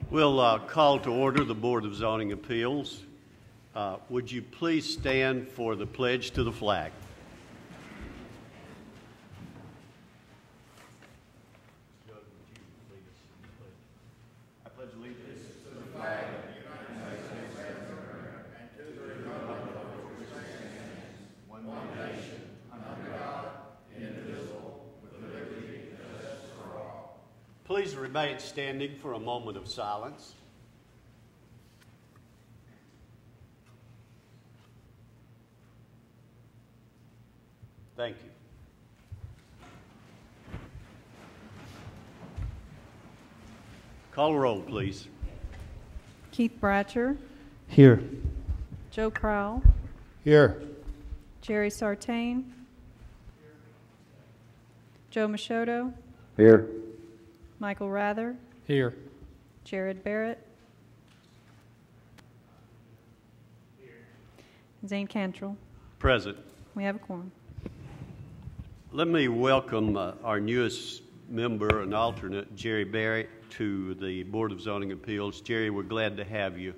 We'll call to order the Board of Zoning Appeals. Would you please stand for the pledge to the flag? I pledge allegiance to the flag of the United States of America and to the republic for which it stands, one nation, under God, indivisible, with liberty and justice for all. Please remain standing for a moment of silence. Thank you. Call roll, please. Keith Bratcher. Here. Joe Crowell. Here. Jerry Sartain. Joe Machado. Here. Michael Rather. Here. Jared Barrett. Zane Cantrell. Present. We have a quorum. Let me welcome our newest member and alternate, Jerry Barrett, to the Board of Zoning Appeals. Jerry, we're glad to have you,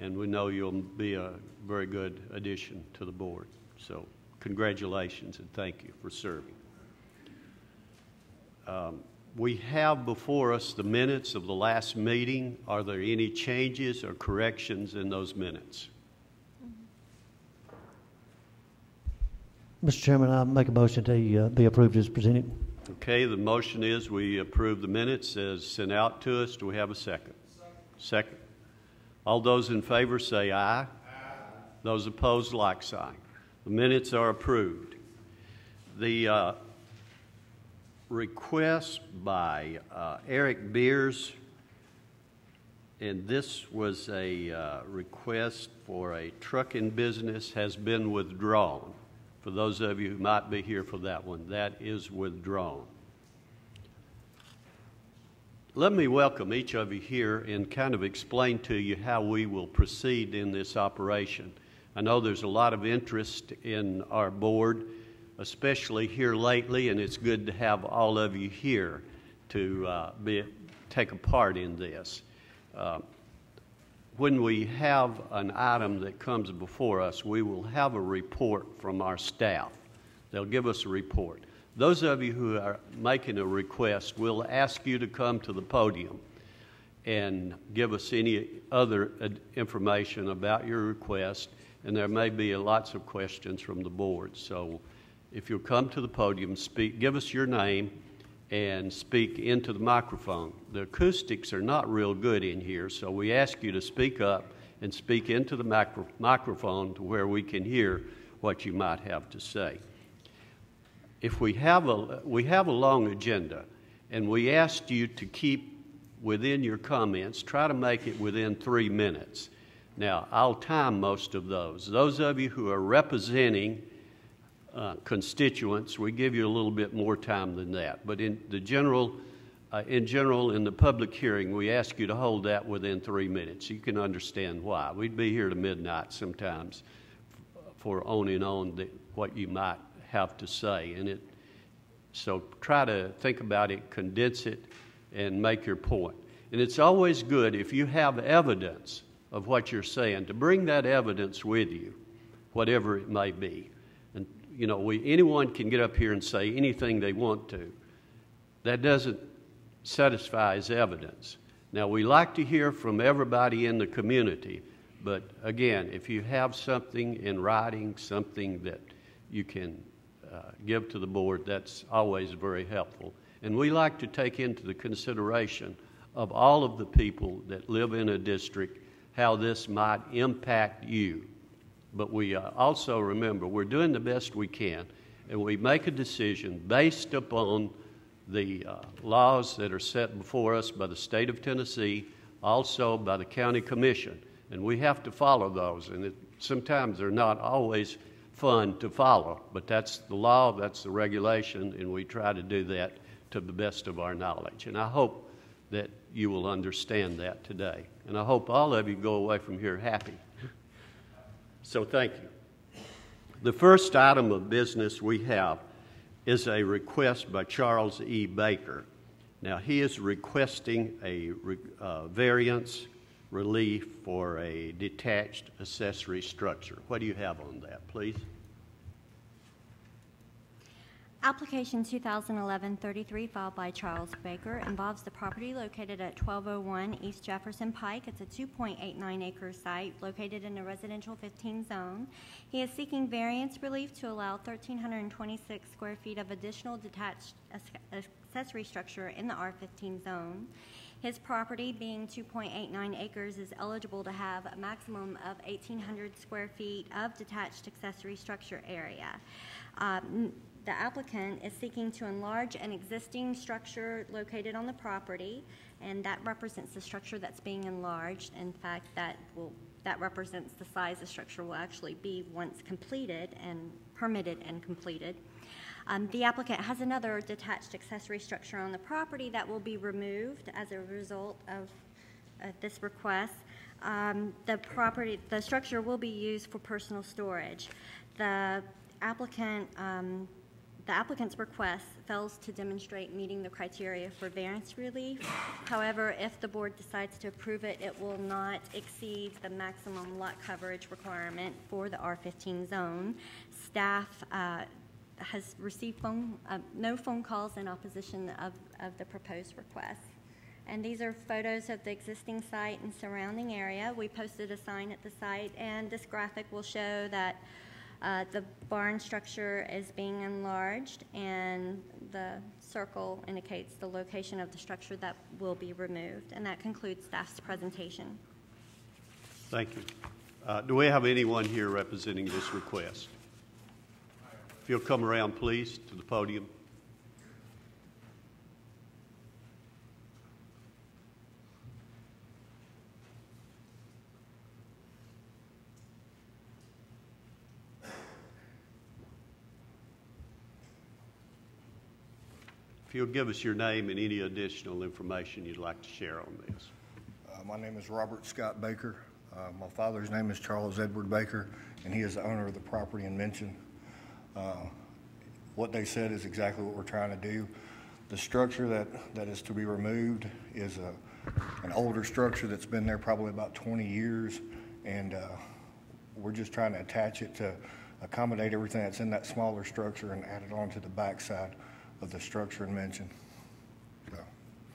and we know you'll be a very good addition to the board. So congratulations and thank you for serving. We have before us the minutes of the last meeting. Are there any changes or corrections in those minutes? Mr. Chairman, I make a motion to be approved as presented. Okay, the motion is we approve the minutes as sent out to us. Do we have a second? Second. All those in favor say aye. Aye. Those opposed, like sign. The minutes are approved. The request by Eric Beers, and this was a request for a trucking business, has been withdrawn. For those of you who might be here for that one, that is withdrawn. Let me welcome each of you here and kind of explain to you how we will proceed in this operation. I know there's a lot of interest in our board, especially here lately, and it's good to have all of you here to take a part in this. When we have an item that comes before us, we will have a report from our staff. They'll give us a report. Those of you who are making a request, we'll ask you to come to the podium and give us any other information about your request, and there may be lots of questions from the board. So if you'll come to the podium, give us your name, and speak into the microphone. The acoustics are not real good in here, so we ask you to speak up and speak into the microphone to where we can hear what you might have to say. If we have a long agenda, and we asked you to keep within your comments, try to make it within 3 minutes. Now, I'll time most of those. Those of you who are representing constituents, we give you a little bit more time than that. But in general, in the public hearing, we ask you to hold that within 3 minutes. You can understand why. We'd be here to midnight sometimes for on and on what you might have to say. So try to think about it, condense it, and make your point. And it's always good if you have evidence of what you're saying to bring that evidence with you, whatever it may be. You know, anyone can get up here and say anything they want to. That doesn't satisfy as evidence. Now, we like to hear from everybody in the community, but again, if you have something in writing, something that you can give to the board, that's always very helpful. And we like to take into the consideration of all of the people that live in a district how this might impact you. But we also remember we're doing the best we can, and we make a decision based upon the laws that are set before us by the state of Tennessee, also by the county commission, and we have to follow those. And sometimes they're not always fun to follow, but that's the law, that's the regulation, and we try to do that to the best of our knowledge. And I hope that you will understand that today, and I hope all of you go away from here happy. So thank you. The first item of business we have is a request by Charles E. Baker. Now, he is requesting a variance relief for a detached accessory structure. What do you have on that, please? Application 2011-33 filed by Charles Baker involves the property located at 1201 East Jefferson Pike. It's a 2.89 acre site located in a residential 15 zone. He is seeking variance relief to allow 1,326 square feet of additional detached accessory structure in the R15 zone. His property, being 2.89 acres, is eligible to have a maximum of 1,800 square feet of detached accessory structure area. The applicant is seeking to enlarge an existing structure located on the property, and that represents the structure that's being enlarged. In fact, that represents the size the structure will actually be once completed and permitted and completed. The applicant has another detached accessory structure on the property that will be removed as a result of this request. The structure will be used for personal storage. The applicant's request fails to demonstrate meeting the criteria for variance relief. However, if the board decides to approve it, it will not exceed the maximum lot coverage requirement for the R15 zone. Staff has received no phone calls in opposition of the proposed request. And these are photos of the existing site and surrounding area. We posted a sign at the site, and this graphic will show that the barn structure is being enlarged, and the circle indicates the location of the structure that will be removed. And that concludes staff's presentation. Thank you. Do we have anyone here representing this request? If you'll come around, please, to the podium. If you'll give us your name and any additional information you'd like to share on this. My name is Robert Scott Baker. My father's name is Charles Edward Baker, and he is the owner of the property in mention. What they said is exactly what we're trying to do. The structure that is to be removed is an older structure that's been there probably about 20 years, and we're just trying to attach it to accommodate everything that's in that smaller structure and add it on to the backside of the structure in mention. So.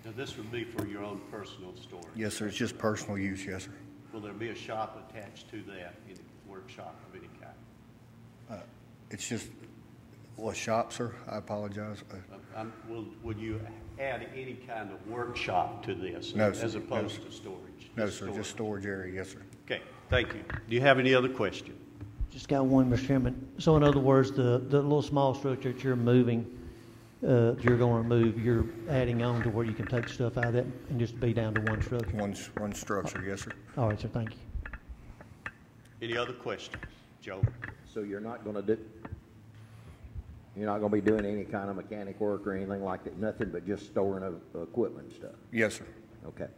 Now, this would be for your own personal storage? Yes, sir. It's just personal use, yes, sir. Will there be a shop attached to that, any workshop of any kind? It's just a shop, sir. I apologize. Would you add any kind of workshop to this? No, sir. As opposed to storage? No, sir. Just storage area, yes, sir. Okay, thank you. Do you have any other question? Just got one, Mr. Chairman. So in other words, the little small structure that you're moving, you're going to remove, you're adding on to where you can take stuff out of that and just be down to one structure? One structure, yes, sir. All right, sir. Thank you. Any other questions? Joe? So you're not going to be doing any kind of mechanic work or anything like that, nothing but just storing of equipment and stuff? Yes, sir. Okay.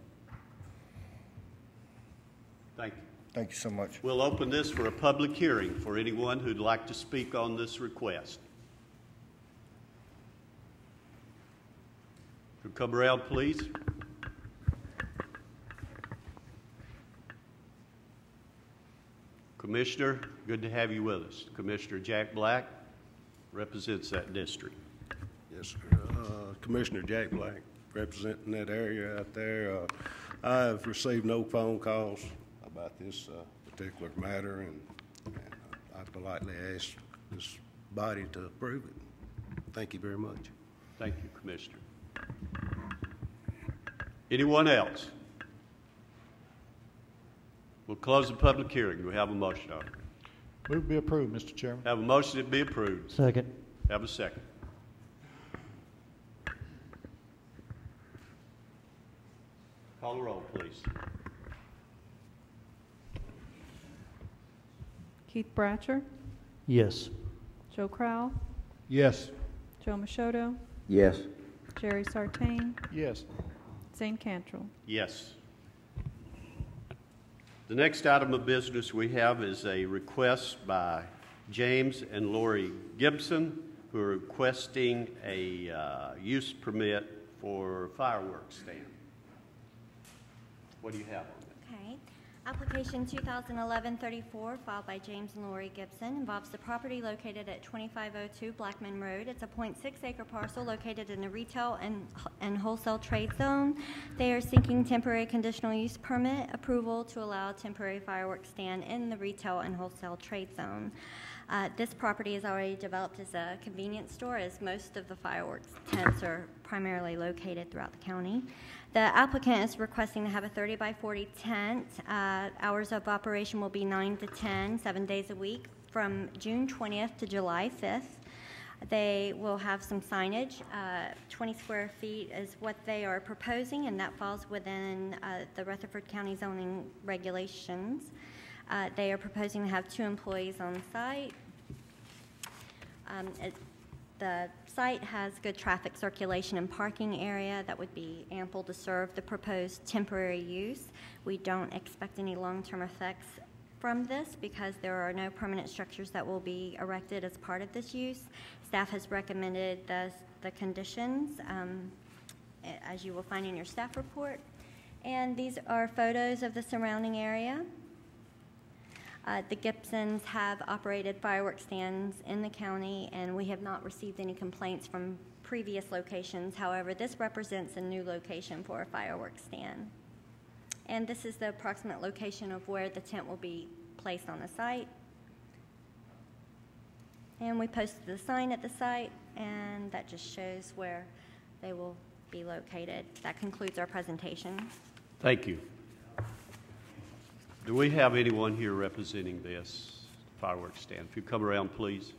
Thank you. Thank you so much. We'll open this for a public hearing for anyone who'd like to speak on this request. If you'll come around, please. Commissioner, good to have you with us. Commissioner Jack Black represents that district. Yes, sir. Commissioner Jack Black, representing that area out there. I have received no phone calls about this particular matter, and I politely ask this body to approve it. Thank you very much. Thank you, Commissioner. Anyone else? We'll close the public hearing. Do we have a motion on it? Move to be approved, Mr. Chairman. Have a motion to be approved. Second. Have a second. Call the roll, please. Keith Bratcher, Yes. Joe Crowell, Yes. Joe Machado, Yes. Jerry Sartain, Yes. Zane Cantrell. Yes. The next item of business we have is a request by James and Lori Gibson, who are requesting a use permit for fireworks stand. What do you have on that? Okay. Application 2011-34, filed by James and Lori Gibson, involves the property located at 2502 Blackman Road. It's a .6-acre parcel located in the retail and wholesale trade zone. They are seeking temporary conditional use permit approval to allow temporary fireworks stand in the retail and wholesale trade zone. This property is already developed as a convenience store, as most of the fireworks tents are primarily located throughout the county. The applicant is requesting to have a 30 by 40 tent. Hours of operation will be 9 to 10, 7 days a week, from June 20th to July 5th. They will have some signage. 20 square feet is what they are proposing, and that falls within the Rutherford County zoning regulations. They are proposing to have 2 employees on site. The site has good traffic circulation and parking area that would be ample to serve the proposed temporary use. We don't expect any long-term effects from this because there are no permanent structures that will be erected as part of this use. Staff has recommended the conditions, as you will find in your staff report. And these are photos of the surrounding area. The Gibsons have operated fireworks stands in the county, and we have not received any complaints from previous locations. However, this represents a new location for a fireworks stand. And this is the approximate location of where the tent will be placed on the site. And we posted the sign at the site, and that just shows where they will be located. That concludes our presentation. Thank you. Do we have anyone here representing this fireworks stand? If you come around, please.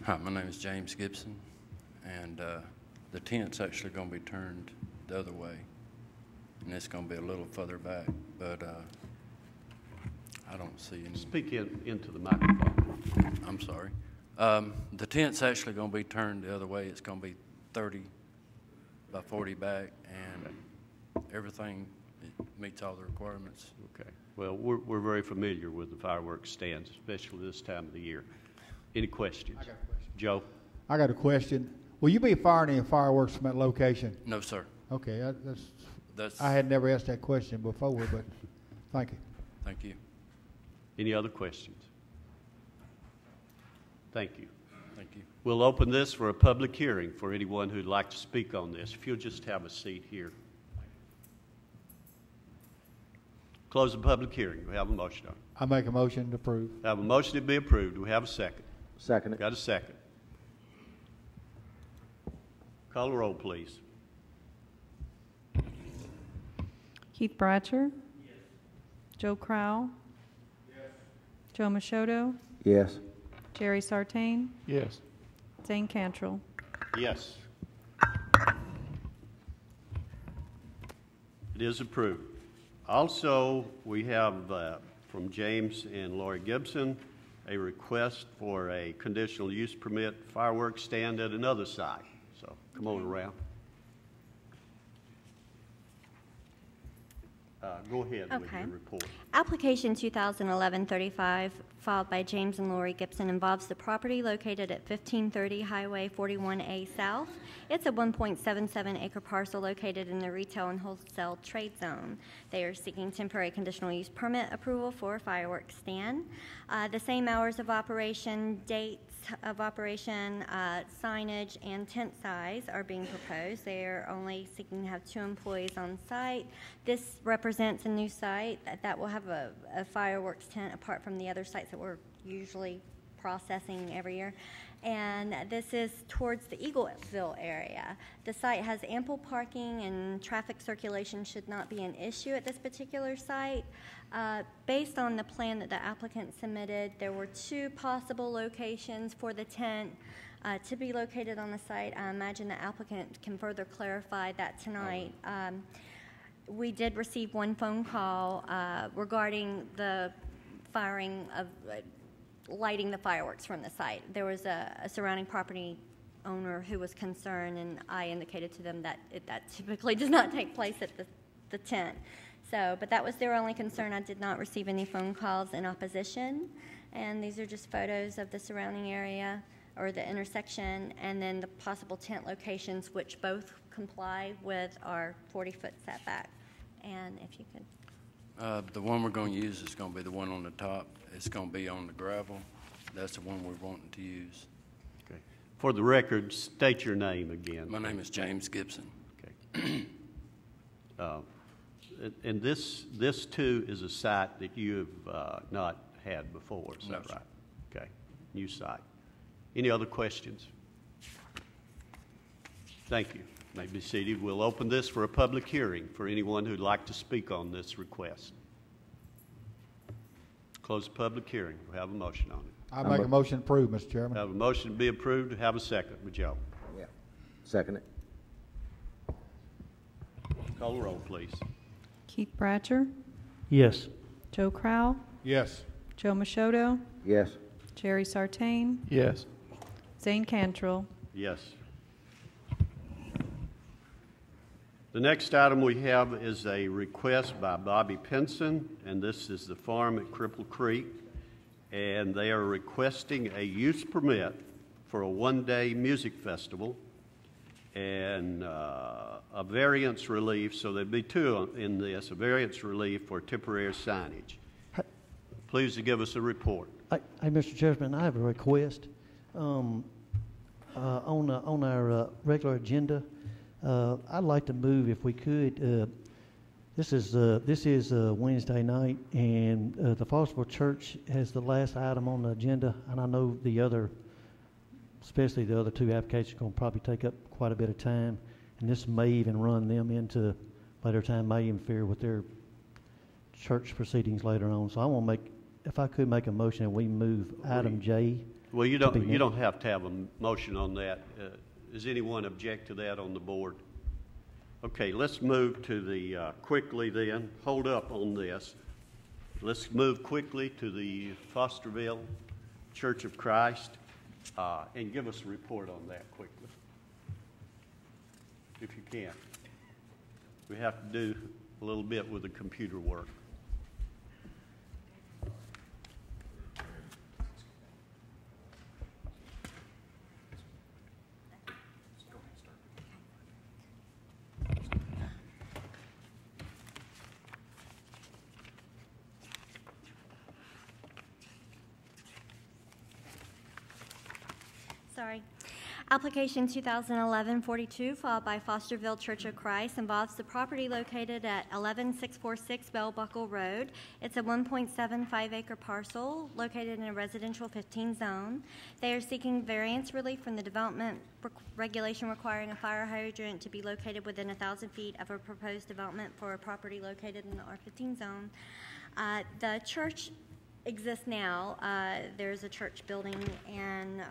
Hi, my name is James Gibson, and the tent's actually going to be turned the other way, and it's going to be a little further back, but I don't see any. Speak into the microphone. I'm sorry. The tent's actually going to be turned the other way. It's going to be 30 by 40 back, and everything meets all the requirements. Okay. Well, we're very familiar with the fireworks stands, especially this time of the year. Any questions? I got a question. Joe? I got a question. Will you be firing any fireworks from that location? No, sir. Okay, That's. I had never asked that question before, but thank you. Thank you. Any other questions? Thank you. Thank you. We'll open this for a public hearing for anyone who'd like to speak on this. If you'll just have a seat here. Close the public hearing. Do we have a motion on it? I make a motion to approve. I have a motion to be approved. Do we have a second? Second it. Got a second. Call the roll, please. Keith Bratcher. Yes. Joe Crowell. Yes. Joe Machado. Yes. Jerry Sartain. Yes. Zane Cantrell. Yes. It is approved. Also, we have from James and Lori Gibson a request for a conditional use permit fireworks stand at another site. So come on around. Go ahead with your report. Application 2011-35, filed by James and Lori Gibson, involves the property located at 1530 Highway 41A South. It's a 1.77-acre parcel located in the retail and wholesale trade zone. They are seeking temporary conditional use permit approval for a fireworks stand. The same hours of operation, dates of operation, signage, and tent size are being proposed. They are only seeking to have 2 employees on site. This represents a new site that will have a fireworks tent apart from the other sites that we're usually processing every year. And this is towards the Eagleville area. The site has ample parking, and traffic circulation should not be an issue at this particular site. Based on the plan that the applicant submitted, there were 2 possible locations for the tent to be located on the site. I imagine the applicant can further clarify that tonight. We did receive 1 phone call regarding the firing of lighting the fireworks from the site. There was a surrounding property owner who was concerned, and I indicated to them that that typically does not take place at the tent. So, but that was their only concern. I did not receive any phone calls in opposition, and these are just photos of the surrounding area or the intersection, and then the possible tent locations, which both comply with our 40-foot setback. And if you could. The one we're going to use is going to be the one on the top. It's going to be on the gravel. That's the one we're wanting to use. Okay. For the record, state your name again. My name is James Gibson. Okay. And this too is a site that you have not had before, is that right? Okay, new site. Any other questions? Thank you. You may be seated. We'll open this for a public hearing for anyone who'd like to speak on this request. Close the public hearing. We have a motion on it. I make a motion to approve, Mr. Chairman. Have a motion to be approved. Have a second. Would you? Yeah. Second it. Call the roll, please. Keith Bratcher, Yes. Joe Crowell, Yes. Joe Machoto, Yes. Jerry Sartain, Yes. Zane Cantrell. Yes. The next item we have is a request by Bobby Pinson, and this is the farm at Cripple Creek, and they are requesting a use permit for a one-day music festival and a variance relief, so there'd be two in this, a variance relief for temporary signage. Please to give us a report. Hey, Mr. Chairman, I have a request. On our regular agenda, I'd like to move, if we could. This is Wednesday night, and the Fosterville Church has the last item on the agenda, and I know the other, especially the other two applications, are going to probably take up quite a bit of time, and this may even run them into later time, may interfere with their church proceedings later on. So I want to make, if I could make a motion that we move item J. Well, you don't have to have a motion on that. Does anyone object to that on the board? Okay, let's move to the quickly then. Hold up on this. Let's move quickly to the Fosterville Church of Christ and give us a report on that quickly, if you can. We have to do a little bit with the computer work. Sorry. Application 2011-42 filed by Fosterville Church of Christ involves the property located at 11646 Bell Buckle Road. It's a 1.75 acre parcel located in a residential 15 zone. They are seeking variance relief from the development regulation requiring a fire hydrant to be located within 1,000 feet of a proposed development for a property located in the R15 zone. The church exists now. There's a church building and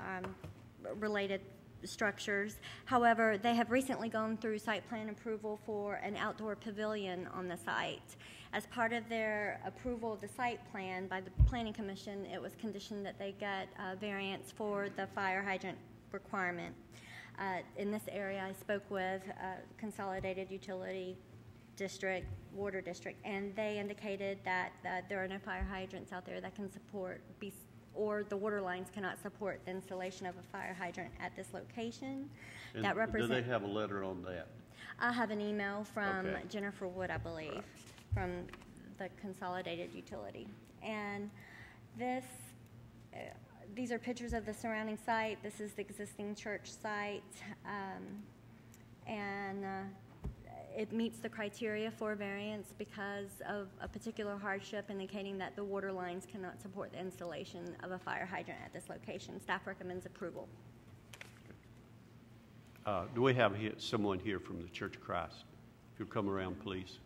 related structures. However, they have recently gone through site plan approval for an outdoor pavilion on the site. As part of their approval of the site plan by the Planning Commission, it was conditioned that they get a variance for the fire hydrant requirement. In this area, I spoke with Consolidated Utility District, Water District, and they indicated that there are no fire hydrants out there that can support or the water lines cannot support the installation of a fire hydrant at this location. And that represents. do they have a letter on that? I have an email from Okay. Jennifer Wood, I believe, from the Consolidated Utility. And these are pictures of the surrounding site. This is the existing church site. It meets the criteria for variance because of a particular hardship indicating that the water lines cannot support the installation of a fire hydrant at this location. Staff recommends approval. Do we have someone here from the Church of Christ? If you'll come around, please.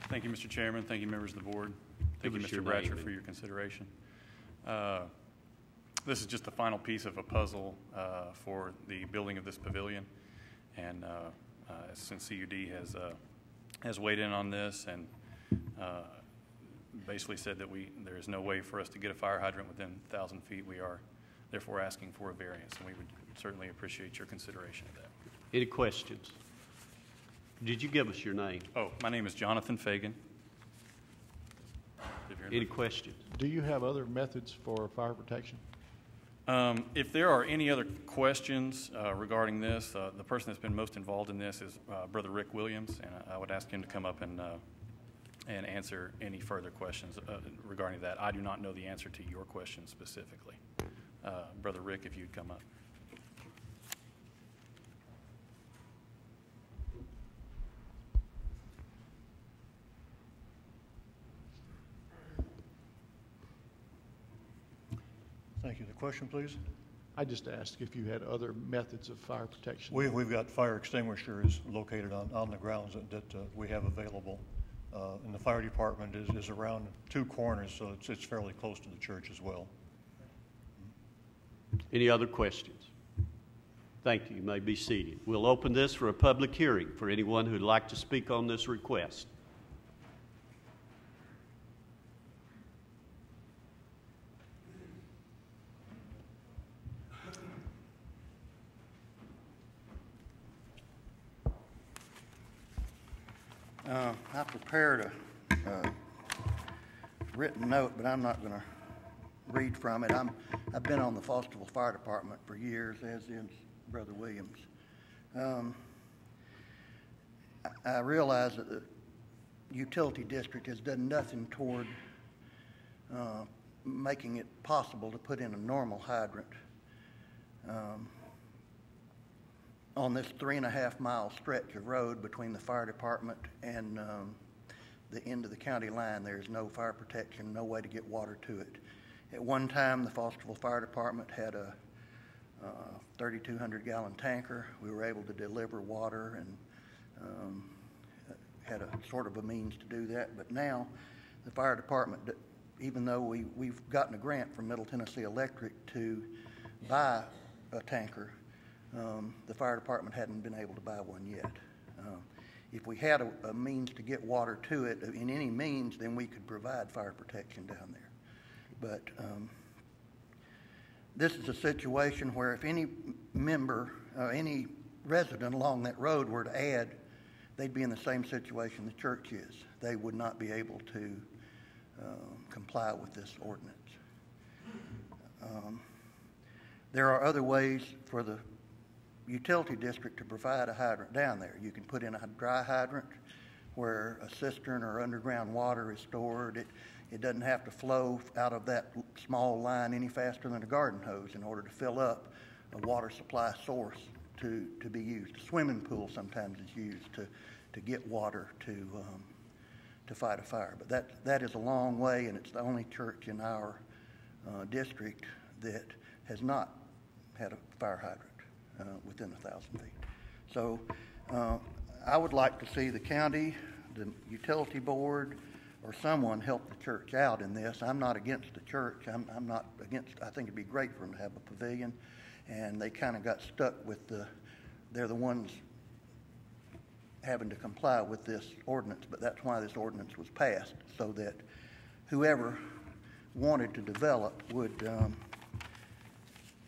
Thank you, Mr. Chairman. Thank you, members of the board. Thank you, Give us your Mr. Bratcher, name. for your consideration. This is just the final piece of a puzzle for the building of this pavilion. And since CUD has weighed in on this and basically said that there is no way for us to get a fire hydrant within 1,000 feet. We are therefore asking for a variance, and we would certainly appreciate your consideration of that. Any questions? Did you give us your name? Oh, my name is Jonathan Fagan. Any questions? Do you have other methods for fire protection? If there are any other questions regarding this, the person that's been most involved in this is Brother Rick Williams, and I would ask him to come up and answer any further questions regarding that. I do not know the answer to your question specifically. Brother Rick, if you'd come up. Thank you. The question, please? I just asked if you had other methods of fire protection. We've got fire extinguishers located on the grounds that we have available. And the fire department is around two corners, so it's fairly close to the church as well. Any other questions? Thank you. You may be seated. We'll open this for a public hearing for anyone who'd like to speak on this request. I prepared a written note, but I'm not going to read from it. I've been on the Fosterville Fire Department for years, as is Brother Williams. I realize that the utility district has done nothing toward making it possible to put in a normal hydrant on this 3.5-mile stretch of road between the fire department and the end of the county line. There's no fire protection, no way to get water to it. At one time, the Fosterville Fire Department had a 3,200-gallon tanker. We were able to deliver water and had a sort of a means to do that. But now, the fire department, even though we've gotten a grant from Middle Tennessee Electric to buy a tanker, the fire department hadn't been able to buy one yet. If we had a means to get water to it in any means, then we could provide fire protection down there. But this is a situation where if any member, any resident along that road were to add, they'd be in the same situation the church is. They would not be able to comply with this ordinance. There are other ways for the utility district to provide a hydrant down there. You can put in a dry hydrant where a cistern or underground water is stored. It doesn't have to flow out of that small line any faster than a garden hose in order to fill up a water supply source to be used. A swimming pool sometimes is used to get water to fight a fire. But that is a long way, and it's the only church in our district that has not had a fire hydrant within 1,000 feet. So I would like to see the county, the utility board, or someone help the church out in this. I'm not against the church. I'm not against, I think it'd be great for them to have a pavilion, and they kind of got stuck with they're the ones having to comply with this ordinance, but that's why this ordinance was passed, so that whoever wanted to develop would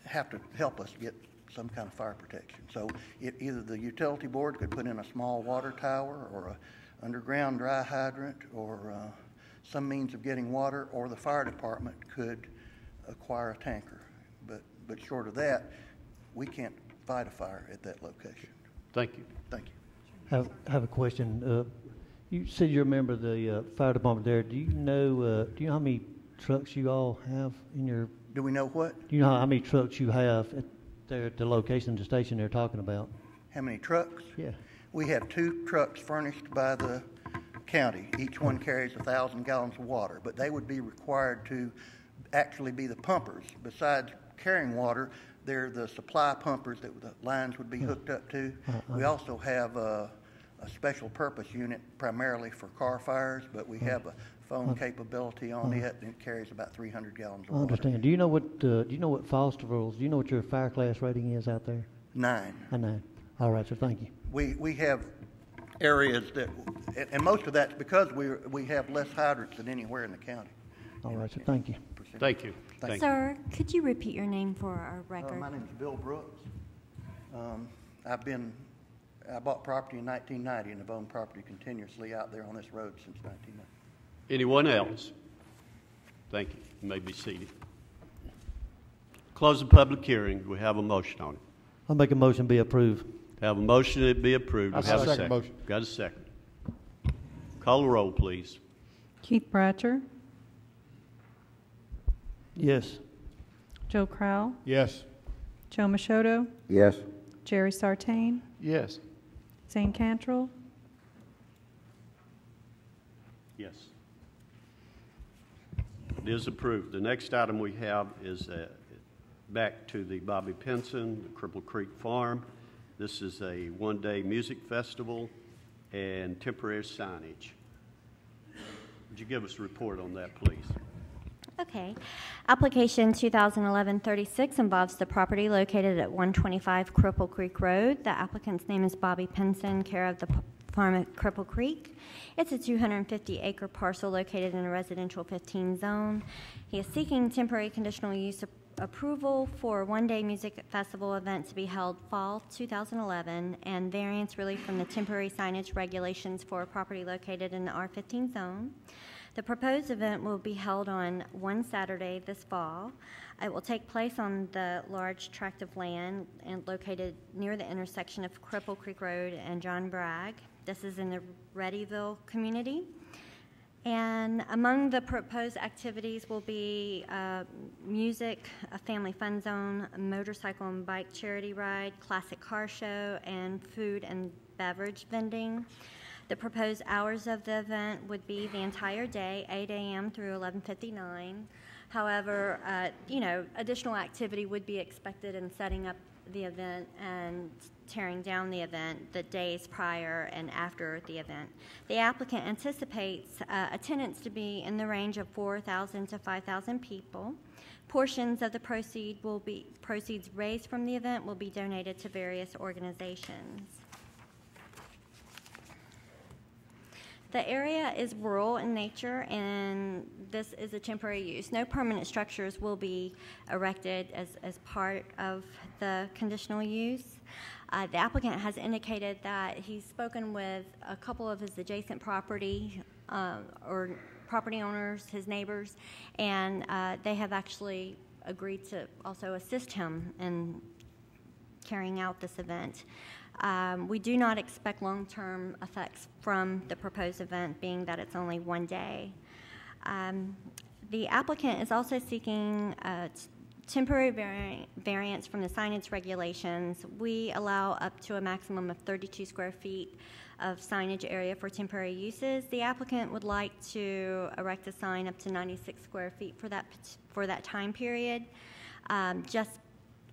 have to help us get some kind of fire protection. So either the utility board could put in a small water tower or a underground dry hydrant or some means of getting water, or the fire department could acquire a tanker. But short of that, we can't fight a fire at that location. Thank you. Thank you. I have a question. You said you're a member of the fire department there. Do you know how many trucks you all have in your... Do we know what? Do you know how many trucks you have at the location, the station they're talking about? How many trucks? Yeah. We have 2 trucks furnished by the county. Each one carries 1,000 gallons of water, but they would be required to actually be the pumpers. Besides carrying water, they're the supply pumpers that the lines would be hooked up to. We also have a special purpose unit primarily for car fires, but we have a phone capability on it, and it carries about 300 gallons of water. I understand. Do you know what Fosterville's, do you know what your fire class rating is out there? 9. A 9. All right, sir, thank you. We have areas that, and most of that's because we have less hydrants than anywhere in the county. All right, so thank you. Thank you. Thank you. Sir, could you repeat your name for our record? My name is Bill Brooks. I bought property in 1990 and have owned property continuously out there on this road since 1990. Anyone else? Thank you. You may be seated. Close the public hearing. We have a motion on it. I'll make a motion be approved. Have a motion that be approved. I We have a second second. motion. Got a second. Call the roll, please. Keith Bratcher, Yes. Joe Crowell, Yes. Joe Machoto, Yes. Jerry Sartain, Yes. Zane Cantrell, Yes. It is approved. The next item we have is back to the Bobby Pinson, the Cripple Creek Farm. This is a one-day music festival and temporary signage. Would you give us a report on that, please? Okay. Application 2011-36 involves the property located at 125 Cripple Creek Road. The applicant's name is Bobby Pinson, care of the farm at Cripple Creek. It's a 250-acre parcel located in a residential 15 zone. He is seeking temporary conditional use approval for a one-day music festival event to be held fall 2011 and variance relief from the temporary signage regulations for a property located in the R15 zone. The proposed event will be held on one Saturday this fall. It will take place on the large tract of land and located near the intersection of Cripple Creek Road and John Bragg. This is in the Readyville community. And among the proposed activities will be music, a family fun zone, a motorcycle and bike charity ride, classic car show, and food and beverage vending. The proposed hours of the event would be the entire day, 8 a.m. through 11:59. However, additional activity would be expected in setting up the event and tearing down the event the days prior and after the event. The applicant anticipates attendance to be in the range of 4,000 to 5,000 people. Portions of the proceeds raised from the event will be donated to various organizations. The area is rural in nature, and this is a temporary use. No permanent structures will be erected as part of the conditional use. The applicant has indicated that he's spoken with a couple of his adjacent property or property owners, his neighbors, and they have actually agreed to also assist him in carrying out this event. We do not expect long-term effects from the proposed event, being that it's only one day. The applicant is also seeking temporary variance from the signage regulations. We allow up to a maximum of 32 square feet of signage area for temporary uses. The applicant would like to erect a sign up to 96 square feet for that time period, just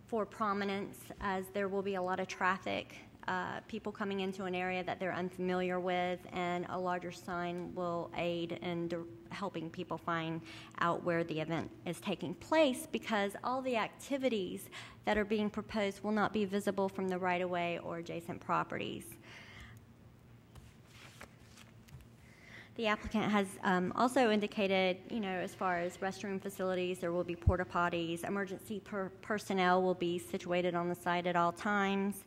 for prominence, as there will be a lot of traffic, people coming into an area that they're unfamiliar with, and a larger sign will aid in helping people find out where the event is taking place, because all the activities that are being proposed will not be visible from the right-of-way or adjacent properties. The applicant has also indicated, as far as restroom facilities, there will be porta potties. Emergency personnel will be situated on the site at all times.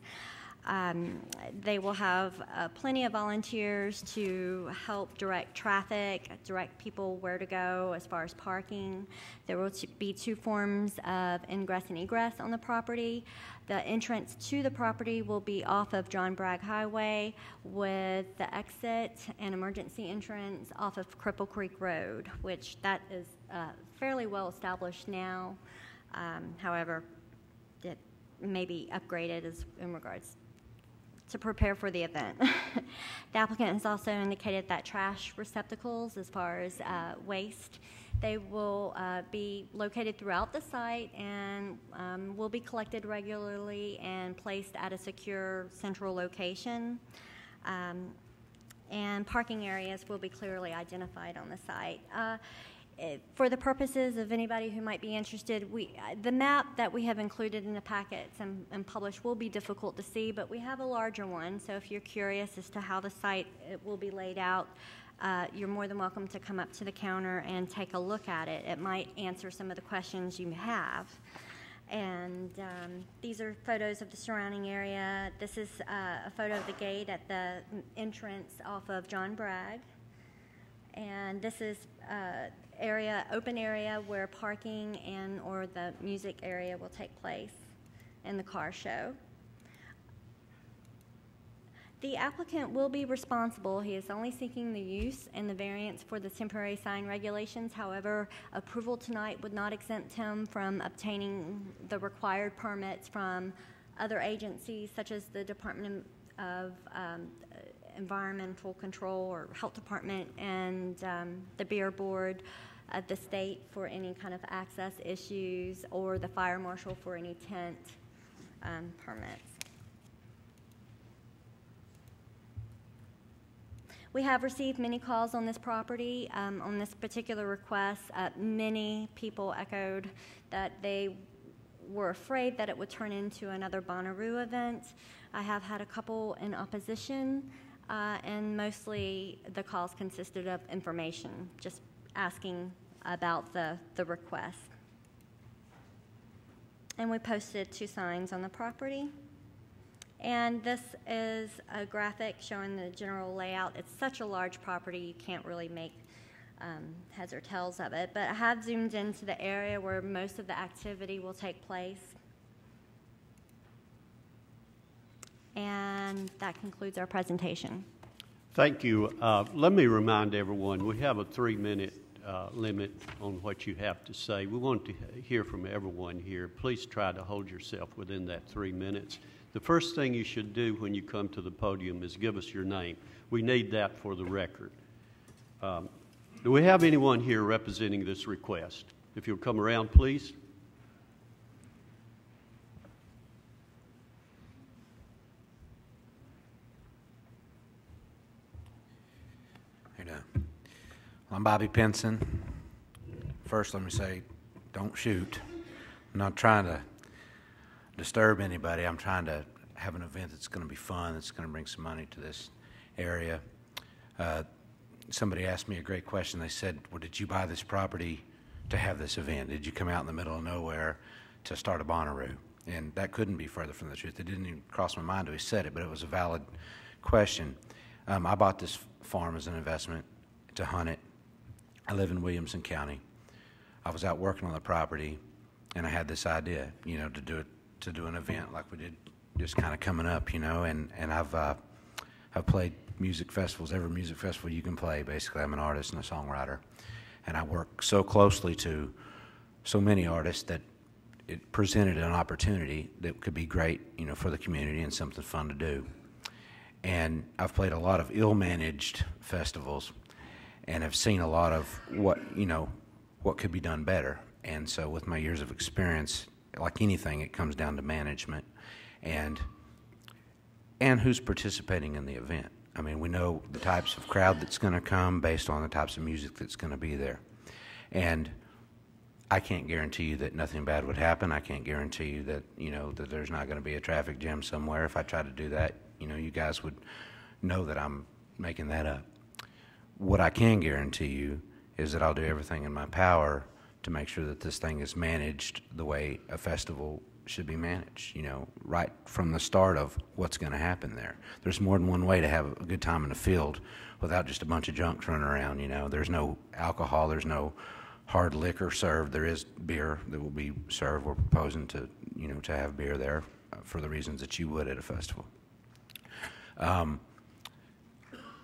They will have plenty of volunteers to help direct traffic, direct people where to go as far as parking. There will be two forms of ingress and egress on the property. The entrance to the property will be off of John Bragg Highway, with the exit and emergency entrance off of Cripple Creek Road, which that is fairly well established now. However, it may be upgraded in regards to prepare for the event. The applicant has also indicated that trash receptacles, as far as waste, they will be located throughout the site and will be collected regularly and placed at a secure central location. And parking areas will be clearly identified on the site. For the purposes of anybody who might be interested, the map that we have included in the packets and published will be difficult to see, but we have a larger one. So if you're curious as to how the site will be laid out, you're more than welcome to come up to the counter and take a look at it. It might answer some of the questions you have. And these are photos of the surrounding area. This is a photo of the gate at the entrance off of John Bragg. And this is open area where parking and or the music area will take place in the car show. The applicant will be responsible. He is only seeking the use and the variance for the temporary sign regulations. However, approval tonight would not exempt him from obtaining the required permits from other agencies such as the Department of Environmental Control or Health Department and the Beer Board of the state for any kind of access issues, or the fire marshal for any tent permits. We have received many calls on this property. On this particular request, many people echoed that they were afraid that it would turn into another Bonnaroo event. I have had a couple in opposition, and mostly the calls consisted of information, just asking about the request. And we posted 2 signs on the property. And this is a graphic showing the general layout. It's such a large property, you can't really make heads or tails of it. But I have zoomed into the area where most of the activity will take place. And that concludes our presentation. Thank you. Let me remind everyone, we have a 3-minute limit on what you have to say. We want to hear from everyone here. Please try to hold yourself within that 3 minutes. The first thing you should do when you come to the podium is give us your name. We need that for the record. Do we have anyone here representing this request? If you'll come around, please. How you doing? Well, I'm Bobby Pinson. First, let me say, don't shoot. I'm not trying to disturb anybody. I'm trying to have an event that's going to be fun, that's going to bring some money to this area. Somebody asked me a great question. They said, well, did you buy this property to have this event? Did you come out in the middle of nowhere to start a Bonnaroo? And that couldn't be further from the truth. It didn't even cross my mind till he said it, but it was a valid question. I bought this farm as an investment to hunt it. I live in Williamson County. I was out working on the property, and I had this idea, you know, to do an event like we did just kind of coming up, you know, and I've played music festivals, every music festival you can play. Basically, I'm an artist and a songwriter, and I work so closely to so many artists that it presented an opportunity that could be great, you know, for the community and something fun to do. And I've played a lot of ill-managed festivals, and have seen a lot of what could be done better. And so, with my years of experience, like anything, it comes down to management and who's participating in the event. I mean, we know the types of crowd that's going to come based on the types of music that's going to be there. And I can't guarantee you that nothing bad would happen. I can't guarantee you that, you know, that there's not going to be a traffic jam somewhere. If I try to do that, you know, you guys would know that I'm making that up. What I can guarantee you is that I'll do everything in my power to make sure that this thing is managed the way a festival should be managed, you know, right from the start of what's going to happen there. There's more than one way to have a good time in the field without just a bunch of junk running around, you know. There's no alcohol, there's no hard liquor served. There is beer that will be served. We're proposing to, you know, to have beer there for the reasons that you would at a festival.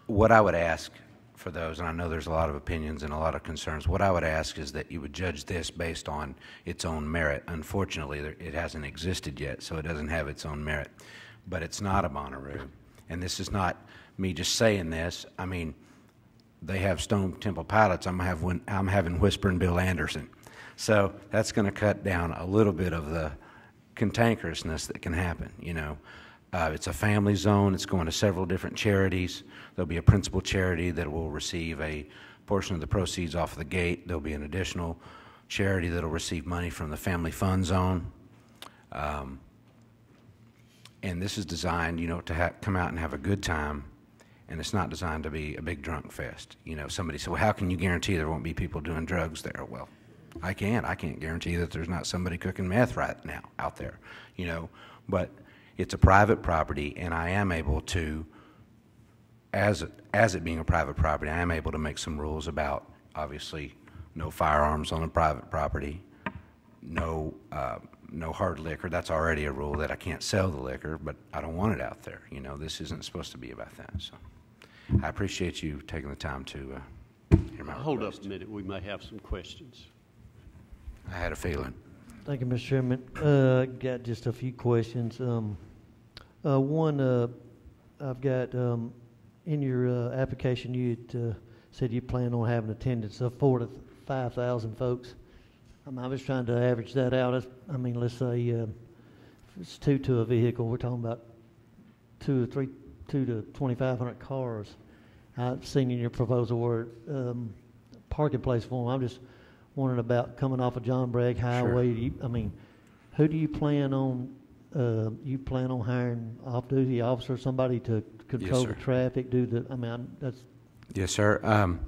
What I would ask for those, and I know there's a lot of opinions and a lot of concerns, what I would ask is that you would judge this based on its own merit. Unfortunately, it hasn't existed yet, so it doesn't have its own merit. But it's not a Bonnaroo. And this is not me just saying this. I mean, they have Stone Temple Pilots. I'm having Whispering Bill Anderson. So that's going to cut down a little bit of the cantankerousness that can happen, you know. It's a family zone. It's going to several different charities. There'll be a principal charity that will receive a portion of the proceeds off of the gate. There'll be an additional charity that'll receive money from the Family Fun Zone. And this is designed, to come out and have a good time, and it's not designed to be a big drunk fest. Somebody said, well, how can you guarantee there won't be people doing drugs there? Well, I can't. I can't guarantee that there's not somebody cooking meth right now out there, But it's a private property, and I am able to, as it being a private property, I am able to make some rules about, obviously, no firearms on a private property, no hard liquor. That's already a rule that I can't sell the liquor, but I don't want it out there. This isn't supposed to be about that. So I appreciate you taking the time to hear my Hold request. up a minute. We may have some questions. I had a feeling. Thank you, Mr. Chairman. Got just a few questions. One, I've got in your application, you said you plan on having attendance of 4,000 to 5,000 folks. I was trying to average that out. Let's say if it's 2 to a vehicle, we're talking about 2 to 2,500 cars. I've seen in your proposal where parking place for them. I'm just wondering about coming off of John Bragg Highway. Sure. Who do you plan on? You plan on hiring off-duty officers, somebody to control the traffic? That's. Yes, sir.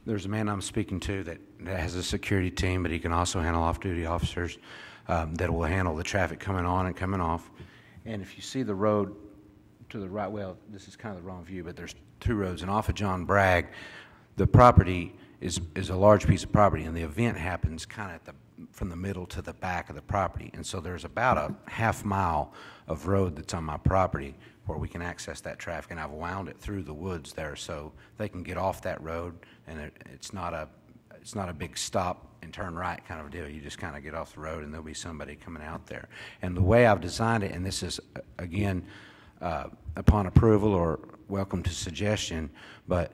There's a man I'm speaking to that has a security team, but he can also handle off-duty officers that will handle the traffic coming on and coming off. And if you see the road to the right, well, this is kind of the wrong view, but there's 2 roads, and off of John Bragg, the property is a large piece of property, and the event happens kind of from the middle to the back of the property. And so there's about a half mile of road that's on my property where we can access that traffic, and I've wound it through the woods there so they can get off that road, and it's not a big stop and turn right kind of a deal. You just kind of get off the road, and there'll be somebody coming out there. And the way I've designed it, and this is, again, upon approval or welcome to suggestion, but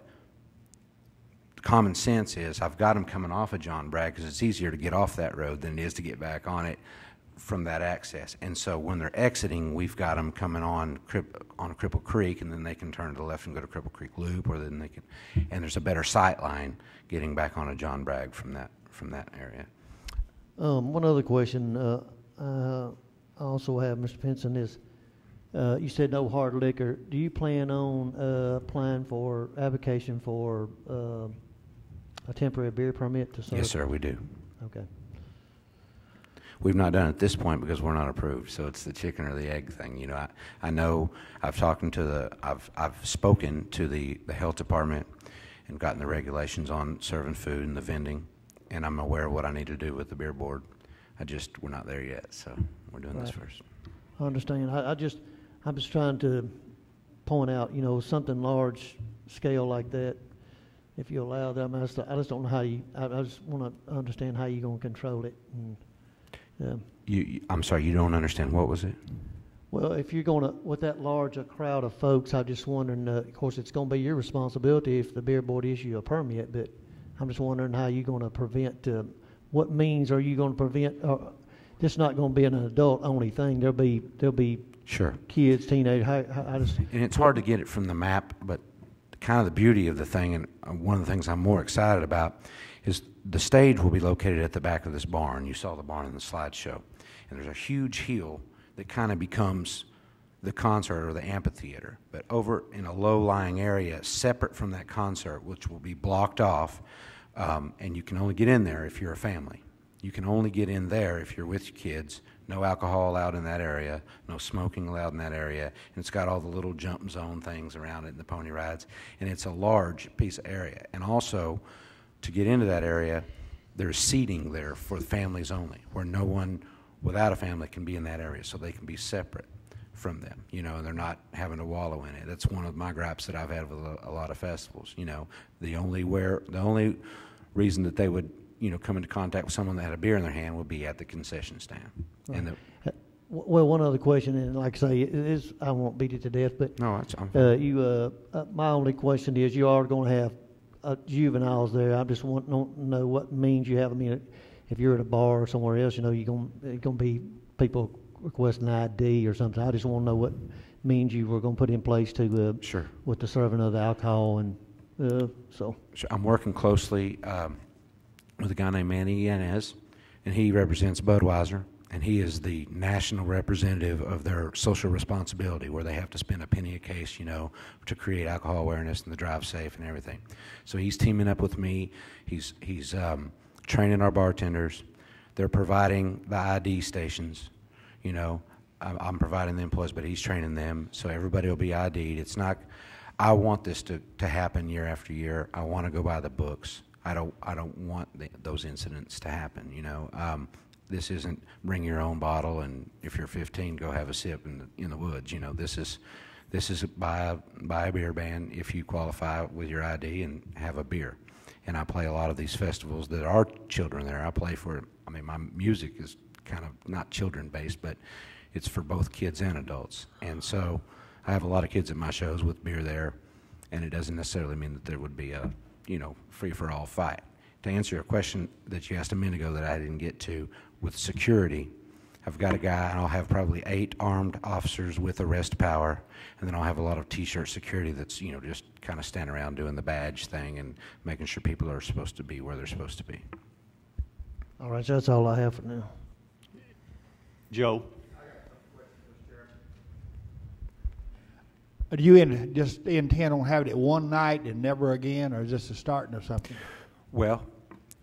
common sense is I've got them coming off of John Bragg because it's easier to get off that road than it is to get back on it from that access. And so when they're exiting, we've got them coming on Cripple Creek, and then they can turn to the left and go to Cripple Creek Loop, or then they can, and there's a better sight line getting back onto John Bragg from that area. One other question I also have, Mr. Pinson, is you said no hard liquor. Do you plan on applying for application for a temporary beer permit to serve? Yes, sir, we do. Okay. We've not done it at this point because we're not approved, so it's the chicken or the egg thing. I know I've spoken to the health department and gotten the regulations on serving food and the vending, and I'm aware of what I need to do with the beer board. We're not there yet, so we're doing this first. I understand. I'm just trying to point out, something large scale like that. If you allow that, I just don't know how you. I just want to understand how you're going to control it. I'm sorry, you don't understand. What was it? Well, if you're going to, with that large a crowd of folks, I'm just wondering, of course, it's going to be your responsibility if the beer board issue a permit, but I'm just wondering how you're going to prevent, what means are you going to prevent, this is not going to be an adult-only thing. There'll be sure kids, teenagers. And it's hard to get it from the map, but kind of the beauty of the thing, and one of the things I'm more excited about, is the stage will be located at the back of this barn. You saw the barn in the slideshow. And there's a huge hill that kind of becomes the concert or the amphitheater. But over in a low-lying area, separate from that concert, which will be blocked off, and you can only get in there if you're a family. You can only get in there if you're with your kids. No alcohol allowed in that area, no smoking allowed in that area, and it's got all the little jump zone things around it and the pony rides, and it's a large piece of area. And also, to get into that area, there's seating there for families only, where no one without a family can be in that area, so they can be separate from them, and they're not having to wallow in it. That's one of my gripes that I've had with a lot of festivals. The only reason that they would come into contact with someone that had a beer in their hand would be at the concession stand. Right. And well, one other question, and like I say, I won't beat it to death, but no, my only question is, you are going to have juveniles there. I just want to know what means you have. If you're at a bar or somewhere else, you're going to be people requesting ID or something. I just want to know what means you were going to put in place to sure. with the serving of the alcohol and So Sure. I'm working closely with a guy named Manny Yanez, and he represents Budweiser, and he is the national representative of their social responsibility, where they have to spend a penny a case, you know, to create alcohol awareness and the drive safe and everything. So he's teaming up with me. He's training our bartenders. They're providing the ID stations, you know. I'm providing the employees, but he's training them, so everybody will be ID'd. It's not, I want this to happen year after year. I want to go by the books. I don't want those incidents to happen, you know. This isn't bring your own bottle and if you're 15, go have a sip in the woods. You know, this is buy a beer ban if you qualify with your ID and have a beer. And I play a lot of these festivals that are children there. I play for, I mean, my music is kind of not children based, but it's for both kids and adults. And so I have a lot of kids at my shows with beer there, and it doesn't necessarily mean that there would be a, you know, free-for-all fight. To answer your question that you asked a minute ago that I didn't get to, with security, I've got a guy, and I'll have probably 8 armed officers with arrest power, and then I'll have a lot of T-shirt security that's, you know, just kind of standing around doing the badge thing and making sure people are supposed to be where they're supposed to be. all right, so that's all I have for now. Joe? Do you just intend on having it one night and never again, or is this the starting of something? Well,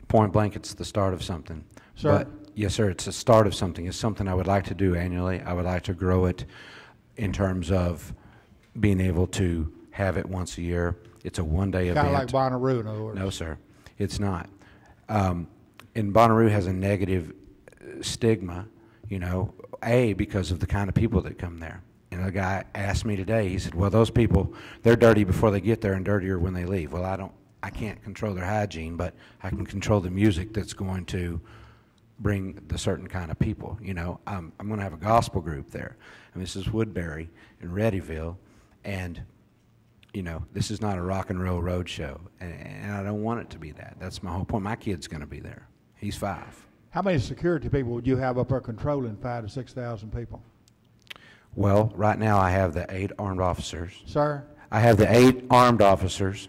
point blank, it's the start of something. Sir? But, yes, sir, it's the start of something. It's something I would like to do annually. I would like to grow it in terms of being able to have it once a year. It's a one-day event. Kind of like Bonnaroo, in other words. No, sir, it's not. And Bonnaroo has a negative stigma, you know, because of the kind of people that come there. And a guy asked me today, he said, well, those people, they're dirty before they get there and dirtier when they leave. Well, I can't control their hygiene, but I can control the music that's going to bring the certain kind of people. You know, I'm going to have a gospel group there. And this is Woodbury in Readyville, and, you know, this is not a rock and roll road show, and I don't want it to be that. That's my whole point. My kid's going to be there. He's 5. How many security people would you have up there controlling 5,000 to 6,000 people? Well, right now I have the 8 armed officers. Sir? I have the 8 armed officers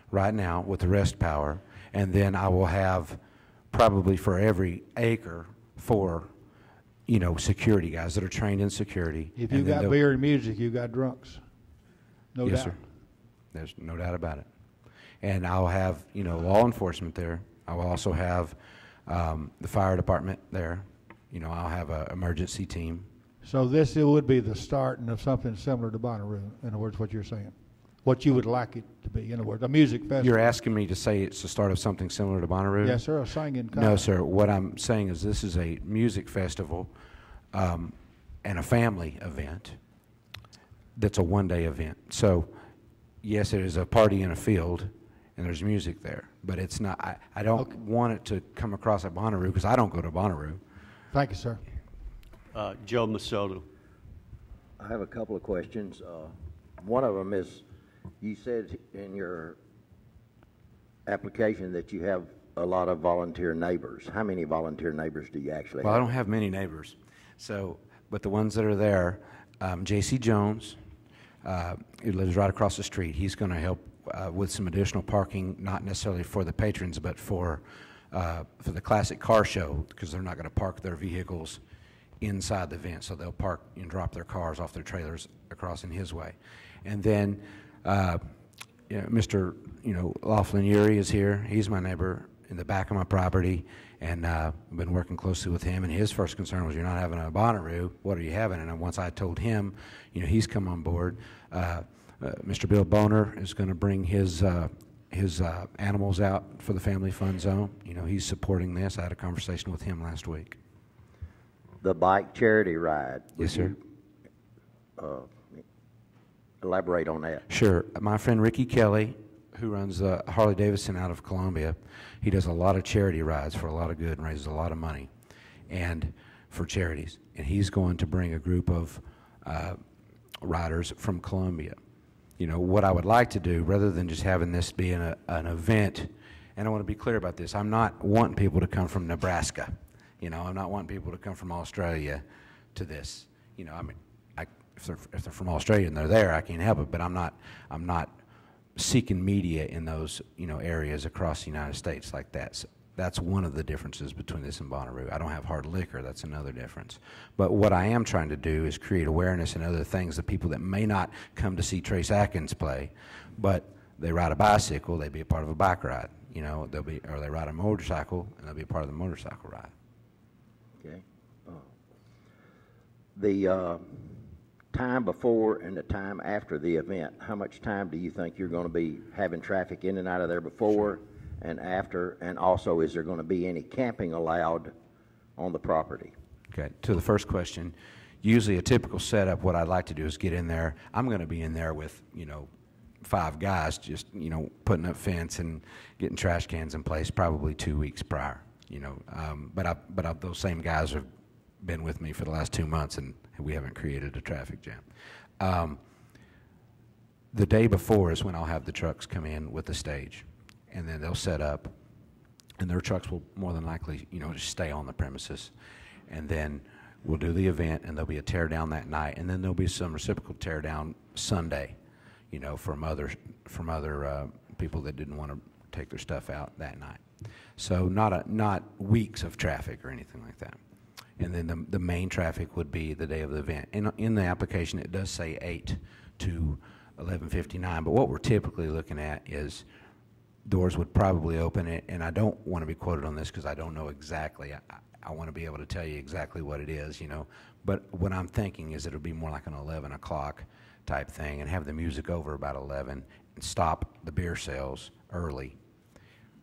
right now with arrest power, and then I will have probably for every acre 4, you know, security guys that are trained in security. If you got beer and music, you got drunks. No yes, doubt. Sir. There's no doubt about it. And I'll have, you know, law enforcement there. I will also have the fire department there. You know, I'll have an emergency team. So this would be the starting of something similar to Bonnaroo, in other words, what you're saying. What you would like it to be, in other words, a music festival. You're asking me to say it's the start of something similar to Bonnaroo? Yes, sir, a singing kind. No, sir. What I'm saying is this is a music festival and a family event that's a one-day event. So, yes, it is a party in a field, and there's music there. But it's not, I don't want it to come across at Bonnaroo, because I don't go to Bonnaroo. Thank you, sir. Joe Masoto. I have a couple of questions. One of them is, you said in your application that you have a lot of volunteer neighbors. How many volunteer neighbors do you actually have? Well, I don't have many neighbors. So, but the ones that are there, J.C. Jones, who lives right across the street, he's going to help with some additional parking, not necessarily for the patrons, but for the classic car show, because they're not going to park their vehicles inside the event, so they'll park and drop their cars off their trailers across in his way. And then you know, Mr. Laughlin Urey is here. He's my neighbor in the back of my property, and I've been working closely with him. And his first concern was, you're not having a Bonnaroo. What are you having? And once I told him, you know, he's come on board. Mr. Bill Boner is going to bring his animals out for the Family Fun Zone. You know, he's supporting this. I had a conversation with him last week. The bike charity ride. Yes, sir. Elaborate on that. Sure. My friend Ricky Kelly, who runs the Harley Davidson out of Columbia, he does a lot of charity rides for a lot of good and raises a lot of money and for charities. And he's going to bring a group of riders from Columbia. You know, what I would like to do, rather than just having this be an event, and I want to be clear about this, I'm not wanting people to come from Nebraska. You know, I'm not wanting people to come from Australia to this. You know, I mean, if they're from Australia and they're there, I can't help it. But I'm not seeking media in those, areas across the United States like that. So that's one of the differences between this and Bonnaroo. I don't have hard liquor. That's another difference. But what I am trying to do is create awareness and other things that people that may not come to see Trace Atkins play, but they ride a bicycle, they'd be a part of a bike ride. Or they ride a motorcycle, and they'll be a part of the motorcycle ride. Okay. The time before and the time after the event, how much time do you think you're going to be having traffic in and out of there before and after? And also, is there going to be any camping allowed on the property? Okay. To the first question, usually a typical setup, what I'd like to do is get in there. I'm going to be in there with, 5 guys just, putting up fence and getting trash cans in place probably 2 weeks prior, but those same guys have been with me for the last 2 months, and we haven't created a traffic jam. The day before is when I'll have the trucks come in with the stage, and then they'll set up, and their trucks will more than likely, just stay on the premises, and then we'll do the event, and there'll be a tear down that night, and then there'll be some reciprocal tear down Sunday, from other people that didn't want to take their stuff out that night. So not weeks of traffic or anything like that. And then the main traffic would be the day of the event. In the application, it does say 8 to 11:59, but what we're typically looking at is doors would probably open it, and I don't want to be quoted on this because I don't know exactly. I want to be able to tell you exactly what it is, but what I'm thinking is it'll be more like an 11 o'clock type thing, and have the music over about 11 and stop the beer sales early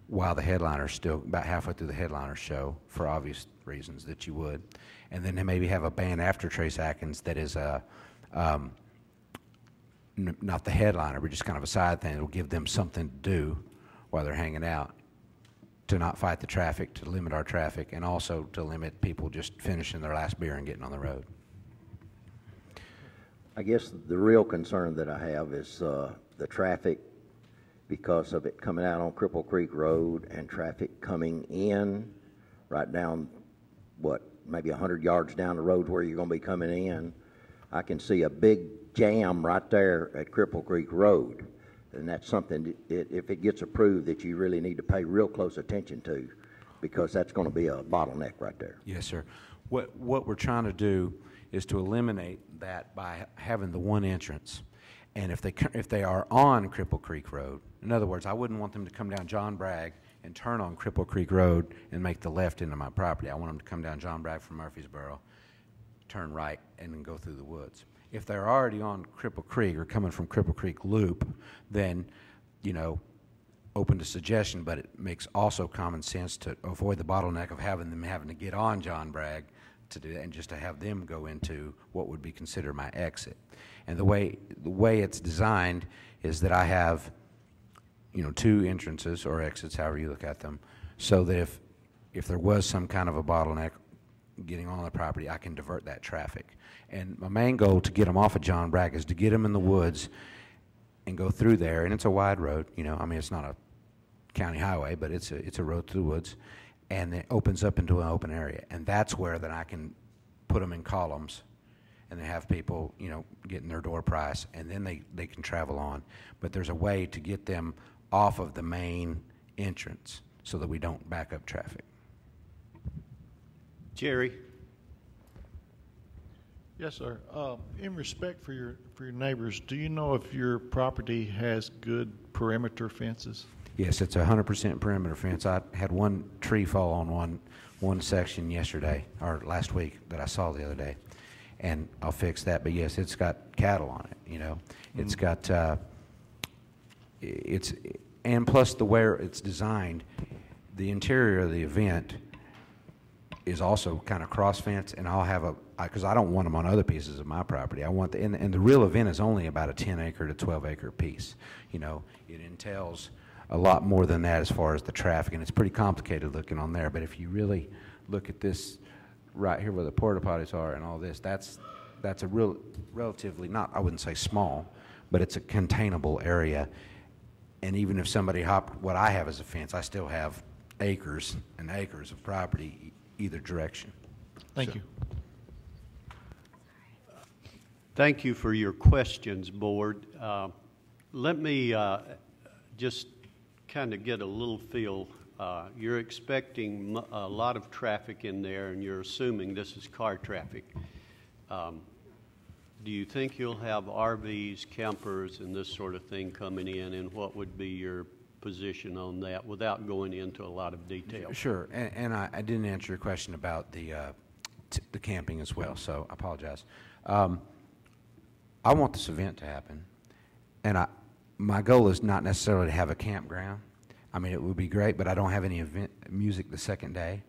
while the headliner's still about halfway through the headliner show, for obvious reasons that you would. And then they maybe have a band after Trace Atkins that is not the headliner, but just kind of a side thing. It'll give them something to do while they're hanging out, to not fight the traffic, to limit our traffic, and also to limit people just finishing their last beer and getting on the road. I guess the real concern that I have is the traffic, because of it coming out on Cripple Creek Road and traffic coming in right down, maybe 100 yards down the road where you're going to be coming in. I can see a big jam right there at Cripple Creek Road, and that's something, if it gets approved, that you really need to pay real close attention to, because that's going to be a bottleneck right there. Yes, sir. What we're trying to do is to eliminate that by having the one entrance. And if they are on Cripple Creek Road, in other words, I wouldn't want them to come down John Bragg and turn on Cripple Creek Road and make the left into my property. I want them to come down John Bragg from Murfreesboro, turn right, and then go through the woods. If they're already on Cripple Creek or coming from Cripple Creek Loop, then, open to suggestion, but it makes also common sense to avoid the bottleneck of having to get on John Bragg to do that, and just to have them go into what would be considered my exit. And the way it's designed is that I have, 2 entrances or exits, however you look at them, so that if there was some kind of a bottleneck getting on the property, I can divert that traffic. And my main goal to get them off of John Bragg is to get them in the woods and go through there. And it's a wide road, it's not a county highway, but it's a road through the woods, and it opens up into an open area. And that's where then I can put them in columns and then have people, getting their door price, and then they can travel on. But there's a way to get them off of the main entrance so that we don't back up traffic. Jerry? Yes, sir. In respect for your neighbors, do you know if your property has good perimeter fences? Yes, it's 100% perimeter fence. I had one tree fall on one section yesterday, or last week, that I saw the other day, and I'll fix that. But yes, it's got cattle on it, It's got, and plus the way it's designed, the interior of the event is also kind of cross fence, and I'll have because I don't want them on other pieces of my property. I want and the real event is only about a 10-acre to 12-acre piece. It entails a lot more than that as far as the traffic, and it's pretty complicated looking on there. But if you really look at this right here where the porta potties are and all this, that's a relatively, not, I wouldn't say small, but it's a containable area. And even if somebody hopped what I have as a fence, I still have acres and acres of property either direction. Thank you. Thank you for your questions, Board. Let me just kind of get a little feel. You're expecting a lot of traffic in there, and you're assuming this is car traffic. Do you think you'll have RVs, campers, and this sort of thing coming in, and what would be your position on that without going into a lot of detail? Sure, and I didn't answer your question about the camping as well, so I apologize. I want this event to happen, and my goal is not necessarily to have a campground. I mean, it would be great, but I don't have any event music the second day.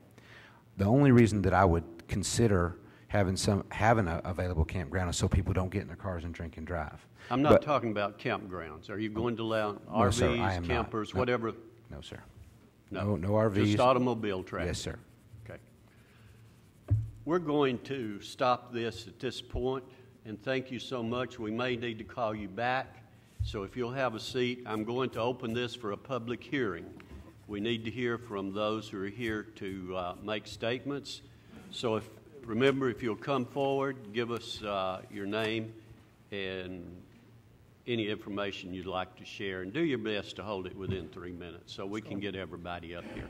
The only reason that I would consider having an available campground is so people don't get in their cars and drink and drive. I'm not talking about campgrounds. Are you going to allow RVs, sir, I am campers, not. whatever? No, sir. No RVs. Just automobile traffic? Yes, sir. Okay. We're going to stop this at this point, and thank you so much. We may need to call you back. So if you'll have a seat, I'm going to open this for a public hearing. We need to hear from those who are here to make statements. So remember, if you'll come forward, give us your name and any information you'd like to share, and do your best to hold it within 3 minutes so we can get everybody up here.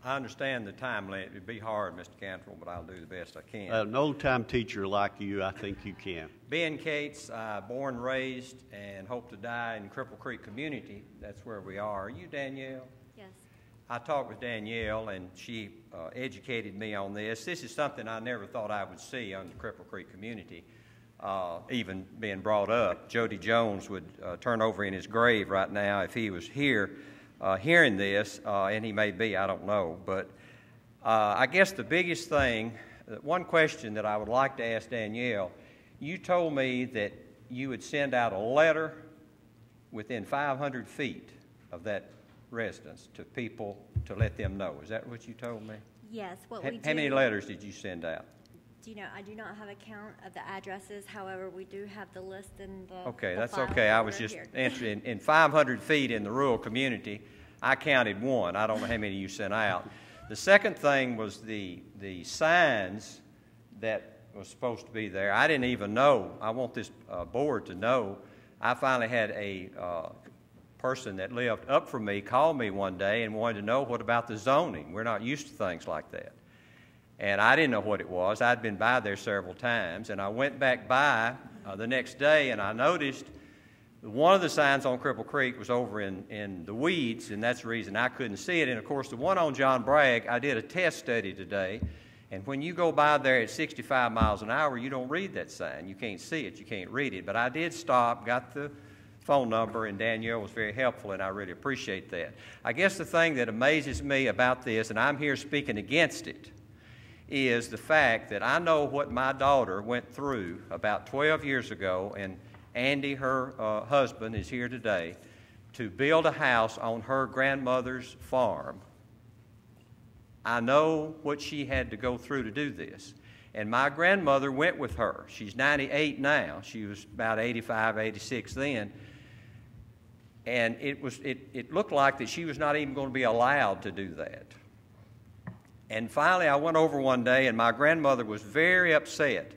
I understand the time limit. It'd be hard, Mr. Cantrell, but I'll do the best I can. An old-time teacher like you, I think you can. Ben Cates, born, raised, and hope to die in Cripple Creek community. That's where we are. Are you Danielle? Yes. I talked with Danielle, and she educated me on this. This is something I never thought I would see on the Cripple Creek community, even being brought up. Jody Jones would turn over in his grave right now if he was here hearing this, and he may be, I don't know. But I guess the biggest thing, one question that I would like to ask Danielle, you told me that you would send out a letter within 500 feet of that residence to people to let them know. Is that what you told me? Yes. What we do. How many letters did you send out? I do not have a count of the addresses. However, we do have the list in the Okay, the that's files okay. that I were was just here. answering. In 500 feet in the rural community, I counted one. I don't know how many you sent out. The second thing was the signs that was supposed to be there. I didn't even know. I want this board to know. I finally had a person that lived up from me call me one day and wanted to know what about the zoning. We're not used to things like that. And I didn't know what it was. I'd been by there several times, and I went back by the next day, and I noticed one of the signs on Cripple Creek was over in the weeds, and that's the reason I couldn't see it. And, of course, the one on John Bragg, I did a test study today, and when you go by there at 65 miles an hour, you don't read that sign. You can't see it. You can't read it. But I did stop, got the phone number, and Danielle was very helpful, and I really appreciate that. I guess the thing that amazes me about this, and I'm here speaking against it, is the fact that I know what my daughter went through about 12 years ago, and Andy, her husband, is here today, to build a house on her grandmother's farm. I know what she had to go through to do this. And my grandmother went with her. She's 98 now. She was about 85, 86 then. And it looked like that she was not even going to be allowed to do that. And finally, I went over one day, and my grandmother was very upset.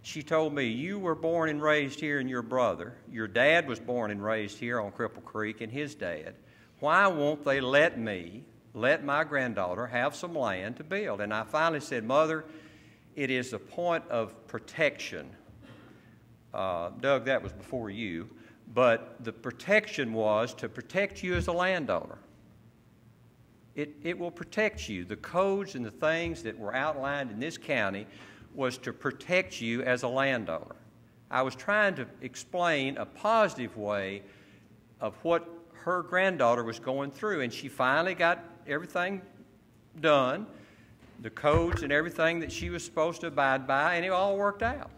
She told me, you were born and raised here, and your brother. Your dad was born and raised here on Cripple Creek, and his dad. Why won't they let my granddaughter have some land to build? And I finally said, Mother, it is a point of protection. Doug, that was before you. But the protection was to protect you as a landowner. It will protect you. The codes and the things that were outlined in this county was to protect you as a landowner. I was trying to explain a positive way of what her granddaughter was going through, and she finally got everything done, the codes and everything that she was supposed to abide by, and it all worked out.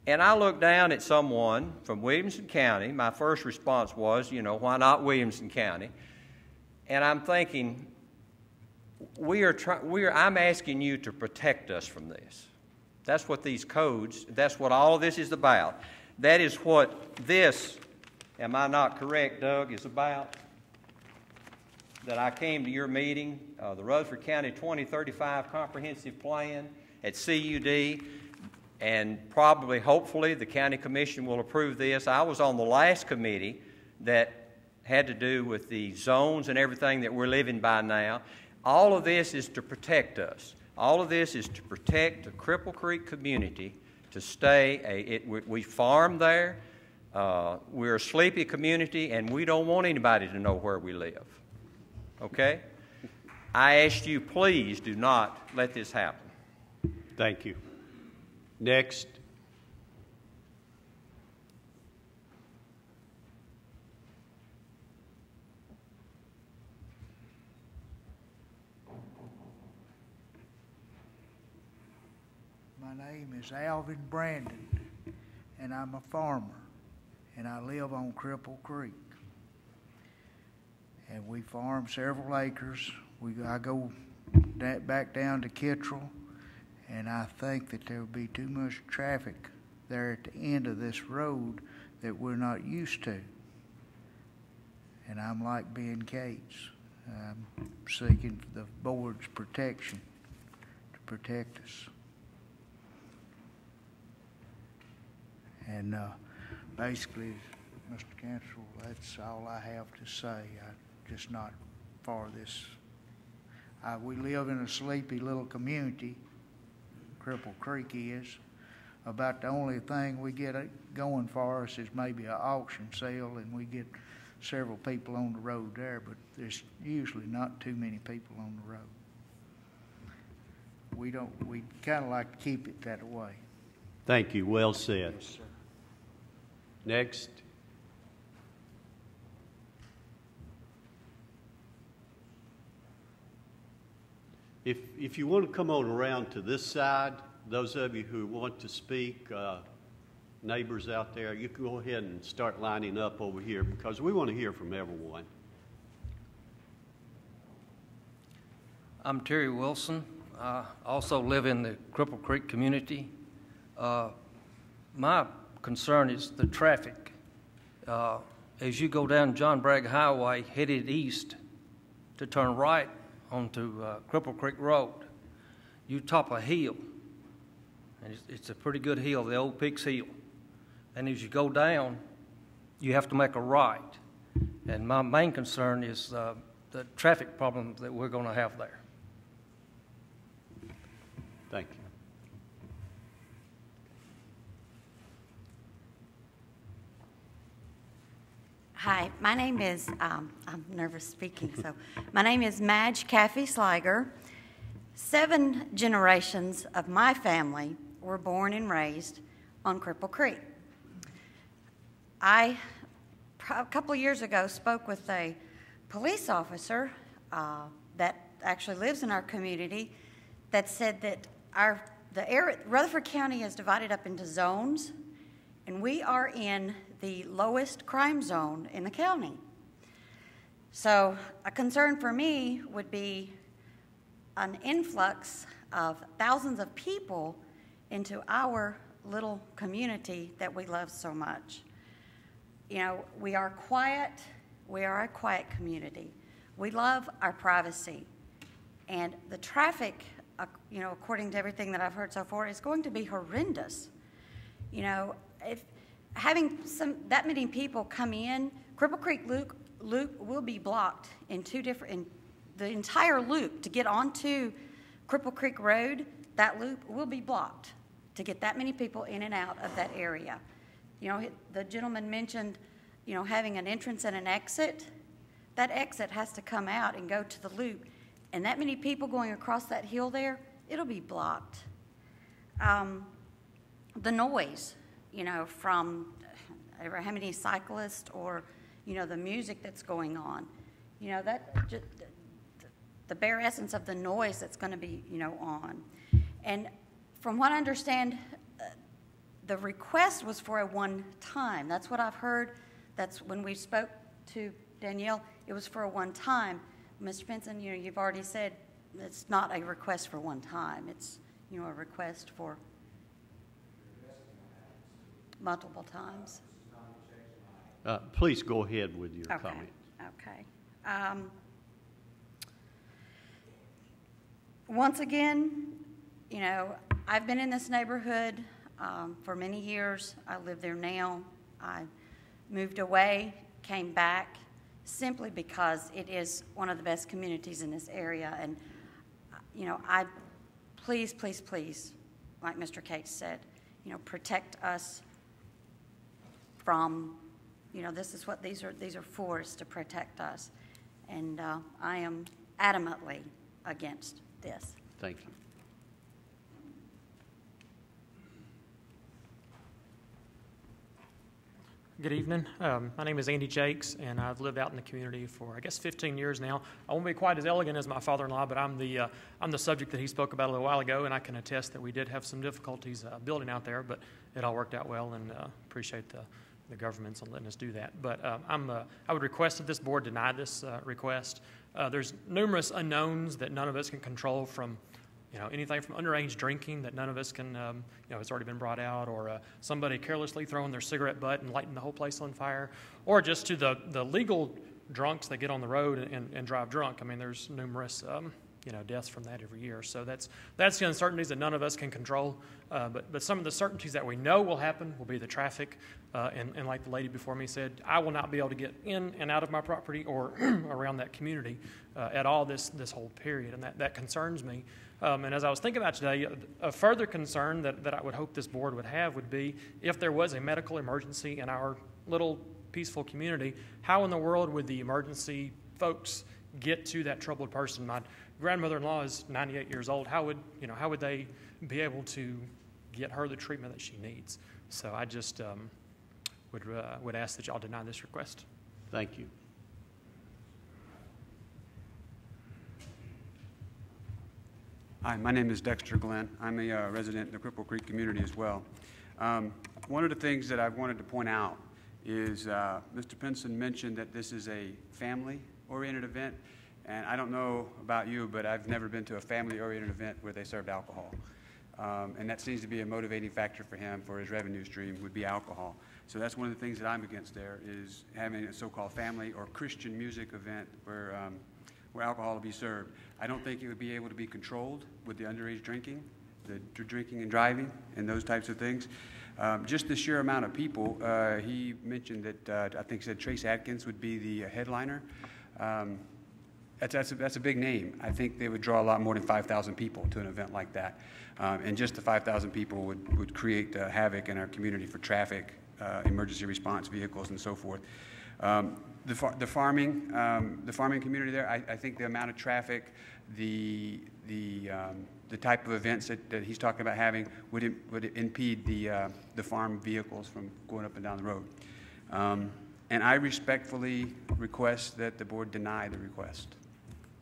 And I looked down at someone from Williamson County. My first response was, why not Williamson County? And I'm thinking, I'm asking you to protect us from this. That's what these codes, that's what all of this is about. That is what this, am I not correct, Doug, is about? That I came to your meeting, the Rutherford County 2035 Comprehensive Plan at CUD. and probably, hopefully, the county commission will approve this. I was on the last committee that had to do with the zones and everything that we're living by now. All of this is to protect us. All of this is to protect the Cripple Creek community, to stay. We farm there. We're a sleepy community, and we don't want anybody to know where we live. Okay? I ask you, please do not let this happen. Thank you. Next. My name is Alvin Brandon, and I'm a farmer, and I live on Cripple Creek. And we farm several acres. I go back down to Kittrell, and I think that there would be too much traffic there at the end of this road that we're not used to. And I'm like Ben Cates. I'm seeking the board's protection to protect us. And basically, Mr. Cantrell, that's all I have to say. Just not for this. We live in a sleepy little community, Cripple Creek is. About the only thing we get going for us is maybe an auction sale, and we get several people on the road there, but there's usually not too many people on the road. We kind of like to keep it that way. Thank you. Well said. Yes, sir. Next. If you want to come on around to this side, those of you who want to speak, neighbors out there, you can go ahead and start lining up over here because we want to hear from everyone. I'm Terry Wilson. I also live in the Cripple Creek community. My concern is the traffic. As you go down John Bragg Highway headed east to turn right onto Cripple Creek Road, you top a hill, and it's a pretty good hill, the Old Peaks Hill. And as you go down, you have to make a right. And my main concern is the traffic problem that we're going to have there. Thank you. Hi, my name is, I'm nervous speaking, so my name is Madge Caffey Sliger. 7 generations of my family were born and raised on Cripple Creek. A couple of years ago, spoke with a police officer that actually lives in our community that said that Rutherford County is divided up into zones, and we are in the lowest crime zone in the county. So a concern for me would be an influx of thousands of people into our little community that we love so much. You know, we are quiet. We are a quiet community. We love our privacy. And the traffic, you know, according to everything that I've heard so far, is going to be horrendous. You know, if having that many people come in, Cripple Creek loop will be blocked in the entire loop to get onto Cripple Creek Road. That loop will be blocked to get that many people in and out of that area. You know, the gentleman mentioned, you know, having an entrance and an exit. That exit has to come out and go to the loop. And that many people going across that hill there, it'll be blocked. The noise, you know, from how many cyclists or, you know, the music that's going on. You know, the bare essence of the noise that's going to be, you know, on. And from what I understand, the request was for a one-time. That's what I've heard. That's when we spoke to Danielle, it was for a one-time. Mr. Benson, you know, you've already said it's not a request for one time. It's, you know, a request for multiple times. Please go ahead with your comment. Okay. Once again, you know, I've been in this neighborhood for many years. I live there now. I moved away, came back, simply because it is one of the best communities in this area. And, you know, please, please, please, like Mr. Cates said, you know, protect us from, you know, this is what these are for, is to protect us. And I am adamantly against this. Thank you. Good evening. My name is Andy Jakes, and I've lived out in the community for, I guess, 15 years now. I won't be quite as elegant as my father-in-law, but I'm the subject that he spoke about a little while ago, and I can attest that we did have some difficulties building out there, but it all worked out well, and appreciate the governments on letting us do that. But I would request that this board deny this request. There's numerous unknowns that none of us can control, from anything from underage drinking that none of us can, it's already been brought out, or somebody carelessly throwing their cigarette butt and lighting the whole place on fire, or just to the legal drunks that get on the road and drive drunk. I mean, there's numerous, deaths from that every year. So that's the uncertainties that none of us can control. But some of the certainties that we know will happen will be the traffic. And like the lady before me said, I will not be able to get in and out of my property or around that community at all this whole period. And that concerns me. And as I was thinking about today, a further concern that I would hope this board would have would be if there was a medical emergency in our little peaceful community, how in the world would the emergency folks get to that troubled person? My grandmother-in-law is 98 years old. How would they be able to get her the treatment that she needs? So I just would ask that y'all deny this request. Thank you. Hi, my name is Dexter Glenn. I'm a resident in the Cripple Creek community as well. One of the things that I wanted to point out is Mr. Pinson mentioned that this is a family-oriented event, and I don't know about you, but I've never been to a family-oriented event where they served alcohol. And that seems to be a motivating factor for him for his revenue stream would be alcohol. So that's one of the things that I'm against there, is having a so-called family or Christian music event where alcohol will be served. I don't think it would be able to be controlled with the underage drinking, the drinking and driving, and those types of things. Just the sheer amount of people. He mentioned that I think he said Trace Adkins would be the headliner. That's a big name. I think they would draw a lot more than 5,000 people to an event like that. And just the 5,000 people would create havoc in our community for traffic, emergency response vehicles, and so forth. The farming community there, I think the amount of traffic, the type of events that he's talking about having would impede the farm vehicles from going up and down the road. And I respectfully request that the board deny the request.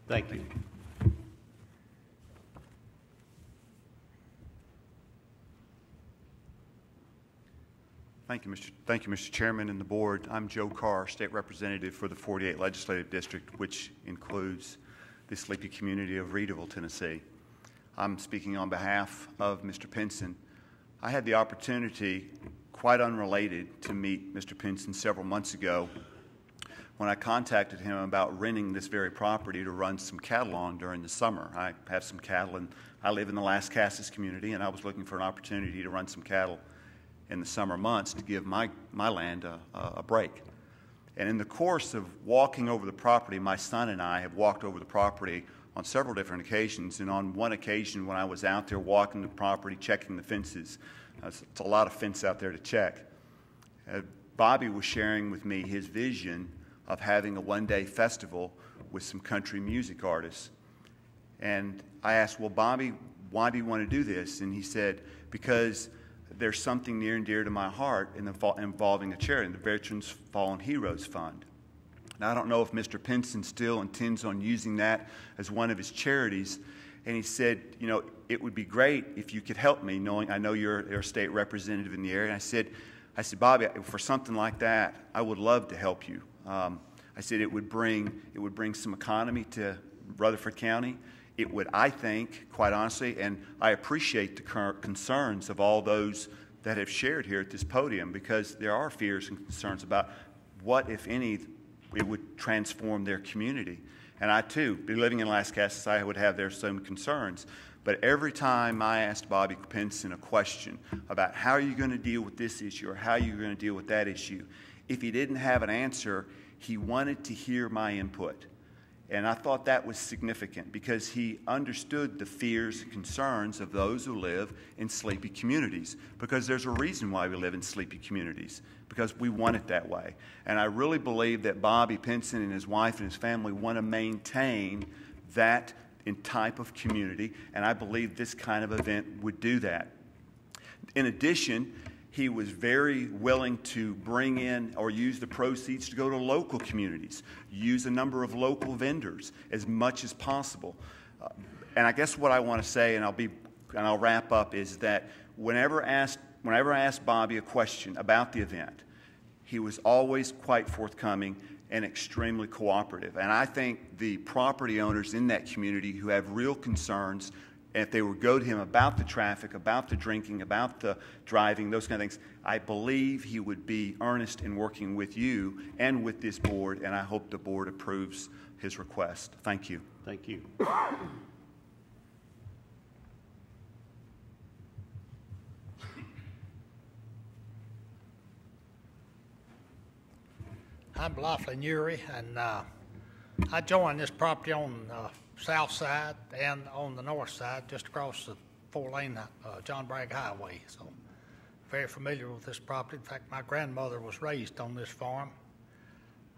Thank you. Thank you, Mr. Chairman and the board. I'm Joe Carr, State Representative for the 48 Legislative District, which includes the sleepy community of Reederville, Tennessee. I'm speaking on behalf of Mr. Pinson. I had the opportunity, quite unrelated, to meet Mr. Pinson several months ago when I contacted him about renting this very property to run some cattle on during the summer. I have some cattle, and I live in the Las Casas community, and I was looking for an opportunity to run some cattle in the summer months to give my land a break. And in the course of walking over the property, my son and I have walked over the property on several different occasions. And on one occasion when I was out there walking the property, checking the fences, it's a lot of fence out there to check, Bobby was sharing with me his vision of having a one-day festival with some country music artists. And I asked, well, Bobby, why do you want to do this? And he said, because there's something near and dear to my heart involving a charity, the Veterans Fallen Heroes Fund. Now, I don't know if Mr. Pinson still intends on using that as one of his charities. And he said, it would be great if you could help me, knowing I know you're a state representative in the area. And I said, Bobby, for something like that, I would love to help you. I said it would bring some economy to Rutherford County. It would, I think, quite honestly, and I appreciate the current concerns of all those that have shared here at this podium, because there are fears and concerns about what, if any, it would transform their community. And I, too, be living in Las Casas, I would have their same concerns. But every time I asked Bobby Pinson a question about how are you going to deal with this issue or how are you going to deal with that issue, if he didn't have an answer, he wanted to hear my input. And I thought that was significant because he understood the fears and concerns of those who live in sleepy communities, because there's a reason why we live in sleepy communities, because we want it that way. And I really believe that Bobby Pinson and his wife and his family want to maintain that type of community, and I believe this kind of event would do that. In addition, he was very willing to bring in or use the proceeds to go to local communities, use a number of local vendors as much as possible. And I guess what I want to say, and I'll wrap up, is that whenever I asked Bobby a question about the event, he was always quite forthcoming and extremely cooperative. And I think the property owners in that community who have real concerns, and if they would go to him about the traffic, about the drinking, about the driving, those kind of things, I believe he would be earnest in working with you and with this board, and I hope the board approves his request. Thank you. Thank you. I'm Laughlin Ury, and I joined this property on the south side and on the north side, just across the four-lane John Bragg Highway. So, very familiar with this property. In fact, my grandmother was raised on this farm.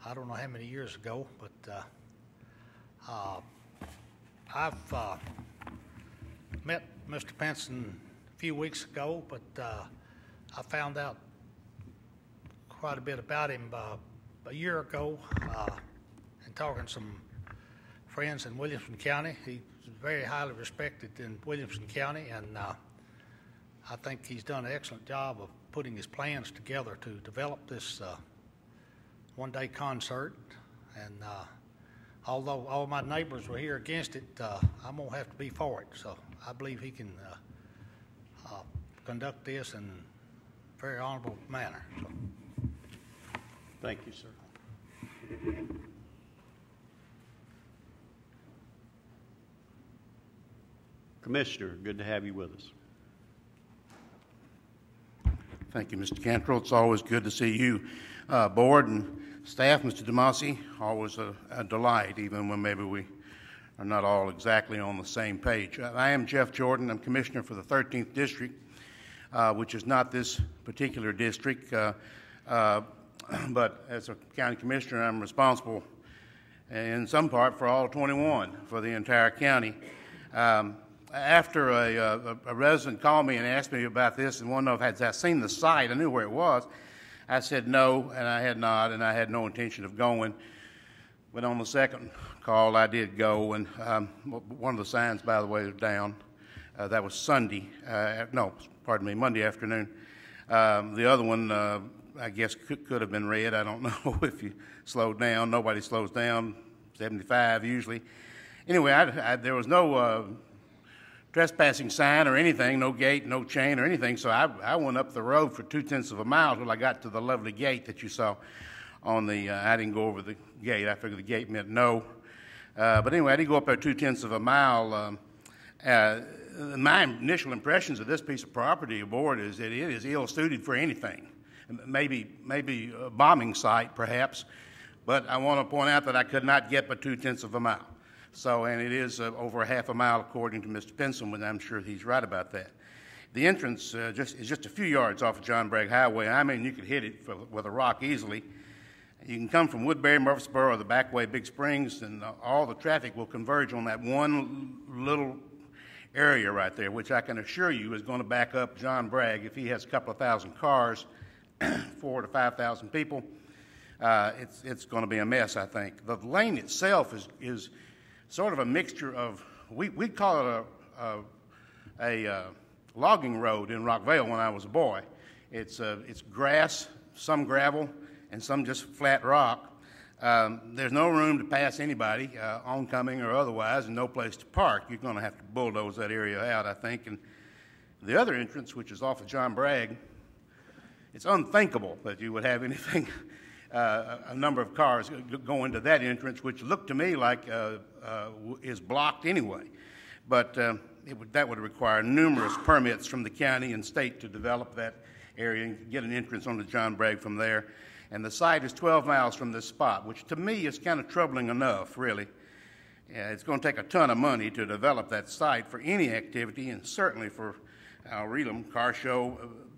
I don't know how many years ago, but I've met Mr. Pinson a few weeks ago, but I found out quite a bit about him a year ago and talking to some friends in Williamson County. He's very highly respected in Williamson County, and I think he's done an excellent job of putting his plans together to develop this one-day concert. And although all my neighbors were here against it, I'm going to have to be for it. So I believe he can conduct this in a very honorable manner. So. Thank you, sir. Commissioner, good to have you with us. Thank you, Mr. Cantrell. It's always good to see you, board and staff. Mr. DeMasi, always a delight, even when maybe we are not all exactly on the same page. I am Jeff Jordan. I'm Commissioner for the 13th District, which is not this particular district, but as a county commissioner, I'm responsible in some part for all 21 for the entire county. After a resident called me and asked me about this and wanted to know if I had seen the site, I knew where it was. I said no, and I had not, and I had no intention of going. But on the second call, I did go, and one of the signs, by the way, was down. That was Sunday. Monday afternoon. The other one, I guess, could have been red. I don't know if you slowed down. Nobody slows down, 75 usually. Anyway, there was no trespassing sign or anything, no gate, no chain or anything, so I went up the road for 2/10 of a mile till I got to the lovely gate that you saw on the, I didn't go over the gate. I figured the gate meant no. But anyway, I did go up there 2/10 of a mile. My initial impressions of this piece of property aboard is that it is ill-suited for anything. Maybe a bombing site, perhaps, but I want to point out that I could not get but 2/10 of a mile. So, and it is over a half a mile, according to Mr. Pinson, and I'm sure he's right about that. The entrance is just a few yards off of John Bragg Highway. I mean, you could hit it with a rock easily. You can come from Woodbury, Murfreesboro, or the Backway, Big Springs, and all the traffic will converge on that one little area right there, which I can assure you is going to back up John Bragg if he has a couple of thousand cars, 4,000 to 5,000 people. It's going to be a mess, I think. The lane itself is sort of a mixture of, we'd call it a logging road in Rockvale when I was a boy. It's grass, some gravel, and some just flat rock. There's no room to pass anybody, oncoming or otherwise, and no place to park. You're going to have to bulldoze that area out, I think. And the other entrance, which is off of John Bragg, it's unthinkable that you would have anything, a number of cars go into that entrance, which looked to me like is blocked anyway. But that would require numerous permits from the county and state to develop that area and get an entrance onto John Bragg from there. And the site is 12 miles from this spot, which to me is kind of troubling enough, really. It's going to take a ton of money to develop that site for any activity, and certainly for Arboretum, car show,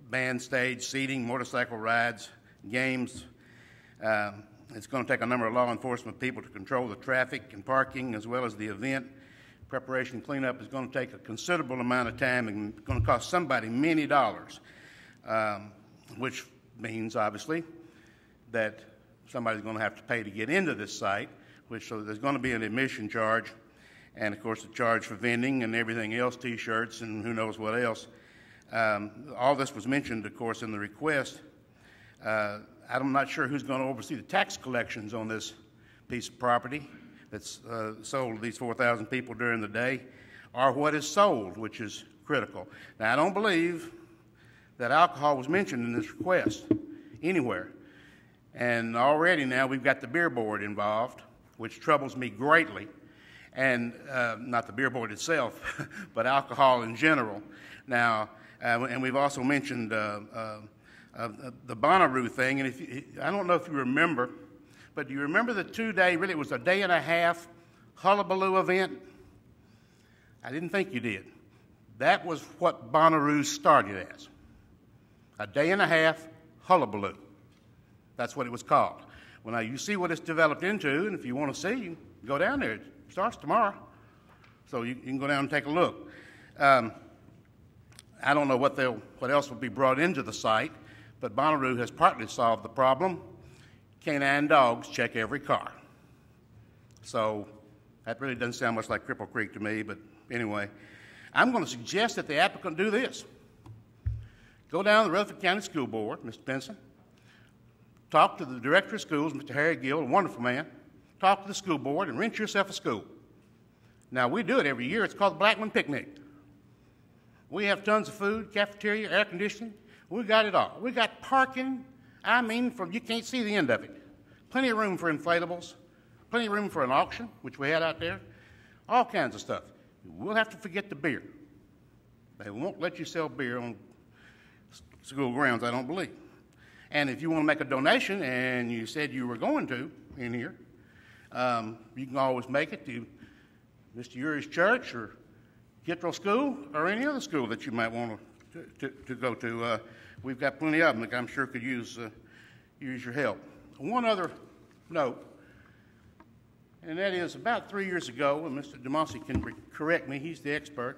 band stage, seating, motorcycle rides, games. It's going to take a number of law enforcement people to control the traffic and parking as well as the event. Preparation and cleanup is going to take a considerable amount of time and going to cost somebody many dollars, which means, obviously, that somebody's going to have to pay to get into this site, so there's going to be an admission charge, and, of course, a charge for vending and everything else, T-shirts and who knows what else. All this was mentioned, of course, in the request. I'm not sure who's going to oversee the tax collections on this piece of property that's sold to these 4,000 people during the day, or what is sold, which is critical. Now, I don't believe that alcohol was mentioned in this request anywhere. And already now we've got the beer board involved, which troubles me greatly. And not the beer board itself, but alcohol in general. Now, and we've also mentioned the Bonnaroo thing. And I don't know if you remember, but do you remember the 2-day, really it was a day and a half hullabaloo event? I didn't think you did. That was what Bonnaroo started as. A day and a half hullabaloo. That's what it was called. Well, now you see what it's developed into, and if you want to see, you can go down there. It starts tomorrow. So you can go down and take a look. I don't know what else will be brought into the site, but Bonnaroo has partly solved the problem. Canine dogs check every car. So that really doesn't sound much like Cripple Creek to me, but anyway. I'm going to suggest that the applicant do this. Go down to the Rutherford County School Board, Mr. Benson. Talk to the director of schools, Mr. Harry Gill, a wonderful man. Talk to the school board and rent yourself a school. Now, we do it every year. It's called the Blackman Picnic. We have tons of food, cafeteria, air conditioning. We got it all. We got parking. I mean, you can't see the end of it. Plenty of room for inflatables. Plenty of room for an auction, which we had out there. All kinds of stuff. We'll have to forget the beer. They won't let you sell beer on school grounds, I don't believe. And if you want to make a donation, and you said you were going to in here, you can always make it to Mr. Urey's church or Kittrell School or any other school that you might want to go to. We've got plenty of them that I'm sure could use your help. One other note, and that is about 3 years ago, and Mr. DeMasi can correct me, he's the expert,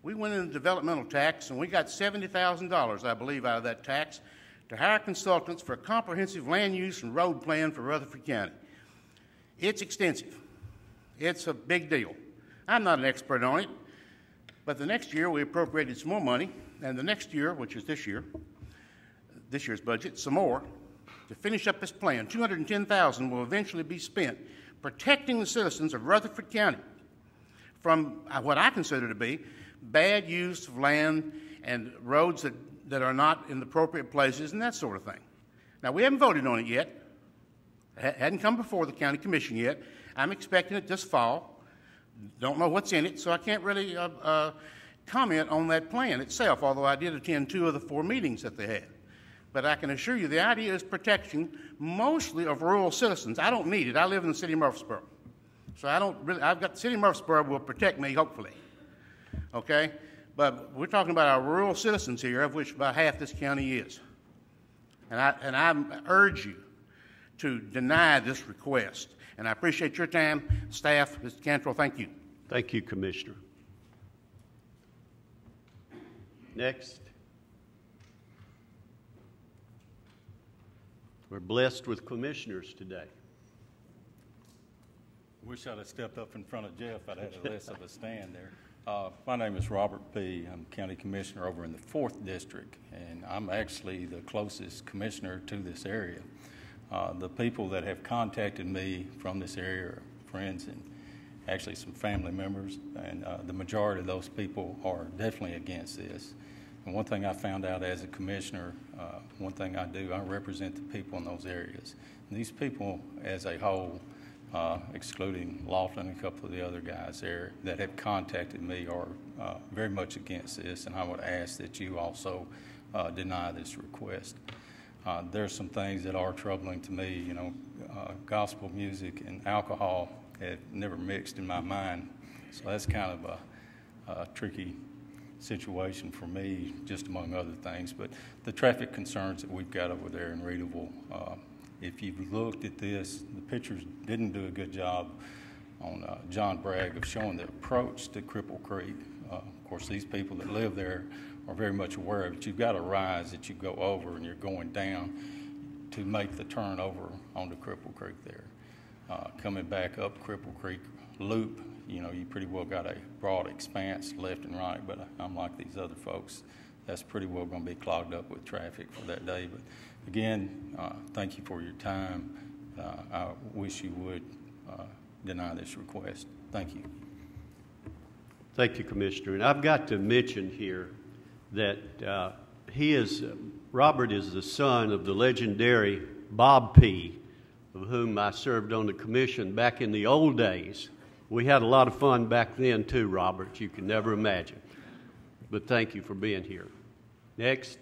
we went into developmental tax, and we got $70,000, I believe, out of that tax to hire consultants for a comprehensive land use and road plan for Rutherford County. It's extensive. It's a big deal. I'm not an expert on it, but the next year we appropriated some more money, and the next year, which is this year's budget, some more, to finish up this plan. $210,000 will eventually be spent protecting the citizens of Rutherford County from what I consider to be bad use of land and roads that are not in the appropriate places and that sort of thing. Now, we haven't voted on it yet. It hadn't come before the county commission yet. I'm expecting it this fall. Don't know what's in it, so I can't really comment on that plan itself, although I did attend 2 of the 4 meetings that they had. But I can assure you the idea is protection mostly of rural citizens. I don't need it. I live in the city of Murfreesboro. So I've got the city of Murfreesboro will protect me, hopefully. Okay? But we're talking about our rural citizens here, of which about half this county is. And I urge you to deny this request. And I appreciate your time. Staff, Mr. Cantrell, thank you. Thank you, Commissioner. Next. We're blessed with commissioners today. Wish I'd have stepped up in front of Jeff. I'd had less of a stand there. My name is Robert P. I'm County Commissioner over in the 4th District, and I'm actually the closest commissioner to this area. The people that have contacted me from this area are friends and actually some family members, and the majority of those people are definitely against this. And one thing I found out as a commissioner, one thing I do, I represent the people in those areas. And these people as a whole excluding Laughlin and a couple of the other guys there that have contacted me, are very much against this, and I would ask that you also deny this request. There's some things that are troubling to me. You know, gospel music and alcohol have never mixed in my mind, so that's kind of a tricky situation for me, just among other things. But the traffic concerns that we've got over there in Readville, if you've looked at this, the pictures didn't do a good job on John Bragg of showing the approach to Cripple Creek. Of course, these people that live there are very much aware of it. You've got a rise that you go over and you're going down to make the turn over onto Cripple Creek there. Coming back up Cripple Creek Loop, you know, you pretty well got a broad expanse left and right, but unlike these other folks, that's pretty well going to be clogged up with traffic for that day. But again, thank you for your time. I wish you would deny this request. Thank you. Thank you, Commissioner. And I've got to mention here that Robert is the son of the legendary Bob P., of whom I served on the commission back in the old days. We had a lot of fun back then too, Robert. You can never imagine. But thank you for being here. Next.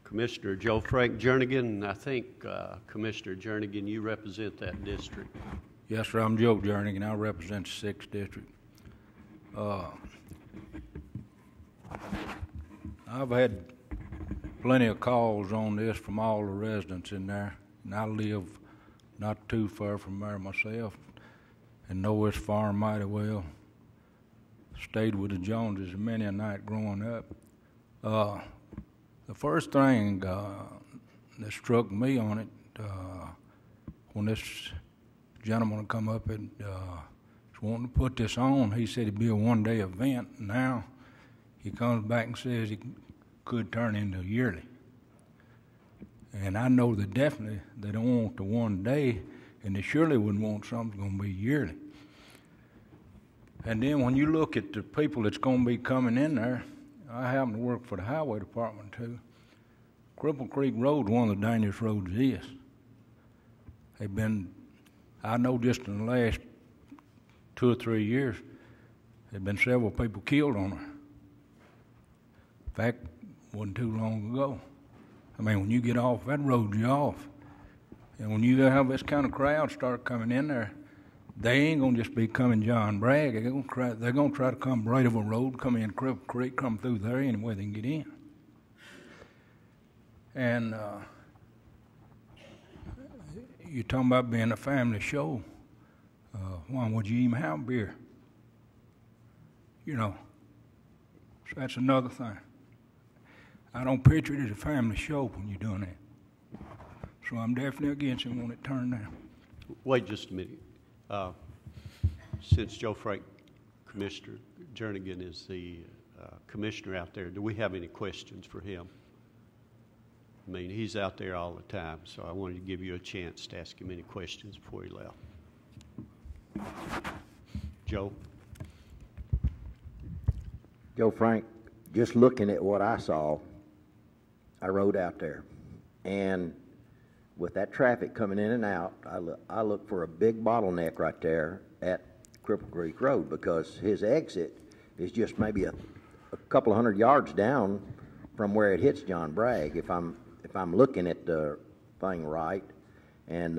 Commissioner Joe Frank Jernigan. I think, Commissioner Jernigan, you represent that district. Yes, sir. I'm Joe Jernigan. I represent the 6th District. I've had plenty of calls on this from all the residents in there, and I live not too far from there myself and know this farm mighty well. Stayed with the Joneses many a night growing up. The first thing that struck me on it, when this gentleman come up and was wanting to put this on, he said it'd be a one-day event. Now he comes back and says it could turn into yearly. And I know that definitely they don't want the one day, and they surely wouldn't want something that's going to be yearly. And then when you look at the people that's going to be coming in there, I happen to work for the highway department too. Cripple Creek Road is one of the dangerous roads it is. They've been, I know just in the last 2 or 3 years, there've been several people killed on her. In fact, wasn't too long ago. I mean, when you get off that road, you're off. And when you have this kind of crowd start coming in there, they ain't gonna just be coming John Bragg. They're gonna try to come Readville Road, come in Cripple Creek, come through there any way they can get in. And you're talking about being a family show. Why would you even have beer? You know, so that's another thing. I don't picture it as a family show when you're doing that. So I'm definitely against it when it turned down. Wait just a minute. Since Joe Frank, Commissioner Jernigan, is the commissioner out there, do we have any questions for him? I mean, he's out there all the time, so I wanted to give you a chance to ask him any questions before he left. Joe? Joe Frank, just looking at what I saw, I rode out there, and with that traffic coming in and out, I look for a big bottleneck right there at Cripple Creek Road, because his exit is just maybe a couple of 100 yards down from where it hits John Bragg, if I'm looking at the thing right, and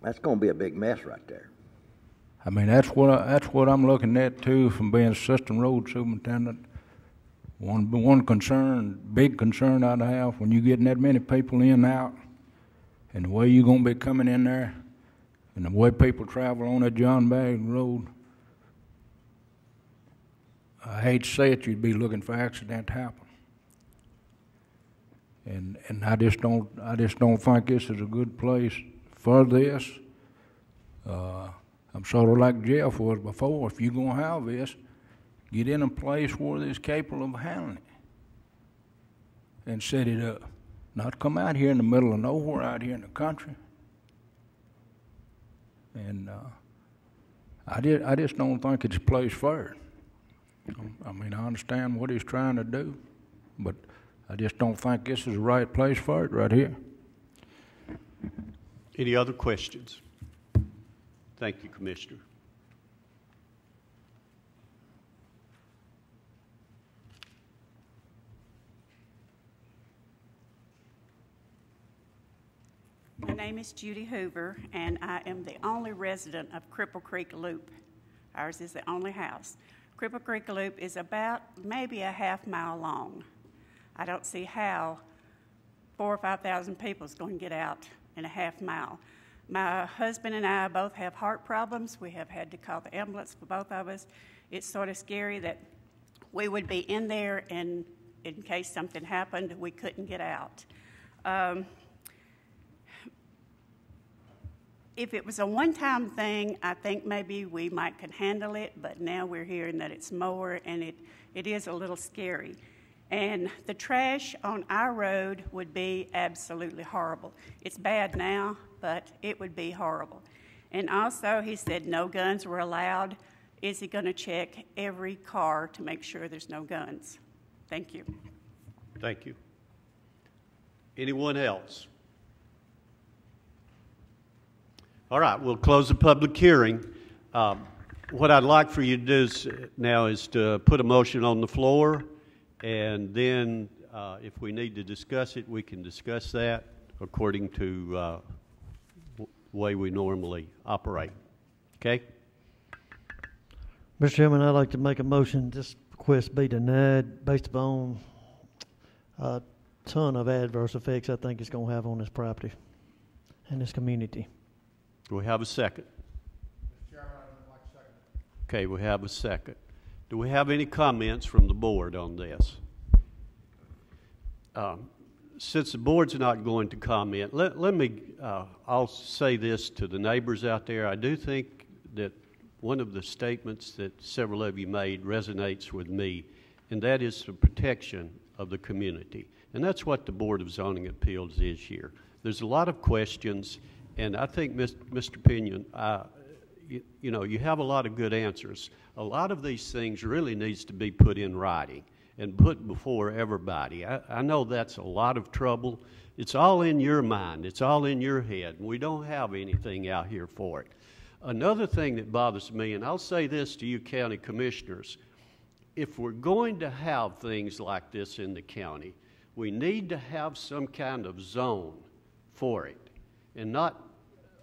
that's going to be a big mess right there. I mean, that's what I'm looking at too, from being assistant road superintendent. One concern, big concern I'd have, when you getting that many people in and out, and the way you're going to be coming in there, and the way people travel on that John Bragg Road, I hate to say it, you'd be looking for accident to happen. And I just don't think this is a good place for this. I'm sort of like Jeff was before. If you're going to have this, get in a place where it's capable of handling it and set it up. Not come out here in the middle of nowhere, out here in the country. And I just don't think it's a place for it. I mean, I understand what he's trying to do, but I just don't think this is the right place for it right here. Any other questions? Thank you, Commissioner. My name is Judy Hoover, and I am the only resident of Cripple Creek Loop. Ours is the only house. Cripple Creek Loop is about maybe a half-mile long. I don't see how 4,000 or 5,000 people is going to get out in a half-mile. My husband and I both have heart problems. We have had to call the ambulance for both of us. It's sort of scary that we would be in there, and in case something happened, we couldn't get out. If it was a one-time thing, I think maybe we might could handle it, but now we're hearing that it's more, and it is a little scary. And the trash on our road would be absolutely horrible. It's bad now, but it would be horrible. And also, he said no guns were allowed. Is he going to check every car to make sure there's no guns? Thank you. Thank you. Anyone else? All right, we'll close the public hearing. What I'd like for you to do now is to put a motion on the floor, and then if we need to discuss it, we can discuss that according to the way we normally operate. Okay? Mr. Chairman, I'd like to make a motion this request be denied based upon a ton of adverse effects I think it's going to have on this property and this community. Do we have a second? Mr. Chairman, I'd like a second. Okay, we have a second. Do we have any comments from the board on this? Since the board's not going to comment, I'll say this to the neighbors out there. I do think that one of the statements that several of you made resonates with me, and that is the protection of the community. And that's what the Board of Zoning Appeals is here. There's a lot of questions. And I think, Mr. Pinion, you have a lot of good answers. A lot of these things really needs to be put in writing and put before everybody. I know that's a lot of trouble. It's all in your mind. It's all in your head. And we don't have anything out here for it. Another thing that bothers me, and I'll say this to you county commissioners, if we're going to have things like this in the county, we need to have some kind of zone for it and not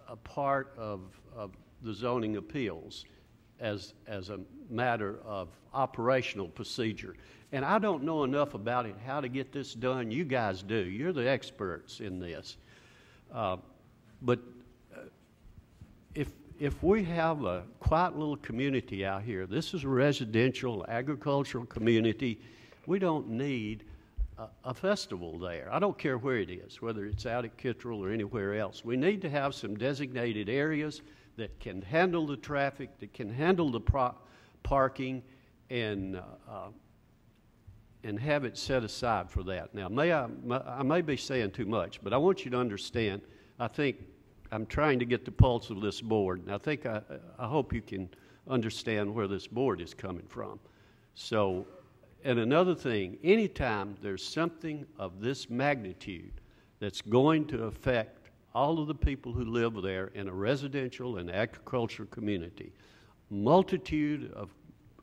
a part of the zoning appeals as a matter of operational procedure. And I don't know enough about it, how to get this done. You guys do. You're the experts in this. But if we have a quiet little community out here, this is a residential, agricultural community, we don't need a festival there. I don't care where it is, whether it's out at Kittrell or anywhere else. We need to have some designated areas that can handle the traffic, that can handle the parking, and have it set aside for that. Now, I may be saying too much, but I want you to understand, I think I'm trying to get the pulse of this board, and I hope you can understand where this board is coming from. So, and another thing, anytime there's something of this magnitude that's going to affect all of the people who live there in a residential and agricultural community, multitude of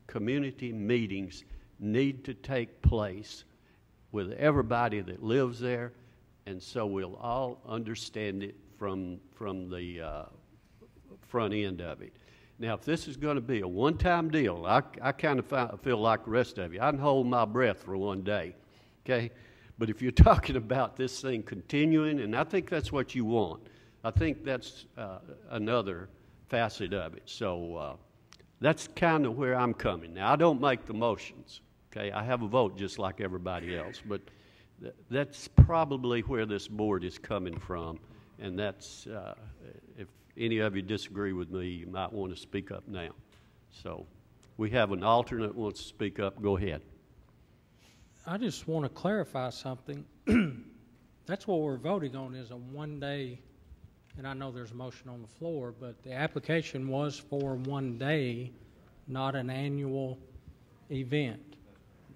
community meetings need to take place with everybody that lives there, and so we'll all understand it from the front end of it. Now, if this is going to be a one-time deal, I kind of feel like the rest of you. I can hold my breath for one day, okay? But if you're talking about this thing continuing, and I think that's what you want, I think that's another facet of it. So that's kind of where I'm coming. Now, I don't make the motions, okay? I have a vote just like everybody else, but that's probably where this board is coming from, and that's, if any of you disagree with me, you might want to speak up now. So we have an alternate who wants to speak up. Go ahead. I just want to clarify something. That's what we're voting on is a one-day, and I know there's a motion on the floor, but the application was for one day, not an annual event.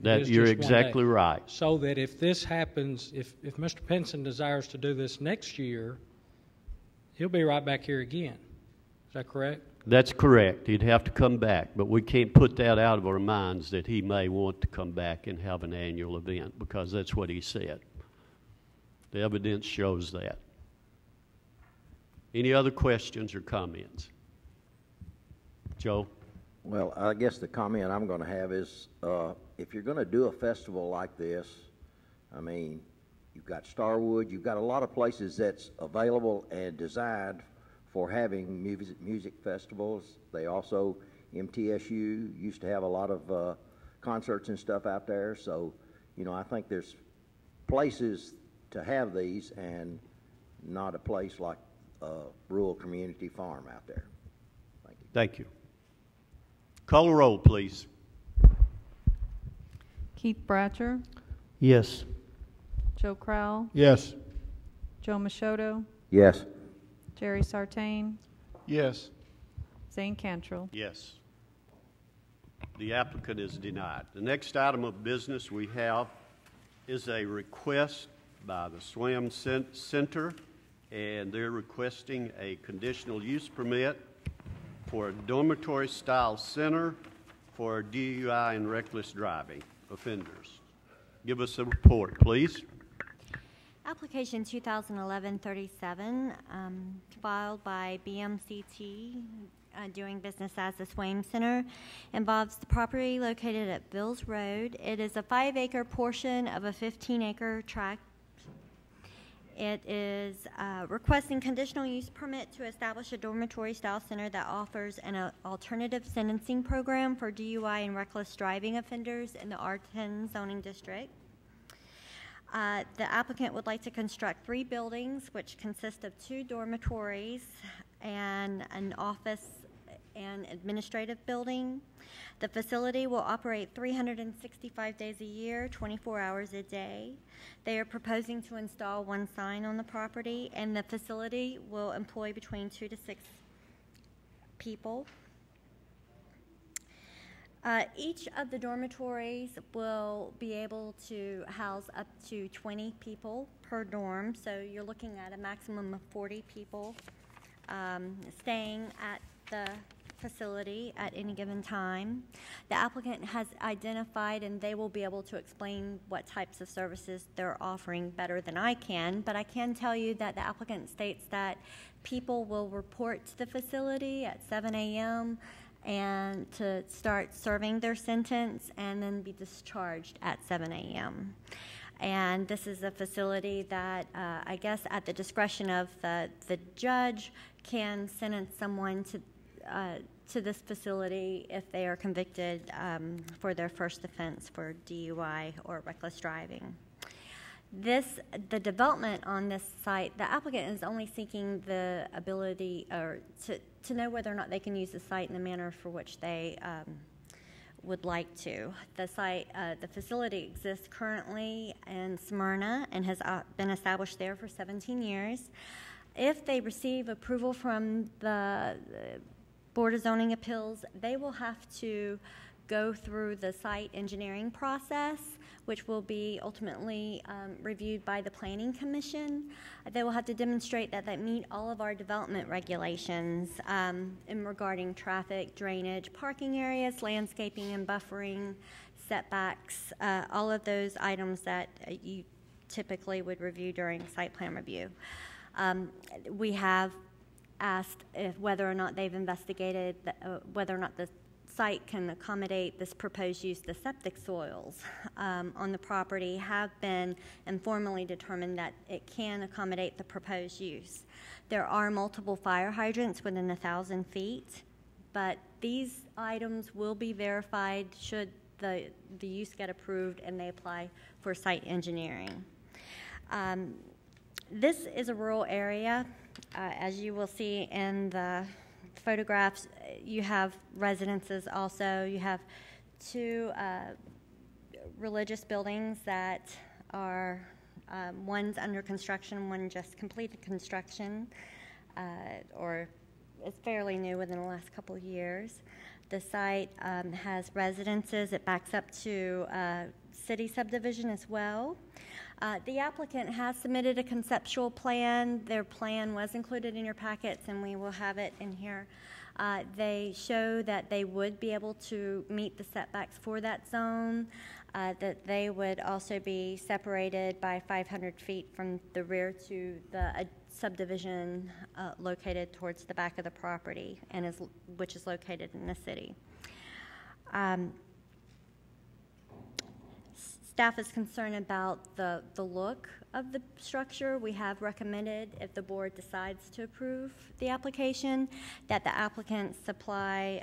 That It's you're just 1 day. exactly right. So that if this happens, if Mr. Pinson desires to do this next year, he'll be right back here again. Is that correct? That's correct. He'd have to come back, but we can't put that out of our minds that he may want to come back and have an annual event, because that's what he said. The evidence shows that. Any other questions or comments? Joe? Well, I guess the comment I'm going to have is, if you're going to do a festival like this, I mean, you've got Starwood, you've got a lot of places that's available and designed for having music festivals. They also, MTSU used to have a lot of concerts and stuff out there. So, you know, I think there's places to have these and not a place like rural community farm out there. Thank you. Thank you. Call the roll, please. Keith Bratcher, Yes. Joe Crowell, Yes. Joe Machoto, Yes. Jerry Sartain, Yes. Zane Cantrell. Yes. The applicant is denied. The next item of business we have is a request by the SWAM Center, and they're requesting a conditional use permit for a dormitory-style center for DUI and reckless driving offenders. Give us a report, please. Application 2011-37, filed by BMCT, doing business as the Swaim Center, involves the property located at Bills Road. It is a 5-acre portion of a 15-acre tract. It is requesting conditional use permit to establish a dormitory-style center that offers an alternative sentencing program for DUI and reckless driving offenders in the R10 zoning district. The applicant would like to construct 3 buildings, which consist of 2 dormitories and an office and administrative building. The facility will operate 365 days a year, 24 hours a day. They are proposing to install 1 sign on the property, and the facility will employ between 2 to 6 people. Each of the dormitories will be able to house up to 20 people per dorm, so you're looking at a maximum of 40 people staying at the facility at any given time. The applicant has identified, and they will be able to explain what types of services they're offering better than I can, but I can tell you that the applicant states that people will report to the facility at 7 a.m. and to start serving their sentence and then be discharged at 7 a.m. And this is a facility that I guess at the discretion of the judge can sentence someone to this facility if they are convicted for their first offense for DUI or reckless driving. The development on this site, the applicant is only seeking the ability or to know whether or not they can use the site in the manner for which they would like to. The facility exists currently in Smyrna and has been established there for 17 years. If they receive approval from the Board of Zoning Appeals, they will have to go through the site engineering process, which will be ultimately reviewed by the Planning Commission. They will have to demonstrate that they meet all of our development regulations in regarding traffic, drainage, parking areas, landscaping and buffering, setbacks, all of those items that you typically would review during site plan review. We have asked whether or not they've investigated whether or not the site can accommodate this proposed use. The septic soils on the property have been informally determined that it can accommodate the proposed use. There are multiple fire hydrants within 1,000 feet, but these items will be verified should the use get approved and they apply for site engineering. This is a rural area. As you will see in the photographs, you have residences also. You have 2 religious buildings that are, one's under construction, one just completed construction, or is fairly new within the last couple of years. The site has residences. It backs up to city subdivision as well. The applicant has submitted a conceptual plan. Their plan was included in your packets, and we will have it in here. They show that they would be able to meet the setbacks for that zone, that they would also be separated by 500 feet from the rear to the subdivision located towards the back of the property, and which is located in the city. Staff is concerned about the look of the structure. We have recommended, if the board decides to approve the application, that the applicant supply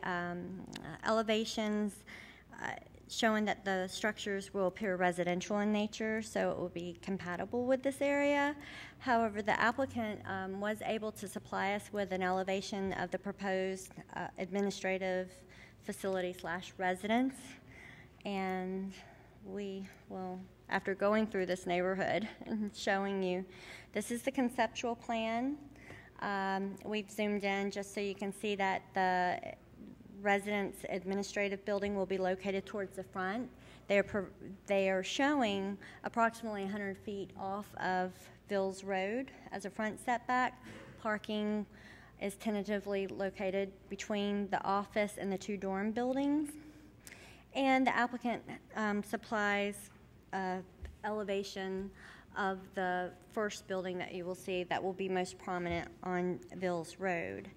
elevations showing that the structures will appear residential in nature, so it will be compatible with this area. However, the applicant was able to supply us with an elevation of the proposed administrative facility / residence, and we will, after going through this neighborhood and showing you, this is the conceptual plan. We've zoomed in just so you can see that the residence administrative building will be located towards the front. They are showing approximately 100 feet off of Vills Road as a front setback. Parking is tentatively located between the office and the 2 dorm buildings. And the applicant supplies elevation of the first building that you will see that will be most prominent on Vills Road.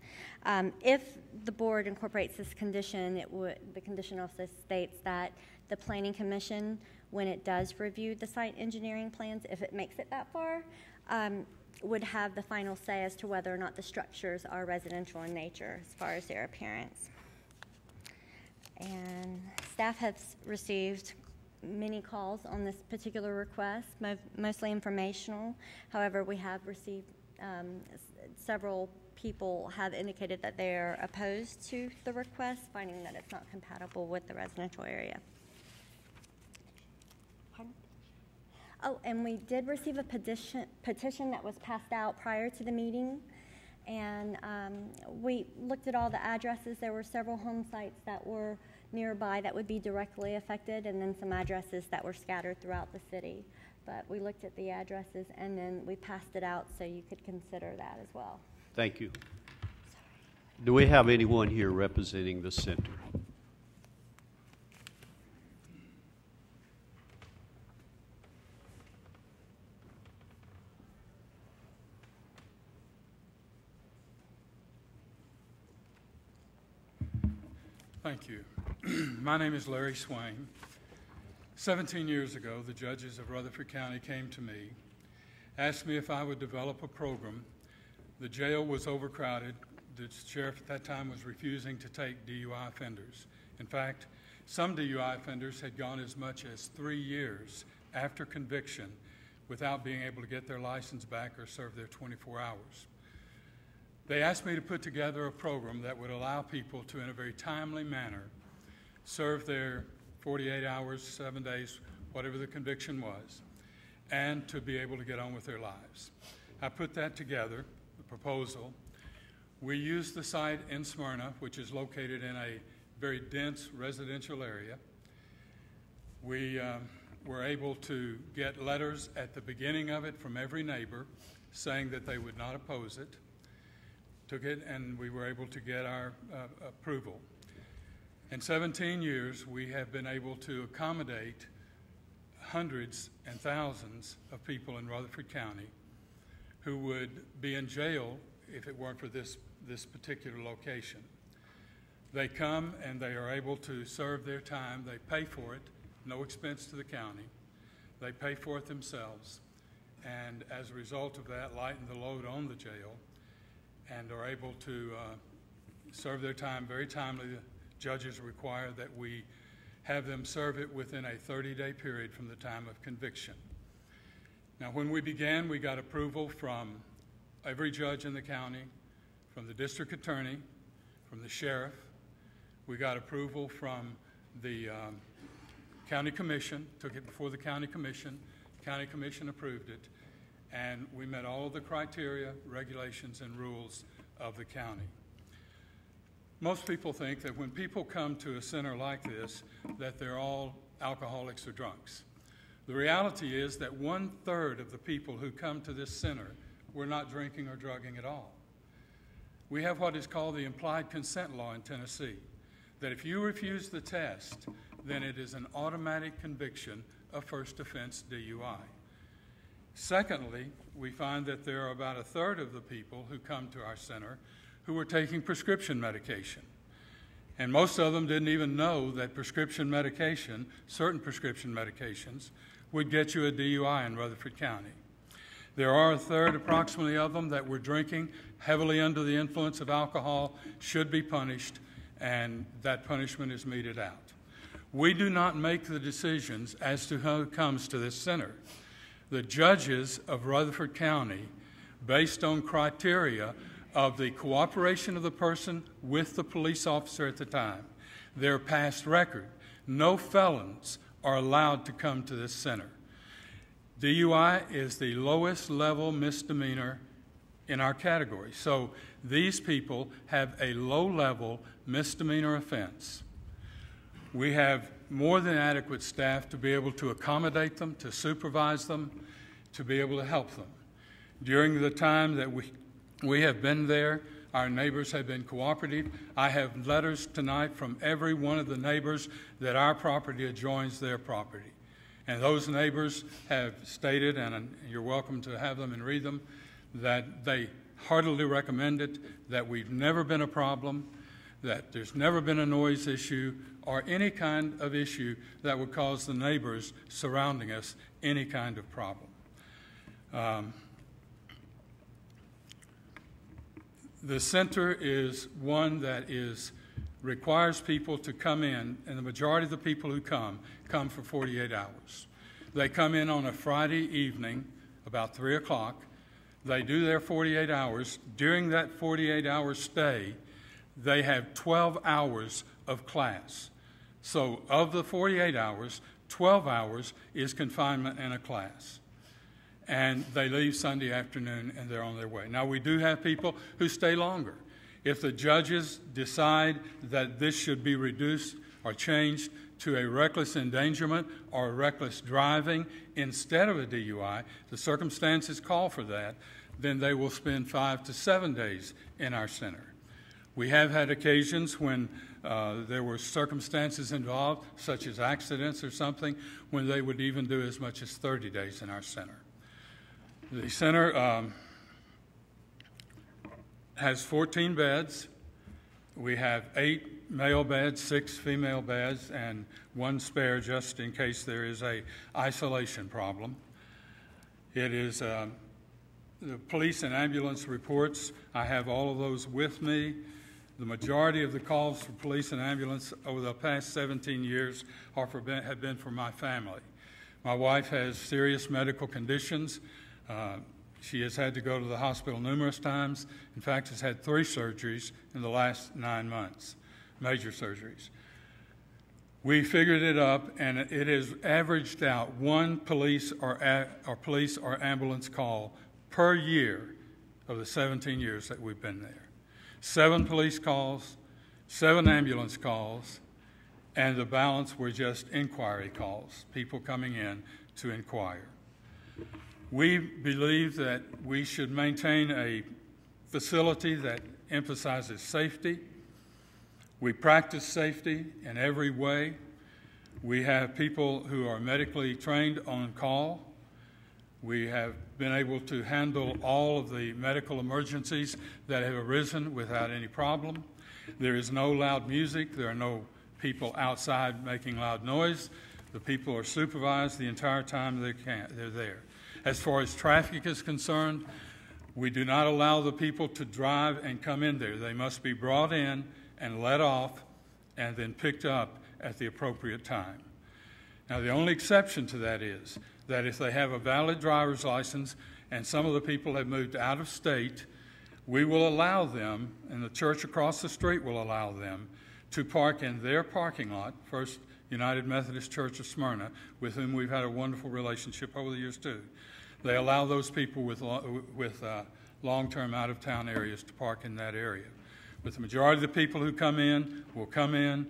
If the board incorporates this condition, the condition also states that the Planning Commission, when it does review the site engineering plans, if it makes it that far, would have the final say as to whether or not the structures are residential in nature as far as their appearance. And staff has received many calls on this particular request, mostly informational. However, we have received several people have indicated that they are opposed to the request, finding that it's not compatible with the residential area. Pardon? Oh, and we did receive a petition that was passed out prior to the meeting. And we looked at all the addresses. There were several home sites that were nearby that would be directly affected, and then some addresses that were scattered throughout the city. But we looked at the addresses, and then we passed it out so you could consider that as well. Thank you. Do we have anyone here representing the center? Thank you. My name is Larry Swain. 17 years ago, the judges of Rutherford County came to me, asked me if I would develop a program. The jail was overcrowded. The sheriff at that time was refusing to take DUI offenders. In fact, some DUI offenders had gone as much as 3 years after conviction without being able to get their license back or serve their 24 hours. They asked me to put together a program that would allow people to, in a very timely manner, serve their 48 hours, 7 days, whatever the conviction was, and to be able to get on with their lives. I put that together, the proposal. We used the site in Smyrna, which is located in a very dense residential area. We were able to get letters at the beginning of it from every neighbor saying that they would not oppose it. Took it, and we were able to get our approval. In 17 years, we have been able to accommodate hundreds and thousands of people in Rutherford County who would be in jail if it weren't for this particular location. They come and they are able to serve their time. They pay for it, no expense to the county. They pay for it themselves, and as a result of that, lighten the load on the jail and are able to serve their time very timely. The judges require that we have them serve it within a 30-day period from the time of conviction. Now, when we began, we got approval from every judge in the county, from the district attorney, from the sheriff. We got approval from the county commission, took it before the county commission. County commission approved it. And we met all of the criteria, regulations, and rules of the county. Most people think that when people come to a center like this, that they're all alcoholics or drunks. The reality is that 1/3 of the people who come to this center were not drinking or drugging at all. We have what is called the implied consent law in Tennessee, that if you refuse the test, then it is an automatic conviction of first offense DUI. Secondly, we find that there are about 1/3 of the people who come to our center who are taking prescription medication. And most of them didn't even know that prescription medication, certain prescription medications, would get you a DUI in Rutherford County. There are 1/3 approximately of them that were drinking heavily under the influence of alcohol, should be punished, and that punishment is meted out. We do not make the decisions as to who comes to this center. The judges of Rutherford County, based on criteria of the cooperation of the person with the police officer at the time, their past record, no felons are allowed to come to this center. DUI is the lowest level misdemeanor in our category. So these people have a low-level misdemeanor offense. We have more than adequate staff to be able to accommodate them, to supervise them, to be able to help them. During the time that we have been there, our neighbors have been cooperative. I have letters tonight from every one of the neighbors that our property adjoins their property. And those neighbors have stated, and you're welcome to have them and read them, that they heartily recommend it, that we've never been a problem, that there's never been a noise issue or any kind of issue that would cause the neighbors surrounding us any kind of problem. The center is one that requires people to come in, and the majority of the people who come for 48 hours. They come in on a Friday evening, about 3 o'clock. They do their 48 hours. During that 48-hour stay, they have 12 hours of class. So of the 48 hours, 12 hours is confinement in a class. And they leave Sunday afternoon and they're on their way. Now, we do have people who stay longer. If the judges decide that this should be reduced or changed to a reckless endangerment or reckless driving instead of a DUI, the circumstances call for that, then they will spend 5 to 7 days in our center. We have had occasions when there were circumstances involved, such as accidents or something, when they would even do as much as 30 days in our center. The center has 14 beds. We have 8 male beds, 6 female beds, and 1 spare just in case there is a isolation problem. It is the police and ambulance reports. I have all of those with me. The majority of the calls for police and ambulance over the past 17 years have been for my family. My wife has serious medical conditions. She has had to go to the hospital numerous times. In fact, has had 3 surgeries in the last 9 months, major surgeries. We figured it up, and it has averaged out 1 police or ambulance call per year of the 17 years that we've been there. 7 police calls, 7 ambulance calls, and the balance were just inquiry calls, people coming in to inquire. We believe that we should maintain a facility that emphasizes safety. We practice safety in every way. We have people who are medically trained on call. We have been able to handle all of the medical emergencies that have arisen without any problem. There is no loud music. There are no people outside making loud noise. The people are supervised the entire time they're there. As far as traffic is concerned, we do not allow the people to drive and come in there. They must be brought in and let off and then picked up at the appropriate time. Now, the only exception to that is that if they have a valid driver's license and some of the people have moved out of state, we will allow them, and the church across the street will allow them, to park in their parking lot, First United Methodist Church of Smyrna, with whom we've had a wonderful relationship over the years too. They allow those people with long-term out-of-town areas to park in that area. But the majority of the people who come in will come in,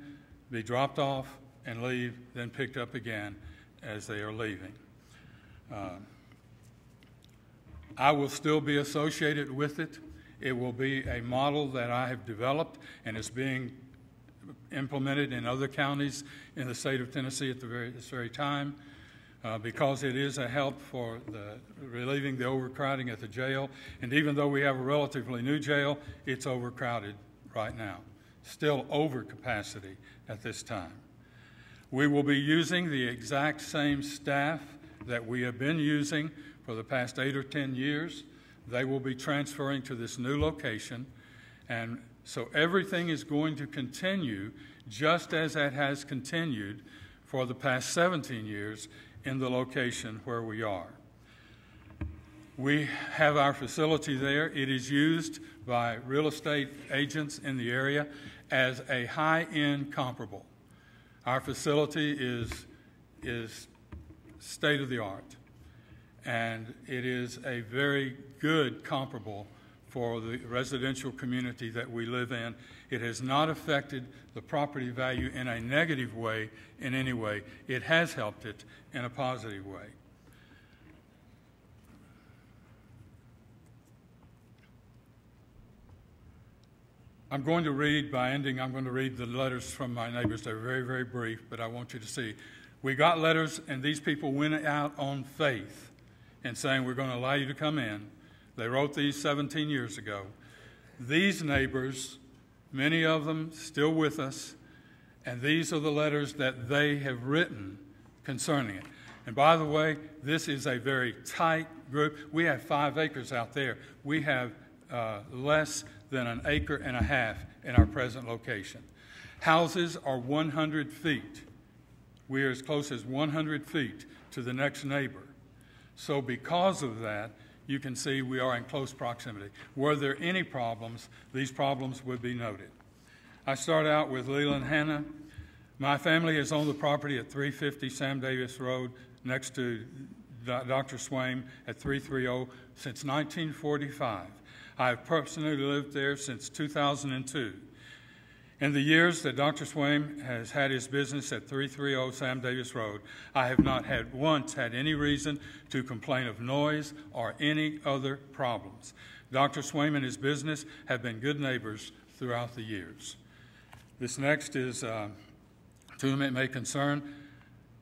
be dropped off, and leave, then picked up again as they are leaving. I will still be associated with it. It will be a model that I have developed and is being implemented in other counties in the state of Tennessee at this very time, because it is a help for relieving the overcrowding at the jail. And even though we have a relatively new jail, it's overcrowded right now, still over capacity at this time. We will be using the exact same staff that we have been using for the past 8 or 10 years. They will be transferring to this new location, and so everything is going to continue just as it has continued for the past 17 years in the location where we are. We have our facility there. It is used by real estate agents in the area as a high-end comparable. Our facility is state-of-the-art, and it is a very good comparable for the residential community that we live in. It has not affected the property value in a negative way in any way. It has helped it in a positive way. I'm going to read the letters from my neighbors. They're very, very brief, but I want you to see. We got letters, and these people went out on faith and saying, we're going to allow you to come in. They wrote these 17 years ago. These neighbors, many of them still with us, and these are the letters that they have written concerning it. And by the way, this is a very tight group. We have 5 acres out there. We have less than 1.5 acres in our present location. Houses are 100 feet. We are as close as 100 feet to the next neighbor. So because of that, you can see we are in close proximity. Were there any problems, these problems would be noted. I start out with Leland Hanna. My family has owned the property at 350 Sam Davis Road next to Dr. Swaim at 330 since 1945. I have personally lived there since 2002. In the years that Dr. Swaim has had his business at 330 Sam Davis Road, I have not once had any reason to complain of noise or any other problems. Dr. Swaim and his business have been good neighbors throughout the years. This next is to whom it may concern.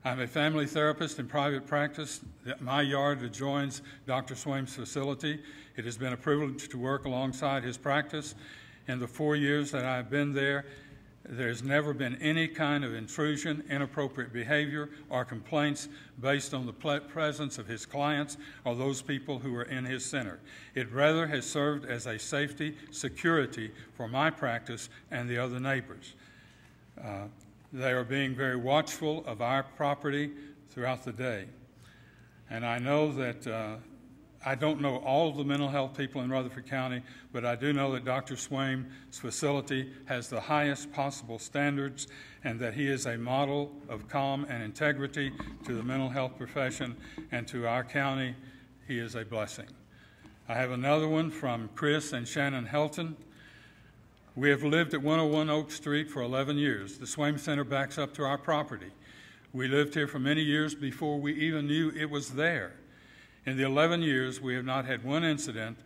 I'm a family therapist in private practice. My yard adjoins Dr. Swaim's facility. It has been a privilege to work alongside his practice. In the 4 years that I've been there, there's never been any kind of intrusion, inappropriate behavior, or complaints based on the presence of his clients or those people who are in his center. It rather has served as a safety, security for my practice and the other neighbors. They are being very watchful of our property throughout the day. And I know that I don't know all of the mental health people in Rutherford County, but I do know that Dr. Swaim's facility has the highest possible standards and that he is a model of calm and integrity to the mental health profession, and to our county, he is a blessing. I have another one from Chris and Shannon Helton. We have lived at 101 Oak Street for 11 years. The Swaim Center backs up to our property. We lived here for many years before we even knew it was there. In the 11 years, we have not had one incident.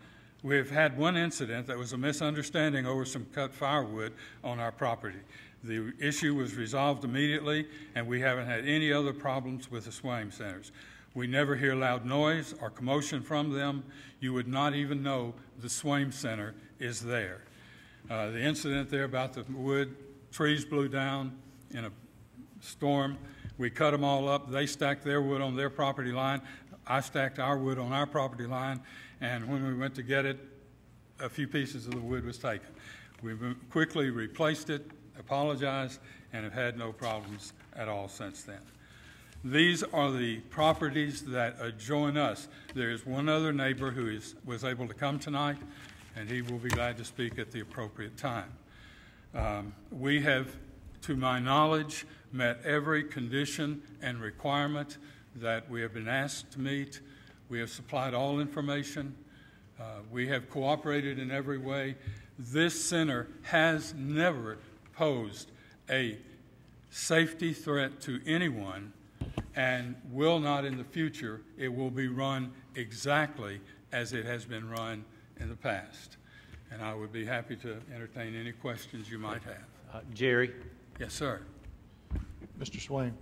We have had one incident that was a misunderstanding over some cut firewood on our property. The issue was resolved immediately, and we haven't had any other problems with the Swaim Centers. We never hear loud noise or commotion from them. You would not even know the Swaim Center is there. The incident there about the wood, trees blew down in a storm. We cut them all up. They stacked their wood on their property line. I stacked our wood on our property line, and when we went to get it, a few pieces of the wood was taken. We quickly replaced it, apologized, and have had no problems at all since then. These are the properties that adjoin us. There is one other neighbor who was able to come tonight, and he will be glad to speak at the appropriate time. We have, to my knowledge, met every condition and requirement that we have been asked to meet. We have supplied all information. We have cooperated in every way. this center has never posed a safety threat to anyone and will not in the future. It will be run exactly as it has been run in the past. And I would be happy to entertain any questions you might have. Jerry? Yes, sir. Mr. Swain,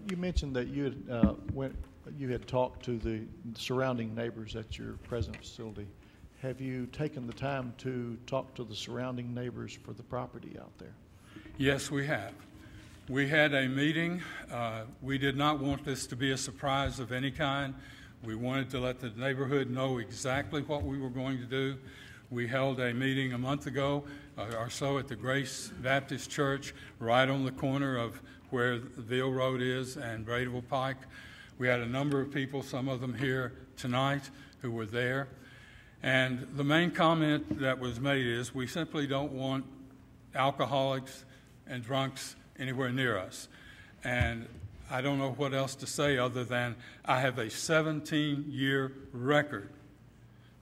you mentioned that you had talked to the surrounding neighbors at your present facility. Have you taken the time to talk to the surrounding neighbors for the property out there? Yes, we have. We had a meeting. We did not want this to be a surprise of any kind. We wanted to let the neighborhood know exactly what we were going to do. We held a meeting a month ago or so at the Grace Baptist Church right on the corner of where Ville Road is and Bradeville Pike. We had a number of people, some of them here tonight, who were there. And the main comment that was made is we simply don't want alcoholics and drunks anywhere near us. And I don't know what else to say other than I have a 17-year record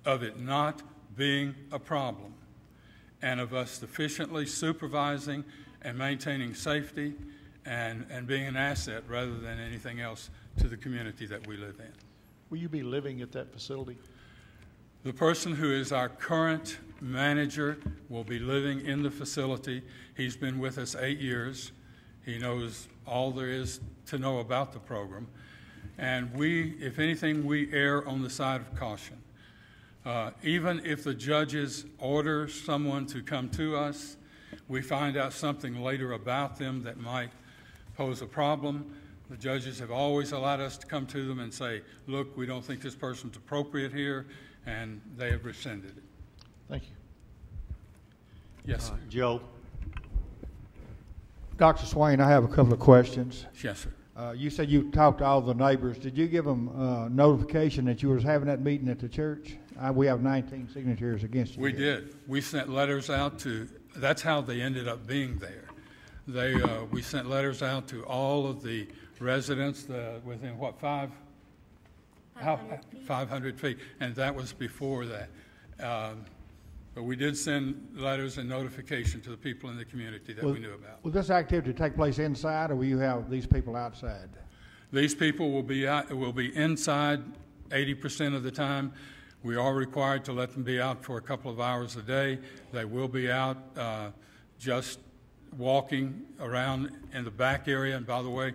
of it not being a problem and of us sufficiently supervising and maintaining safety and being an asset rather than anything else to the community that we live in. Will you be living at that facility? The person who is our current manager will be living in the facility. He's been with us 8 years. He knows all there is to know about the program. And we, if anything, we err on the side of caution. Even if the judges order someone to come to us, we find out something later about them that might pose a problem. The judges have always allowed us to come to them and say, look, we don't think this person's appropriate here, and they have rescinded it. Thank you. Yes, sir. Joe? Dr. Swain, I have a couple of questions. Yes, sir. You said you talked to all the neighbors. Did you give them notification that you was having that meeting at the church? We have 19 signatures against you. We did. We sent letters out to, that's how they ended up being there. We sent letters out to all of the residents within, what, 500 feet, and that was before that. But we did send letters and notification to the people in the community that we knew about. Will this activity take place inside, or will you have these people outside? These people will be inside 80% of the time. We are required to let them be out for a couple of hours a day. They will be out just walking around in the back area. And by the way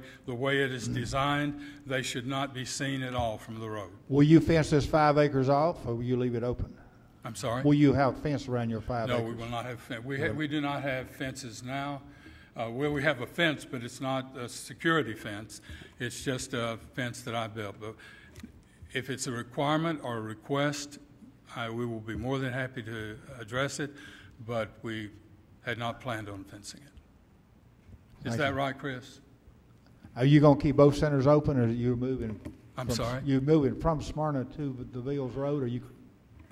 it is designed, they should not be seen at all from the road. Will you fence this 5 acres off, or will you leave it open? I'm sorry? Will you have a fence around your 5 acres? No, we will not have fence. We do not have fences now. We have a fence, but it's not a security fence. It's just a fence that I built. But if it's a requirement or a request, we will be more than happy to address it, but we had not planned on fencing it. Is that right, Chris? Are you going to keep both centers open, or are you moving? I'm sorry? You moving from Smyrna to the Villes Road, or you?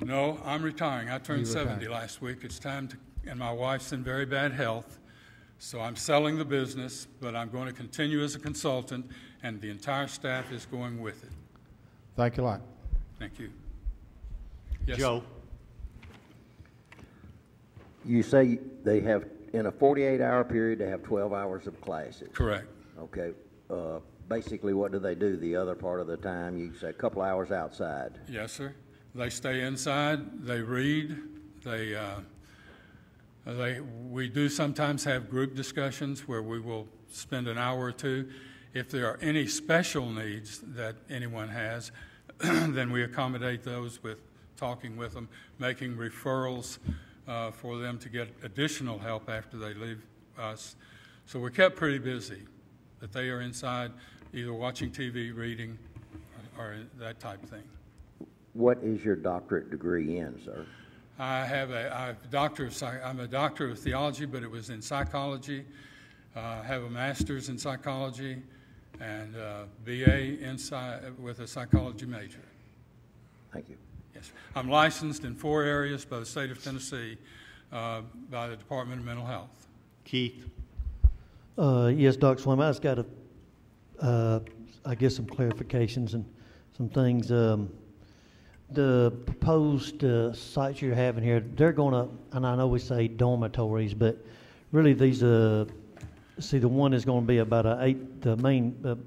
No, I'm retiring. I turned 70 last week. It's time to, and my wife's in very bad health, so I'm selling the business, but I'm going to continue as a consultant, and the entire staff is going with it. Thank you a lot. Thank you. Yes, Joe? sir. You say they have, in a 48-hour period, they have 12 hours of classes. Correct. Okay. Basically, what do they do the other part of the time? You say a couple hours outside. Yes, sir. They stay inside. They read. We do sometimes have group discussions where we will spend an hour or two. If there are any special needs that anyone has, then we accommodate those with talking with them, making referrals for them to get additional help after they leave us. So we're kept pretty busy, but they are inside either watching TV, reading, or that type of thing. What is your doctorate degree in, sir? I'm a doctor of theology, but it was in psychology. I have a master's in psychology and BA with a psychology major. Thank you. Yes. I'm licensed in 4 areas by the state of Tennessee by the Department of Mental Health. Keith? Yes, Dr. Swain, I just got I guess some clarifications and some things. the proposed sites you're having here, they're going to, and I know we say dormitories, but really these, see, the one is going to be about the main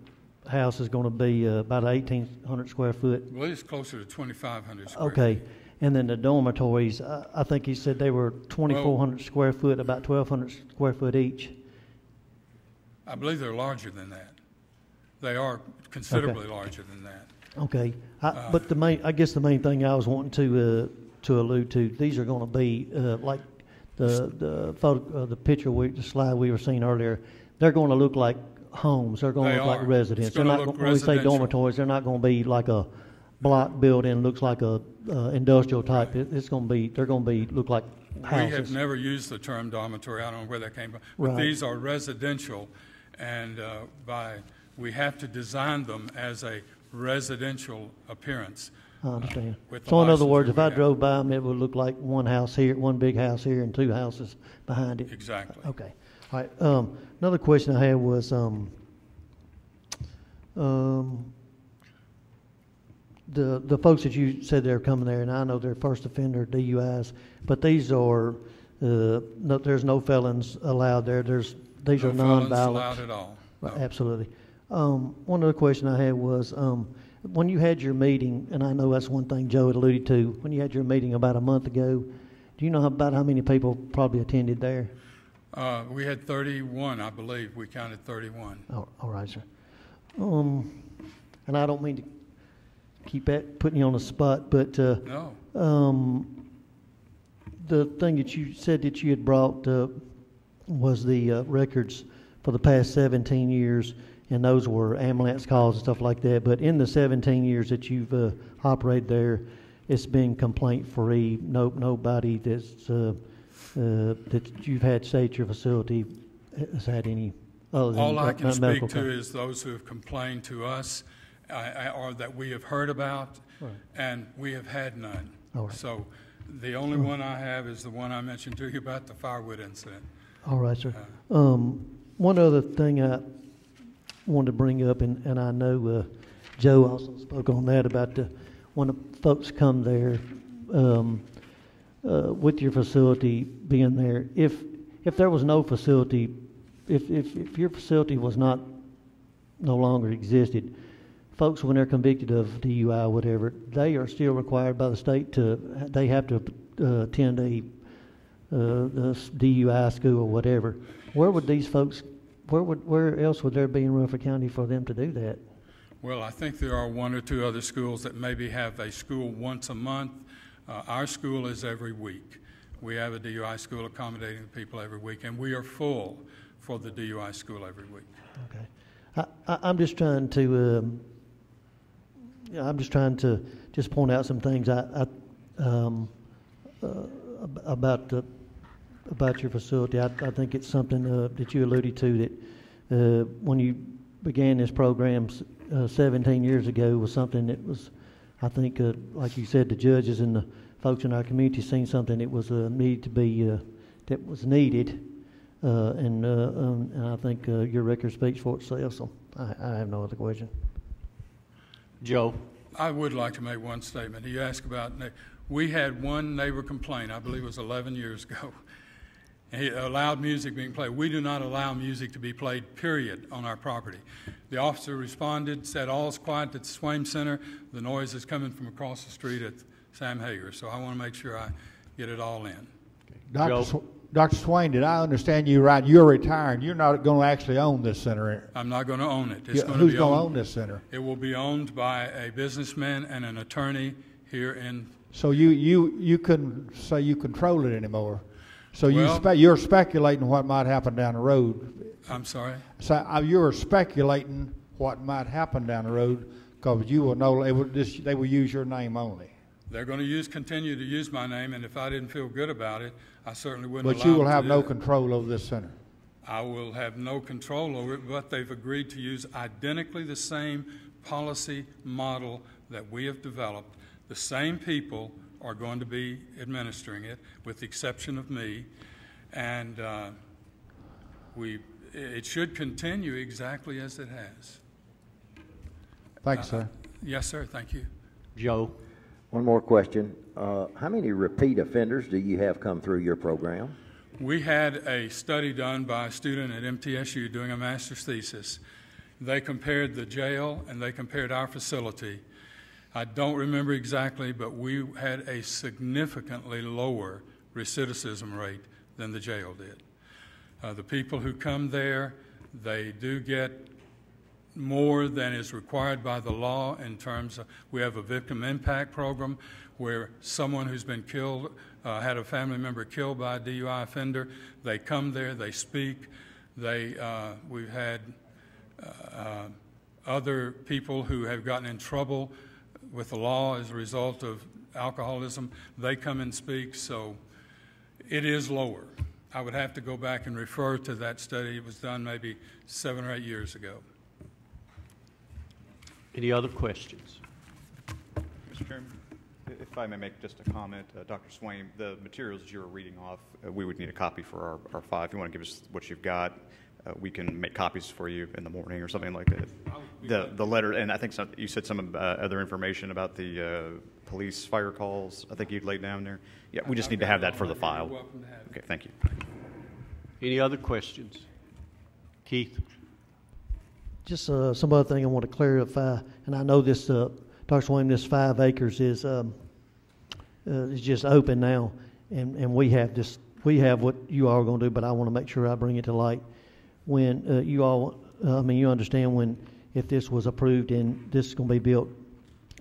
house is going to be about 1,800 square foot. I believe it's closer to 2,500 square Okay. feet. And then the dormitories, I think he said they were 2,400 square foot, about 1,200 square foot each. I believe they're larger than that. They are considerably larger than that. Okay, but I guess the main thing I was wanting to allude to, these are going to be like the photo, the picture, the slide we were seeing earlier. They're going to look like homes. They're going to look like residents. They're not when we say dormitories, they're not going to be like a block building. Looks like a industrial type. It's going to be. They're going to be look like houses. We have never used the term dormitory. I don't know where that came from. But Right. these are residential, and we have to design them as a residential appearance. I understand. So in other words, if I drove by them, it would look like one house here, one big house here, and two houses behind it. Exactly. Okay. All right. Another question I had was the folks that you said they're coming there, and I know they're first offender DUIs, but these are there's no felons allowed there. These are felons nonviolent. allowed at all. Right, absolutely. One other question I had was when you had your meeting, and I know that's one thing Joe had alluded to, when you had your meeting about a month ago, do you know about how many people probably attended there? We had 31, I believe. We counted 31. Oh, all right, sir. And I don't mean to keep putting you on the spot, but No. The thing that you said that you had brought was the records for the past 17 years, and those were ambulance calls and stuff like that. But in the 17 years that you've operated there, it's been complaint-free. Nobody that you've had stay at your facility has had any other than All I can speak to care. is those who have complained to us or that we have heard about, Right. and we have had none. All right. So the only one I have is the one I mentioned to you about the firewood incident. All right, sir. One other thing I wanted to bring up, and I know Joe also spoke on that about when the folks come there with your facility being there. If there was no facility, if your facility was no longer existed, folks when they're convicted of DUI or whatever, they are still required by the state they have to attend a DUI school or whatever. Where would these folks? Where else would there be in Rutherford County for them to do that? Well, I think there are one or two other schools that maybe have a school once a month. Our school is every week. We have a DUI school accommodating the people every week, and we are full for the DUI school every week. Okay, I'm just trying to. I'm just trying to just point out some things about your facility. I think it's something that you alluded to that when you began this program 17 years ago was something that was, I think, like you said, the judges and the folks in our community seen something that was needed to be that was needed, and I think your record speaks for itself. So I have no other question. Joe? I would like to make one statement. You asked about, we had one neighbor complain, I believe it was 11 years ago. He allowed music being played. We do not allow music to be played, period, on our property. The officer responded, said all's quiet at the Swaim Center. The noise is coming from across the street at Sam Hager. So I want to make sure I get it all in. Dr. Swain, did I understand you right? You're retiring. You're not going to actually own this center. I'm not going to own it. Who's going to own this center? It will be owned by a businessman and an attorney here in. So you couldn't say you control it anymore. So Well, you're speculating what might happen down the road. I'm sorry? So you're speculating what might happen down the road because you will know they will use your name only. They're going to continue to use my name, and if I didn't feel good about it, I certainly wouldn't But allow you them will to have do no that. control over this center. I will have no control over it, but they've agreed to use identically the same policy model that we have developed. The same people are going to be administering it, with the exception of me, and it should continue exactly as it has. Thanks, sir. Yes, sir. Thank you. Joe? One more question. How many repeat offenders do you have come through your program? We had a study done by a student at MTSU doing a master's thesis. They compared the jail and they compared our facility. I don't remember exactly, but we had a significantly lower recidivism rate than the jail did. The people who come there, they do get more than is required by the law in terms of, we have a victim impact program where someone who's been killed, had a family member killed by a DUI offender, they come there, they speak. We've had other people who have gotten in trouble with the law as a result of alcoholism, they come and speak, so it is lower. I would have to go back and refer to that study. It was done maybe 7 or 8 years ago. Any other questions? Mr. Chairman, if I may make just a comment, Dr. Swain, the materials that you were reading off, we would need a copy for our file. If you want to give us what you've got, we can make copies for you in the morning or something like that. The letter, and I think you said some other information about the police fire calls. I think you'd laid down there. Yeah, we just need to have that for the file. Okay, thank you. Any other questions? Keith? Just some other thing I want to clarify, and I know this, Dr. Swain, this 5 acres is just open now, and we have what you all are going to do, but I want to make sure I bring it to light. When you understand when, if this was approved and this is going to be built,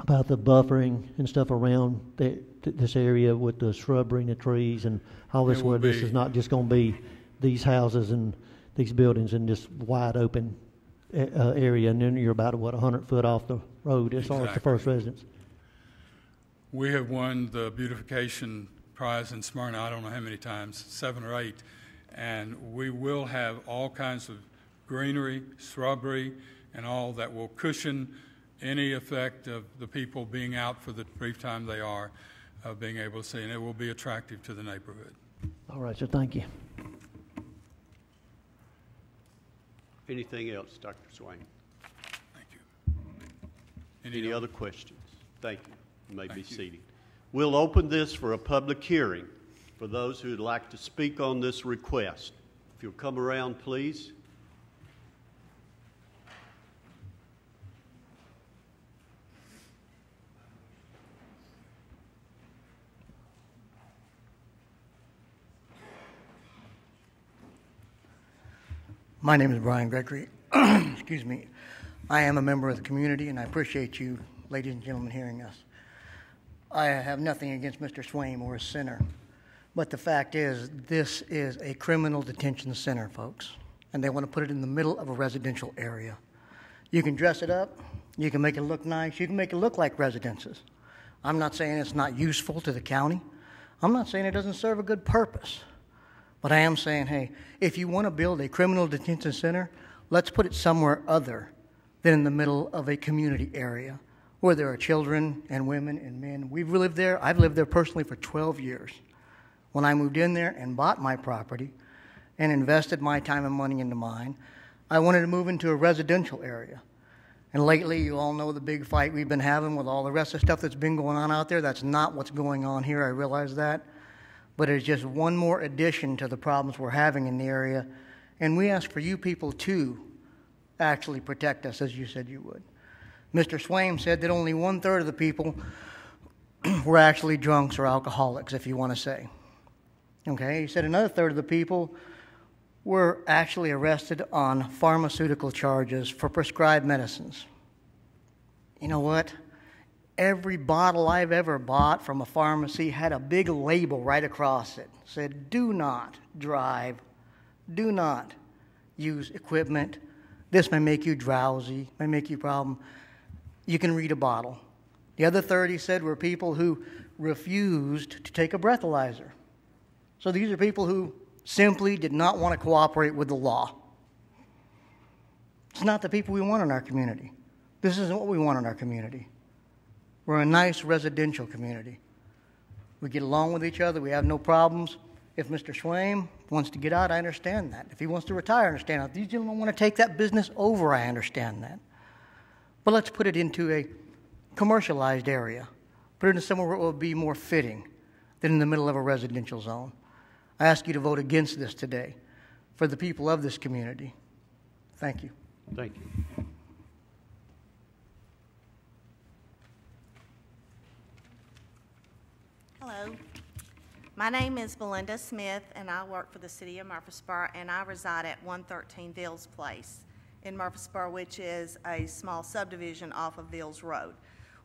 about the buffering and stuff around this area with the shrubbery and the trees and all this, where this is not just going to be these houses and these buildings in this wide open area, and then you're about, 100 foot off the road as far as the first residence. We have won the beautification prize in Smyrna, I don't know how many times, 7 or 8, and we will have all kinds of greenery, shrubbery, and all that will cushion any effect of the people being out for the brief time they are, being able to see, and it will be attractive to the neighborhood. All right, so thank you. Anything else, Dr. Swain? Thank you. Any other questions? Thank you. You may be seated. We'll open this for a public hearing for those who would like to speak on this request. If you'll come around, please. My name is Brian Gregory. Excuse me. I am a member of the community, and I appreciate you, ladies and gentlemen, hearing us. I have nothing against Mr. Swaim or a sinner, but the fact is, this is a criminal detention center, folks, and they want to put it in the middle of a residential area. You can dress it up, you can make it look nice, you can make it look like residences. I'm not saying it's not useful to the county. I'm not saying it doesn't serve a good purpose. But I am saying, hey, if you want to build a criminal detention center, let's put it somewhere other than in the middle of a community area where there are children and women and men. We've lived there. I've lived there personally for 12 years. When I moved in there and bought my property and invested my time and money into mine, I wanted to move into a residential area. And lately, you all know the big fight we've been having with all the rest of the stuff that's been going on out there. That's not what's going on here. I realize that. But it's just one more addition to the problems we're having in the area. And we ask for you people to actually protect us, as you said you would. Mr. Swaim said that only 1/3 of the people were actually drunks or alcoholics, if you want to say. Okay, he said another 1/3 of the people were actually arrested on pharmaceutical charges for prescribed medicines. You know what? Every bottle I've ever bought from a pharmacy had a big label right across it. It said, do not drive, do not use equipment. This may make you drowsy, may make you problem. You can read a bottle. The other 1/3, he said, were people who refused to take a breathalyzer. So these are people who simply did not want to cooperate with the law. It's not the people we want in our community. This isn't what we want in our community. We're a nice residential community. We get along with each other. We have no problems. If Mr. Swaim wants to get out, I understand that. If he wants to retire, I understand that. If these gentlemen want to take that business over, I understand that. But let's put it into a commercialized area Put it in somewhere where it will be more fitting than in the middle of a residential zone. I ask you to vote against this today for the people of this community. Thank you. Thank you. Hello. My name is Belinda Smith, and I work for the City of Murfreesboro, and I reside at 113 Vills Place in Murfreesboro, which is a small subdivision off of Vills Road.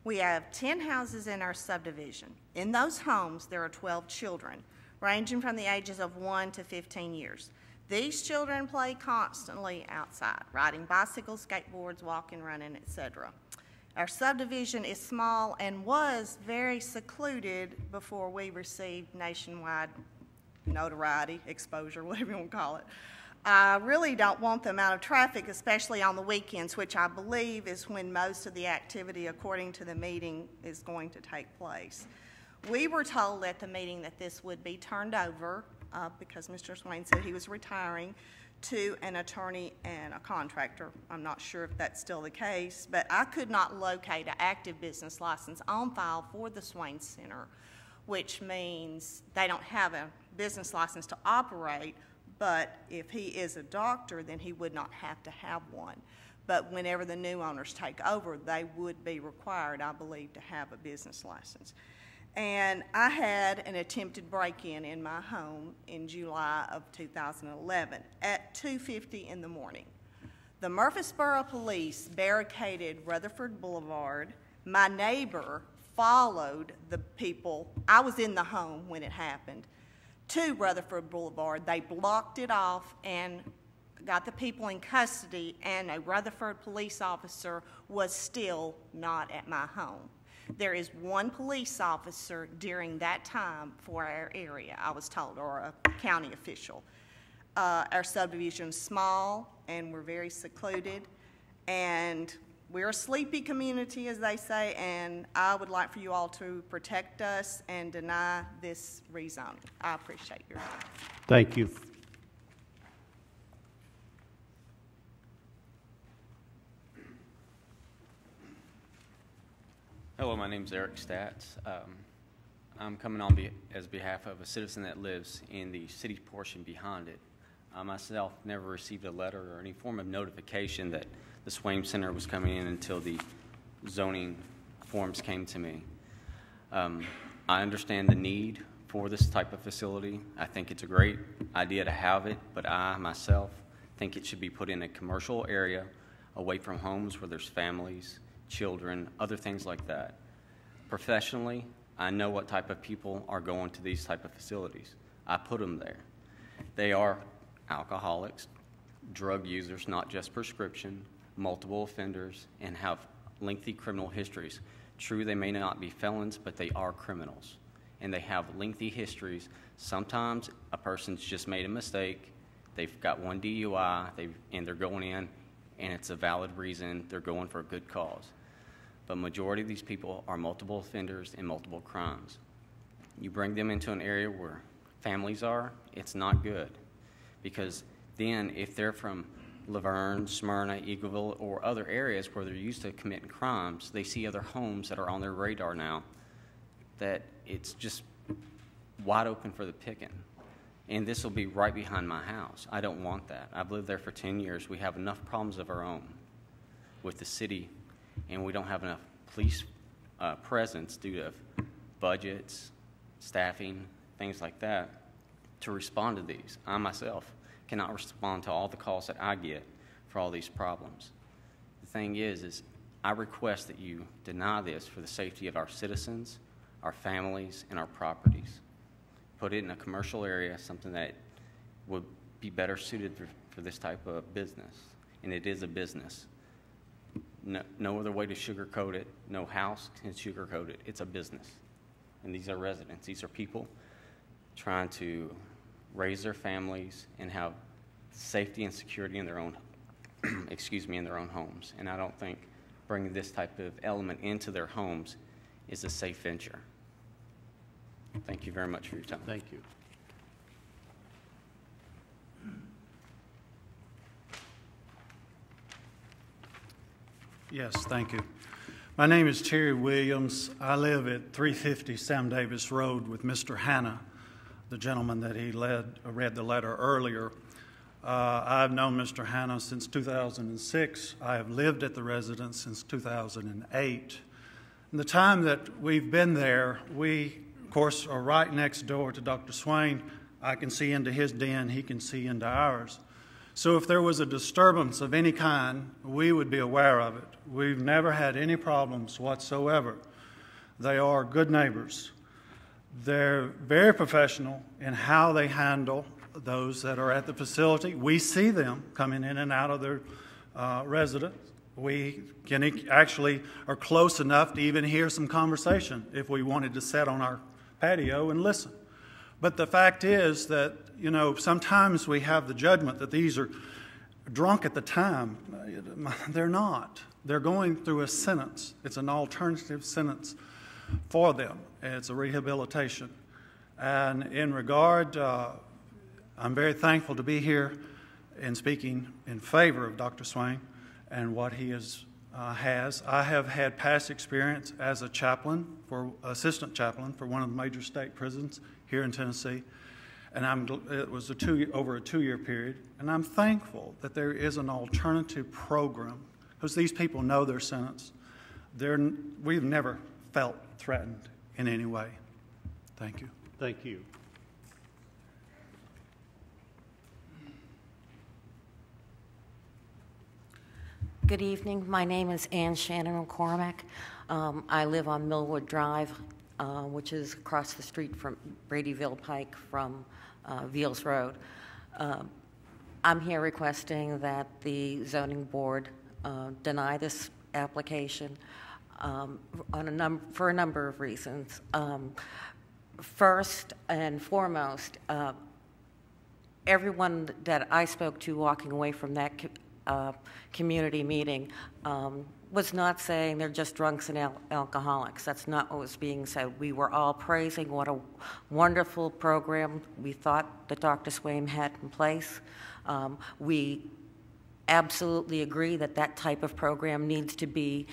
We have 10 houses in our subdivision. In those homes, there are 12 children, ranging from the ages of 1 to 15 years. These children play constantly outside, riding bicycles, skateboards, walking, running, etc. Our subdivision is small and was very secluded before we received nationwide notoriety, exposure, whatever you want to call it. I really don't want the amount of traffic, especially on the weekends, which I believe is when most of the activity, according to the meeting, is going to take place. We were told at the meeting that this would be turned over, because Mr. Swain said he was retiring, to an attorney and a contractor. I'm not sure if that's still the case, but I could not locate an active business license on file for the Swain Center, which means they don't have a business license to operate, but if he is a doctor, then he would not have to have one. But whenever the new owners take over, they would be required, I believe, to have a business license. And I had an attempted break-in in my home in July of 2011 at 2:50 in the morning. The Murfreesboro Police barricaded Rutherford Boulevard. My neighbor followed the people. I was in the home when it happened, to Rutherford Boulevard. They blocked it off and got the people in custody, and a Rutherford police officer was still not at my home. There is one police officer during that time for our area, I was told, or a county official. Our subdivision is small, and we're very secluded, and we're a sleepy community, as they say, and I would like for you all to protect us and deny this rezoning. I appreciate your time. Thank you. Hello, my name is Eric Statz. I'm coming on as behalf of a citizen that lives in the city portion behind it. I myself never received a letter or any form of notification that the Swain Center was coming in until the zoning forms came to me. I understand the need for this type of facility. I think it's a great idea to have it, but I myself think it should be put in a commercial area away from homes where there's families, children, other things like that. Professionally, I know what type of people are going to these type of facilities. I put them there. They are alcoholics, drug users, not just prescription, multiple offenders, and have lengthy criminal histories. True, they may not be felons, but they are criminals, and they have lengthy histories. Sometimes a person's just made a mistake, they've got one DUI, and they're going in, and it's a valid reason, they're going for a good cause. But majority of these people are multiple offenders and multiple crimes. You bring them into an area where families are, it's not good. Because then if they're from Laverne, Smyrna, Eagleville, or other areas where they're used to committing crimes, they see other homes that are on their radar now that it's just wide open for the picking. And this will be right behind my house. I don't want that. I've lived there for 10 years. We have enough problems of our own with the city, and we don't have enough police presence due to budgets, staffing, things like that, to respond to these. I myself cannot respond to all the calls that I get for all these problems. The thing is I request that you deny this for the safety of our citizens, our families, and our properties. Put it in a commercial area, something that would be better suited for this type of business. And it is a business. No other way to sugarcoat it. No house can sugarcoat it. It's a business. And these are residents. These are people trying to raise their families and have safety and security in their own, in their own homes. And I don't think bringing this type of element into their homes is a safe venture. Thank you very much for your time. Thank you. Yes, thank you. My name is Terry Williams. I live at 350 Sam Davis Road with Mr. Hanna, the gentleman that he read the letter earlier. I've known Mr. Hanna since 2006. I have lived at the residence since 2008. In the time that we've been there, we, of course, are right next door to Dr. Swain. I can see into his den, he can see into ours. So if there was a disturbance of any kind, we would be aware of it. We've never had any problems whatsoever. They are good neighbors. They're very professional in how they handle those that are at the facility. We see them coming in and out of their residence. We can actually are close enough to even hear some conversation if we wanted to sit on our patio and listen. But the fact is that, you know, sometimes we have the judgment that these are drunk at the time. They're not. They're going through a sentence. It's an alternative sentence for them. It's a rehabilitation. And in regard, I'm very thankful to be here and speaking in favor of Dr. Swain and what he has. I have had past experience as a chaplain, assistant chaplain for one of the major state prisons here in Tennessee, and it was over a 2-year period, and I'm thankful that there is an alternative program because these people know their sentence. We've never felt threatened in any way. Thank you. Thank you. Good evening. My name is Ann Shannon McCormack. I live on Millwood Drive, which is across the street from Bradyville Pike from Veals Road. I'm here requesting that the zoning board deny this application for a number of reasons. First and foremost, everyone that I spoke to walking away from that community meeting was not saying they're just drunks and alcoholics. That's not what was being said. We were all praising what a wonderful program we thought that Dr. Swain had in place. We absolutely agree that that type of program needs to be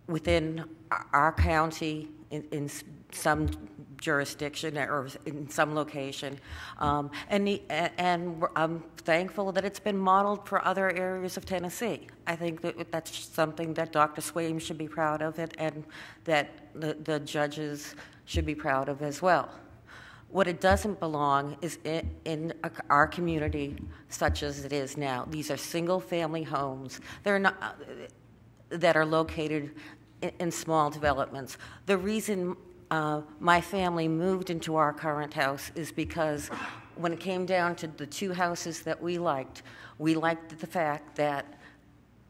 within our county in some jurisdiction or in some location. And I'm thankful that it's been modeled for other areas of Tennessee. I think that that's something that Dr. Swain should be proud of it and that the judges should be proud of as well. What it doesn't belong is in our community such as it is now. These are single-family homes. They're not, that are located in small developments. The reason my family moved into our current house is because when it came down to the two houses that we liked the fact that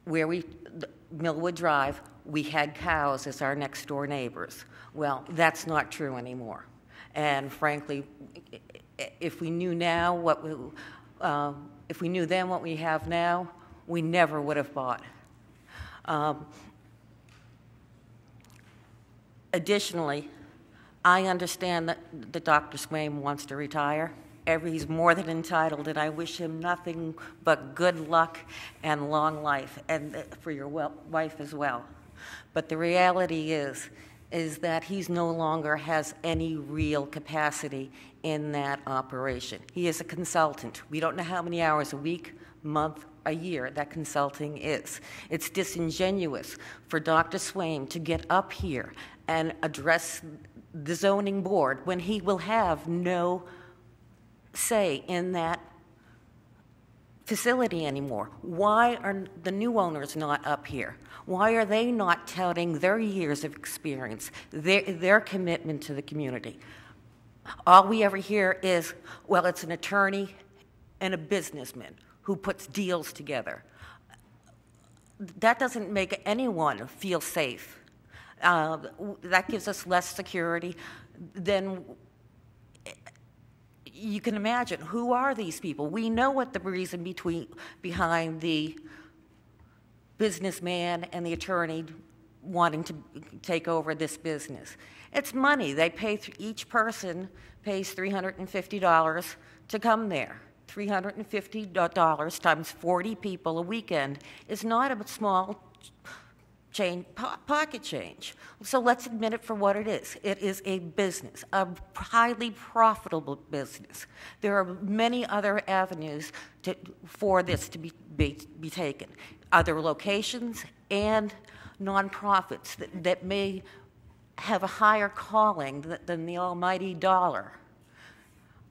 Millwood Drive, we had cows as our next door neighbors. Well, that's not true anymore. And frankly, if we knew now if we knew then what we have now, we never would have bought. Additionally, I understand that Dr. Swain wants to retire. He's more than entitled, and I wish him nothing but good luck and long life, and for your wife as well. But the reality is that he's no longer has any real capacity in that operation. He is a consultant. We don't know how many hours a week, month, a year that consulting is. It's disingenuous for Dr. Swain to get up here and address the zoning board when he will have no say in that facility anymore. Why are the new owners not up here? Why are they not touting their years of experience, their commitment to the community? All we ever hear is, well, it's an attorney and a businessman who puts deals together. That doesn't make anyone feel safe. That gives us less security. Then you can imagine, who are these people? We know what the reason behind the businessman and the attorney wanting to take over this business. It's money. They pay, each person pays $350 to come there. $350 times 40 people a weekend is not a small pocket change. So let's admit it for what it is. It is a business, a highly profitable business. There are many other avenues for this to be taken, other locations and nonprofits that may have a higher calling than the almighty dollar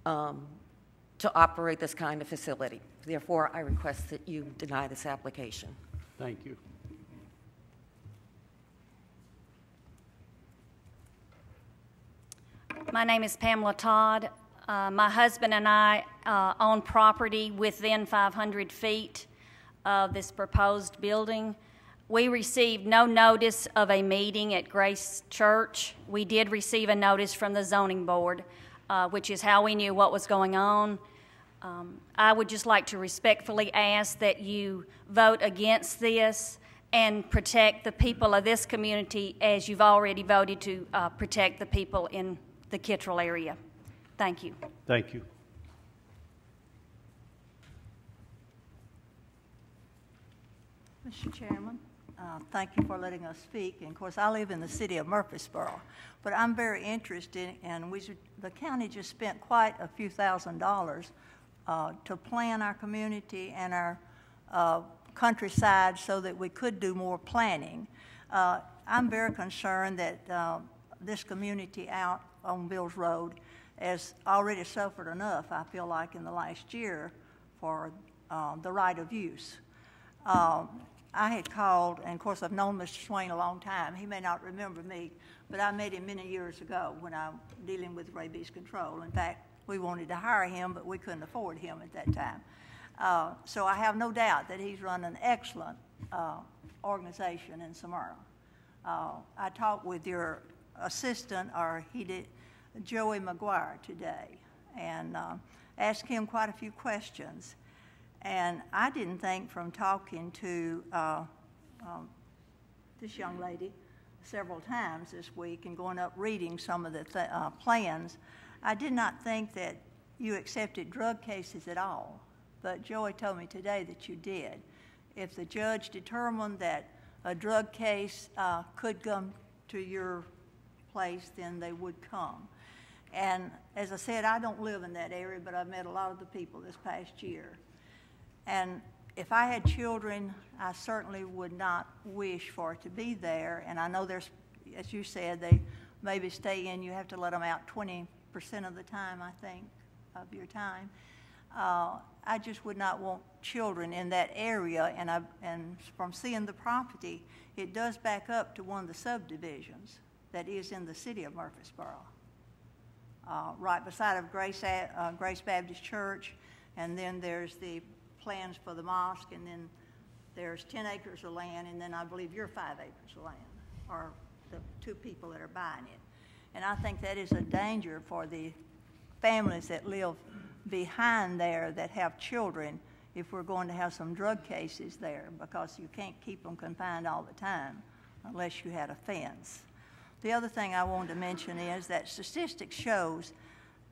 to operate this kind of facility. Therefore, I request that you deny this application. Thank you. My name is Pamela Todd. My husband and I own property within 500 feet of this proposed building. We received no notice of a meeting at Grace Church. We did receive a notice from the zoning board, which is how we knew what was going on. I would just like to respectfully ask that you vote against this and protect the people of this community as you've already voted to protect the people in the Kittrell area. Thank you. Thank you. Mr. Chairman, thank you for letting us speak. And of course, I live in the city of Murfreesboro, but I'm very interested, and the county just spent quite a few $1,000s to plan our community and our countryside so that we could do more planning. I'm very concerned that this community out on Bills Road has already suffered enough, I feel like, in the last year for the right of use. I had called, and of course I've known Mr. Swain a long time. He may not remember me, but I met him many years ago when I was dealing with rabies control. In fact, we wanted to hire him, but we couldn't afford him at that time. So I have no doubt that he's run an excellent organization in Smyrna. I talked with your assistant, or he did, Joey McGuire, today, and asked him quite a few questions. And I didn't think, from talking to this young lady several times this week and going up reading some of the plans, I did not think that you accepted drug cases at all. But Joey told me today that you did. If the judge determined that a drug case could come to your place, then they would come. And as I said, I don't live in that area, but I've met a lot of the people this past year. And if I had children, I certainly would not wish for it to be there. And I know there's, as you said, they maybe stay in. You have to let them out 20% of the time, I think, of your time. I just would not want children in that area. And from seeing the property, it does back up to one of the subdivisions that is in the city of Murfreesboro, right beside of Grace Baptist Church. And then there's the plans for the mosque, and then there's 10 acres of land, and then I believe you're 5 acres of land, or the two people that are buying it. And I think that is a danger for the families that live behind there that have children if we're going to have some drug cases there, because you can't keep them confined all the time unless you had a fence. The other thing I wanted to mention is that statistics shows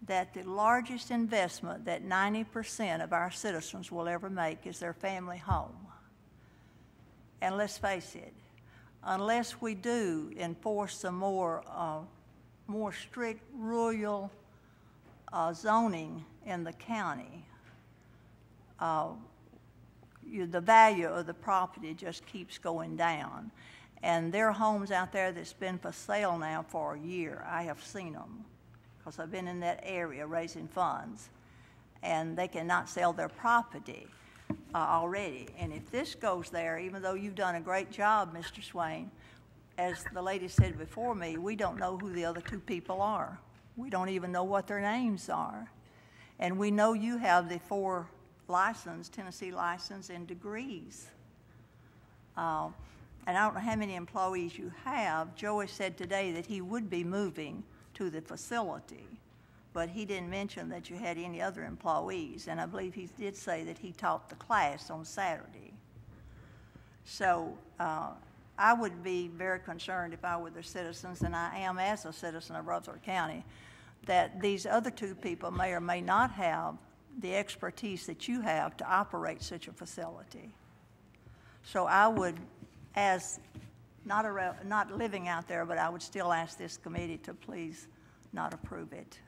that the largest investment that 90% of our citizens will ever make is their family home. And let's face it, unless we do enforce some more strict rural zoning in the county, the value of the property just keeps going down. And there are homes out there that's been for sale now for a year. I have seen them, because I've been in that area raising funds, and they cannot sell their property already. And if this goes there, even though you've done a great job, Mr. Swain, as the lady said before me, we don't know who the other two people are. We don't even know what their names are. And we know you have the 4 Tennessee license and degrees. And I don't know how many employees you have. Joey said today that he would be moving to the facility, but he didn't mention that you had any other employees, and I believe he did say that he taught the class on Saturday. So I would be very concerned if I were the citizens, and I am as a citizen of Rutherford County, that these other 2 people may or may not have the expertise that you have to operate such a facility. So I would, as not living out there, but I would still ask this committee to please not approve it.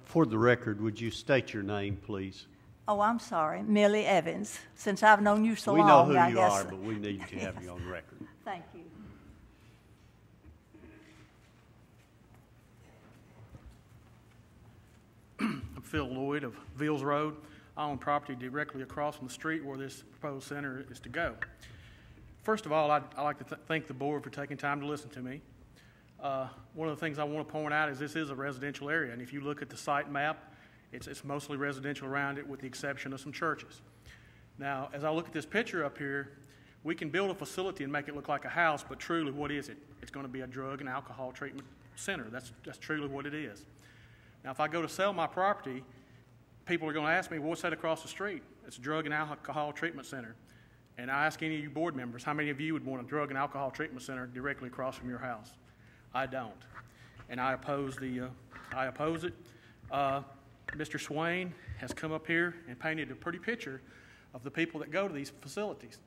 For the record, would you state your name, please? Oh, I'm sorry, Millie Evans. Since I've known you so we long, know who I you guess. are, but we need to have Yes. you on record. Thank you. I'm Phil Lloyd of Vills Road. I own property directly across from the street where this proposed center is to go. First of all, I'd like to thank the board for taking time to listen to me. One of the things I want to point out is this is a residential area, and if you look at the site map, it's mostly residential around it with the exception of some churches. Now, as I look at this picture up here, we can build a facility and make it look like a house, but truly, what is it? It's going to be a drug and alcohol treatment center. That's truly what it is. Now, if I go to sell my property, people are going to ask me, well, what's that across the street? It's a drug and alcohol treatment center. And I ask any of you board members, how many of you would want a drug and alcohol treatment center directly across from your house? I don't. And I oppose it. Mr. Swain has come up here and painted a pretty picture of the people that go to these facilities.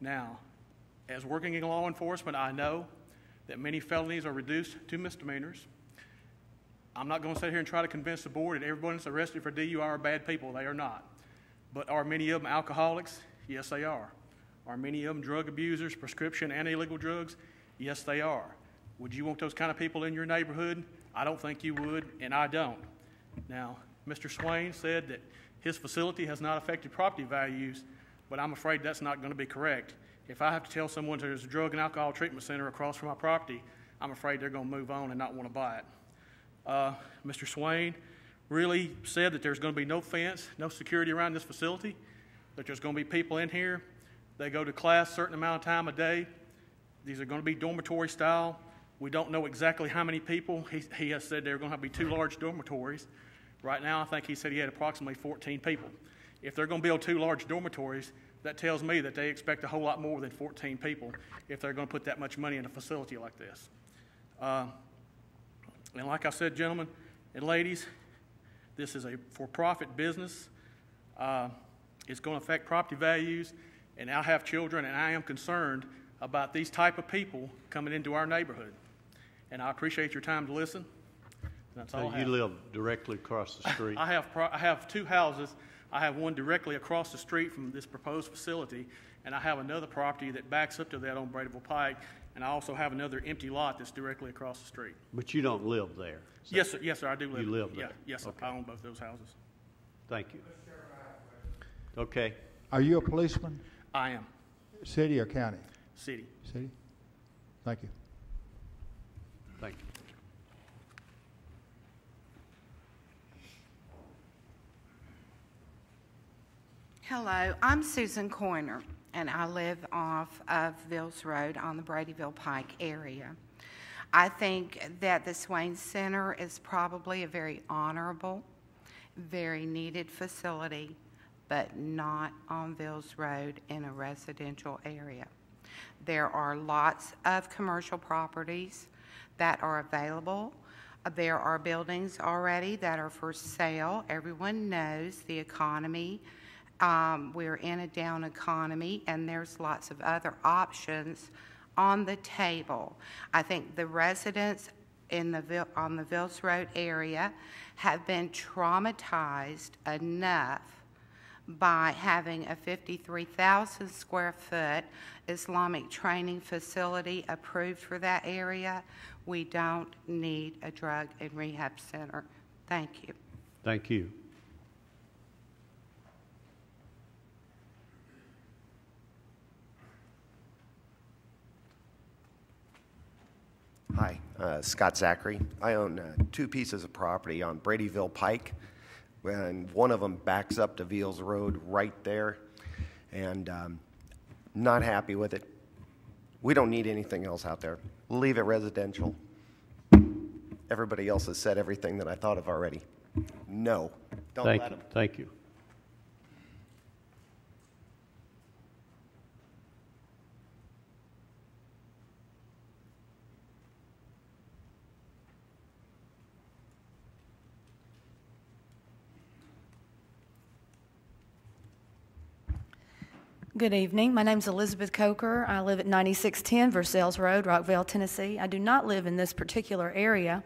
Now, as working in law enforcement, I know that many felonies are reduced to misdemeanors. I'm not going to sit here and try to convince the board that everyone that's arrested for DUI are bad people. They are not. But are many of them alcoholics? Yes, they are. Are many of them drug abusers, prescription and illegal drugs? Yes, they are. Would you want those kind of people in your neighborhood? I don't think you would, and I don't. Now, Mr. Swain said that his facility has not affected property values, but I'm afraid that's not going to be correct. If I have to tell someone there's a drug and alcohol treatment center across from my property, I'm afraid they're going to move on and not want to buy it. Mr. Swain really said that there's going to be no fence, no security around this facility, that there's going to be people in here. They go to class a certain amount of time a day. These are going to be dormitory style. We don't know exactly how many people. He has said there are going to be 2 large dormitories. Right now, I think he said he had approximately 14 people. If they're going to build 2 large dormitories, that tells me that they expect a whole lot more than 14 people if they're going to put that much money in a facility like this. And like I said, gentlemen and ladies, this is a for-profit business. It's going to affect property values, and I have children, and I am concerned about these type of people coming into our neighborhood. And I appreciate your time to listen. That's all I have. You live directly across the street? I have 2 houses. I have one directly across the street from this proposed facility, and I have another property that backs up to that on Bradyville Pike, and I also have another empty lot that's directly across the street. But you don't live there? So Yes, sir. Yes, sir. I do live. You live there? Yeah, yes, sir. Okay. I own both those houses. Thank you. Okay. Are you a policeman? I am. City or county? City. City? Thank you. Thank you. Hello, I'm Susan Coyner, and I live off of Vills Road on the Bradyville Pike area. I think that the Swain Center is probably a very honorable, very needed facility, but not on Vills Road in a residential area. There are lots of commercial properties that are available. There are buildings already that are for sale. Everyone knows the economy. We're in a down economy, and there's lots of other options on the table. I think the residents on the Vills Road area have been traumatized enough by having a 53,000 square foot Islamic training facility approved for that area. We don't need a drug and rehab center. Thank you. Thank you. Hi, Scott Zachary. I own 2 pieces of property on Bradyville Pike, and one of them backs up to Vills Road right there, and not happy with it. We don't need anything else out there. Leave it residential. Everybody else has said everything that I thought of already. No, don't let them. Thank you. Good evening. My name is Elizabeth Coker. I live at 9610 Versailles Road, Rockville, Tennessee. I do not live in this particular area,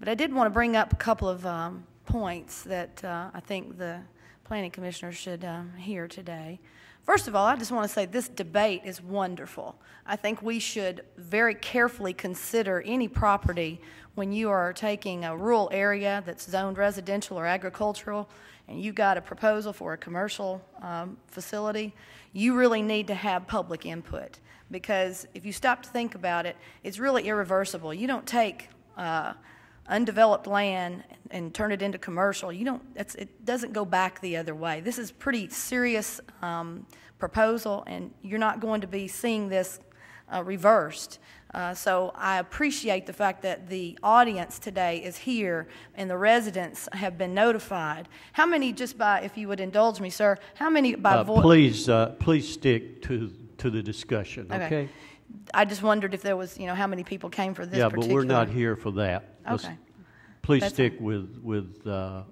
but I did want to bring up a couple of points that I think the Planning Commissioner should hear today. First of all, I just want to say this debate is wonderful. I think we should very carefully consider any property when you are taking a rural area that's zoned residential or agricultural and you've got a proposal for a commercial facility. You really need to have public input, because if you stop to think about it, it's really irreversible. You don't take undeveloped land and turn it into commercial. It doesn't go back the other way. This is pretty serious proposal, and you're not going to be seeing this reversed. So I appreciate the fact that the audience today is here and the residents have been notified. How many, just by, if you would indulge me, sir, how many by voice? Please stick to the discussion, okay? I just wondered if there was, how many people came for this particular. Yeah, but we're not here for that. Okay. Please stick with the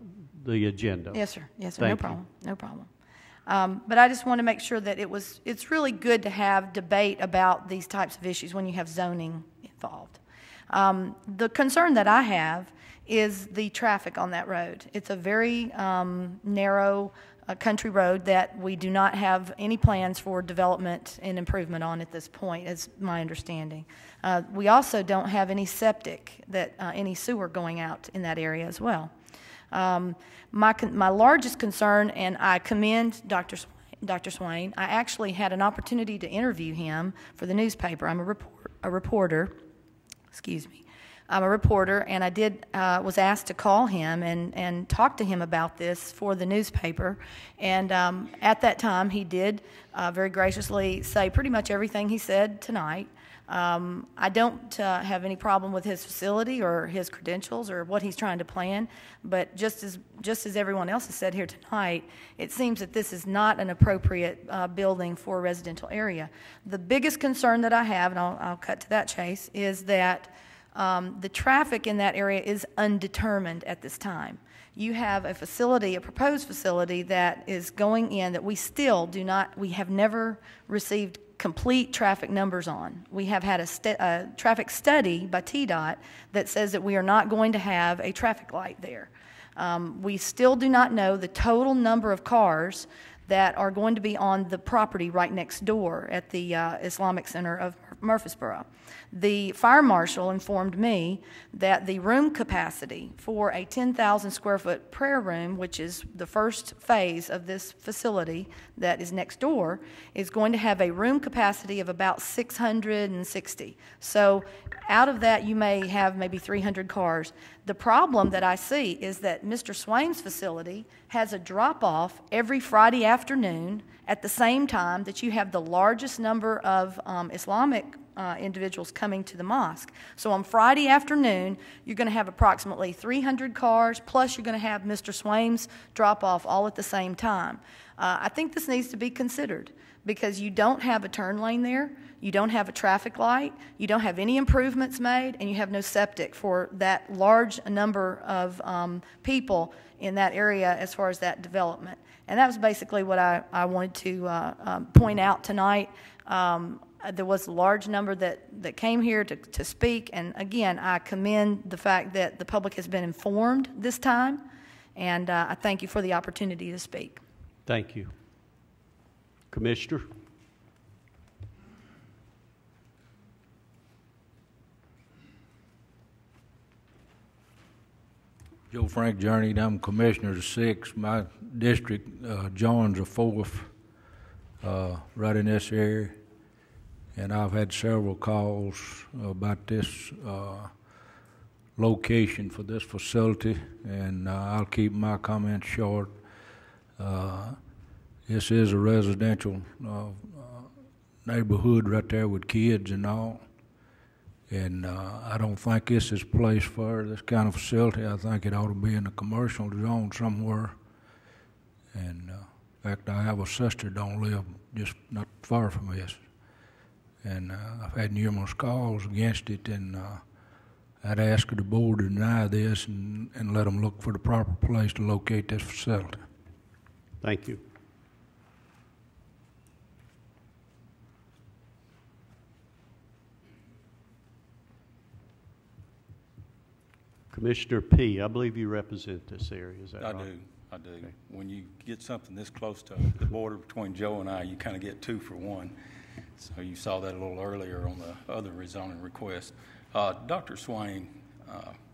agenda. Yes, sir. Yes, sir. Thank No you. problem. No problem. But I just want to make sure that it's really good to have debate about these types of issues when you have zoning involved. The concern that I have is the traffic on that road. It's a very narrow country road that we do not have any plans for development and improvement on at this point, is my understanding. We also don't have any septic, any sewer going out in that area as well. My largest concern, and I commend Dr. Swain, I actually had an opportunity to interview him for the newspaper. I'm a reporter. Excuse me. I'm a reporter, and I was asked to call him and talk to him about this for the newspaper. And at that time, he did very graciously say pretty much everything he said tonight. I don't have any problem with his facility or his credentials or what he's trying to plan, but just as everyone else has said here tonight, it seems that this is not an appropriate building for a residential area. The biggest concern that I have, and I'll cut to that chase, is that the traffic in that area is undetermined at this time. You have a facility, a proposed facility that is going in that we have never received complete traffic numbers on. We have had a traffic study by TDOT that says that we are not going to have a traffic light there. We still do not know the total number of cars that are going to be on the property right next door at the Islamic Center of Murfreesboro. The fire marshal informed me that the room capacity for a 10,000 square foot prayer room, which is the first phase of this facility that is next door, is going to have a room capacity of about 660. So out of that, you may have maybe 300 cars. The problem that I see is that Mr. Swain's facility has a drop-off every Friday afternoon at the same time that you have the largest number of Islamic individuals coming to the mosque. So on Friday afternoon, you're going to have approximately 300 cars, plus you're going to have Mr. Swain's drop-off all at the same time. I think this needs to be considered because you don't have a turn lane there, you don't have a traffic light, you don't have any improvements made, and you have no septic for that large number of people in that area as far as that development. And that was basically what I wanted to point out tonight. There was a large number that came here to speak, and again, I commend the fact that the public has been informed this time, and I thank you for the opportunity to speak. Thank you. Commissioner? Joe Frank Journey, I'm Commissioner of 6. My district joins a 4th right in this area. And I've had several calls about this location for this facility, and I'll keep my comments short. This is a residential neighborhood right there with kids and all, and I don't think this is a place for this kind of facility. I think it ought to be in a commercial zone somewhere. And in fact, I have a sister don't live just not far from this. And I've had numerous calls against it, and I'd ask the board to deny this and let them look for the proper place to locate this facility. Thank you. Commissioner P., I believe you represent this area, is that right? I do. Okay. When you get something this close to the border between Joe and I, you kind of get 2 for 1. So you saw that a little earlier on the other rezoning request. Dr. Swain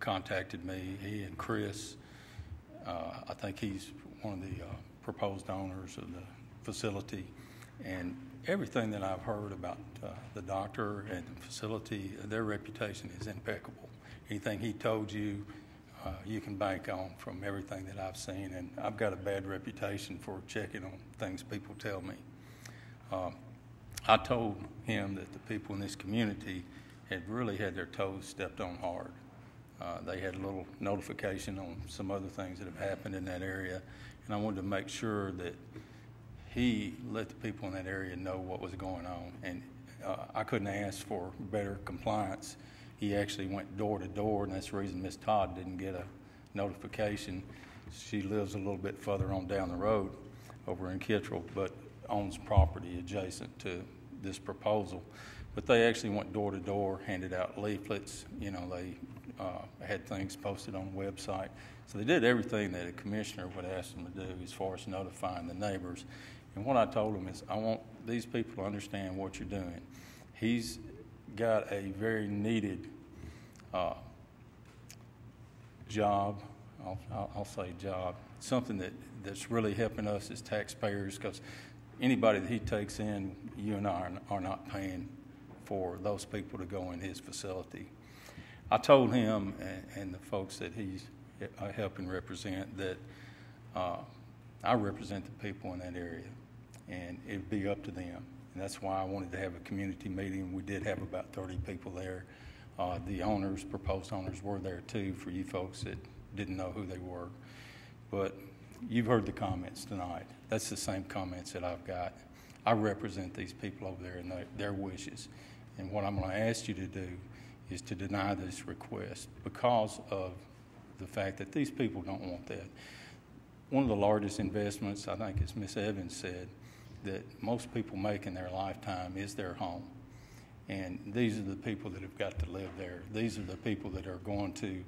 contacted me, he and Chris. I think he's one of the proposed owners of the facility. And everything that I've heard about the doctor and the facility, their reputation is impeccable. Anything he told you, you can bank on from everything that I've seen. And I've got a bad reputation for checking on things people tell me. I told him that the people in this community had really had their toes stepped on hard. They had a little notification on some other things that have happened in that area, and I wanted to make sure that he let the people in that area know what was going on. And I couldn't ask for better compliance. He actually went door to door, and that's the reason Miss Todd didn't get a notification. She lives a little bit further on down the road over in Kittrell, but owns property adjacent to this proposal. But they actually went door to door, handed out leaflets. You know, they had things posted on the website. So they did everything that a commissioner would ask them to do as far as notifying the neighbors. And what I told them is, I want these people to understand what you're doing. He's got a very needed job. I'll say job, something that's really helping us as taxpayers, because anybody that he takes in, you and I are not paying for those people to go in his facility. I told him and the folks that he's helping represent that I represent the people in that area, and it'd be up to them. And that's why I wanted to have a community meeting. We did have about 30 people there. The owners, proposed owners, were there too, for you folks that didn't know who they were. But you've heard the comments tonight. That's the same comments that I've got. I represent these people over there and their wishes. And what I'm going to ask you to do is to deny this request because of the fact that these people don't want that. One of the largest investments, I think, as Ms. Evans said, that most people make in their lifetime is their home. And these are the people that have got to live there. These are the people that are going to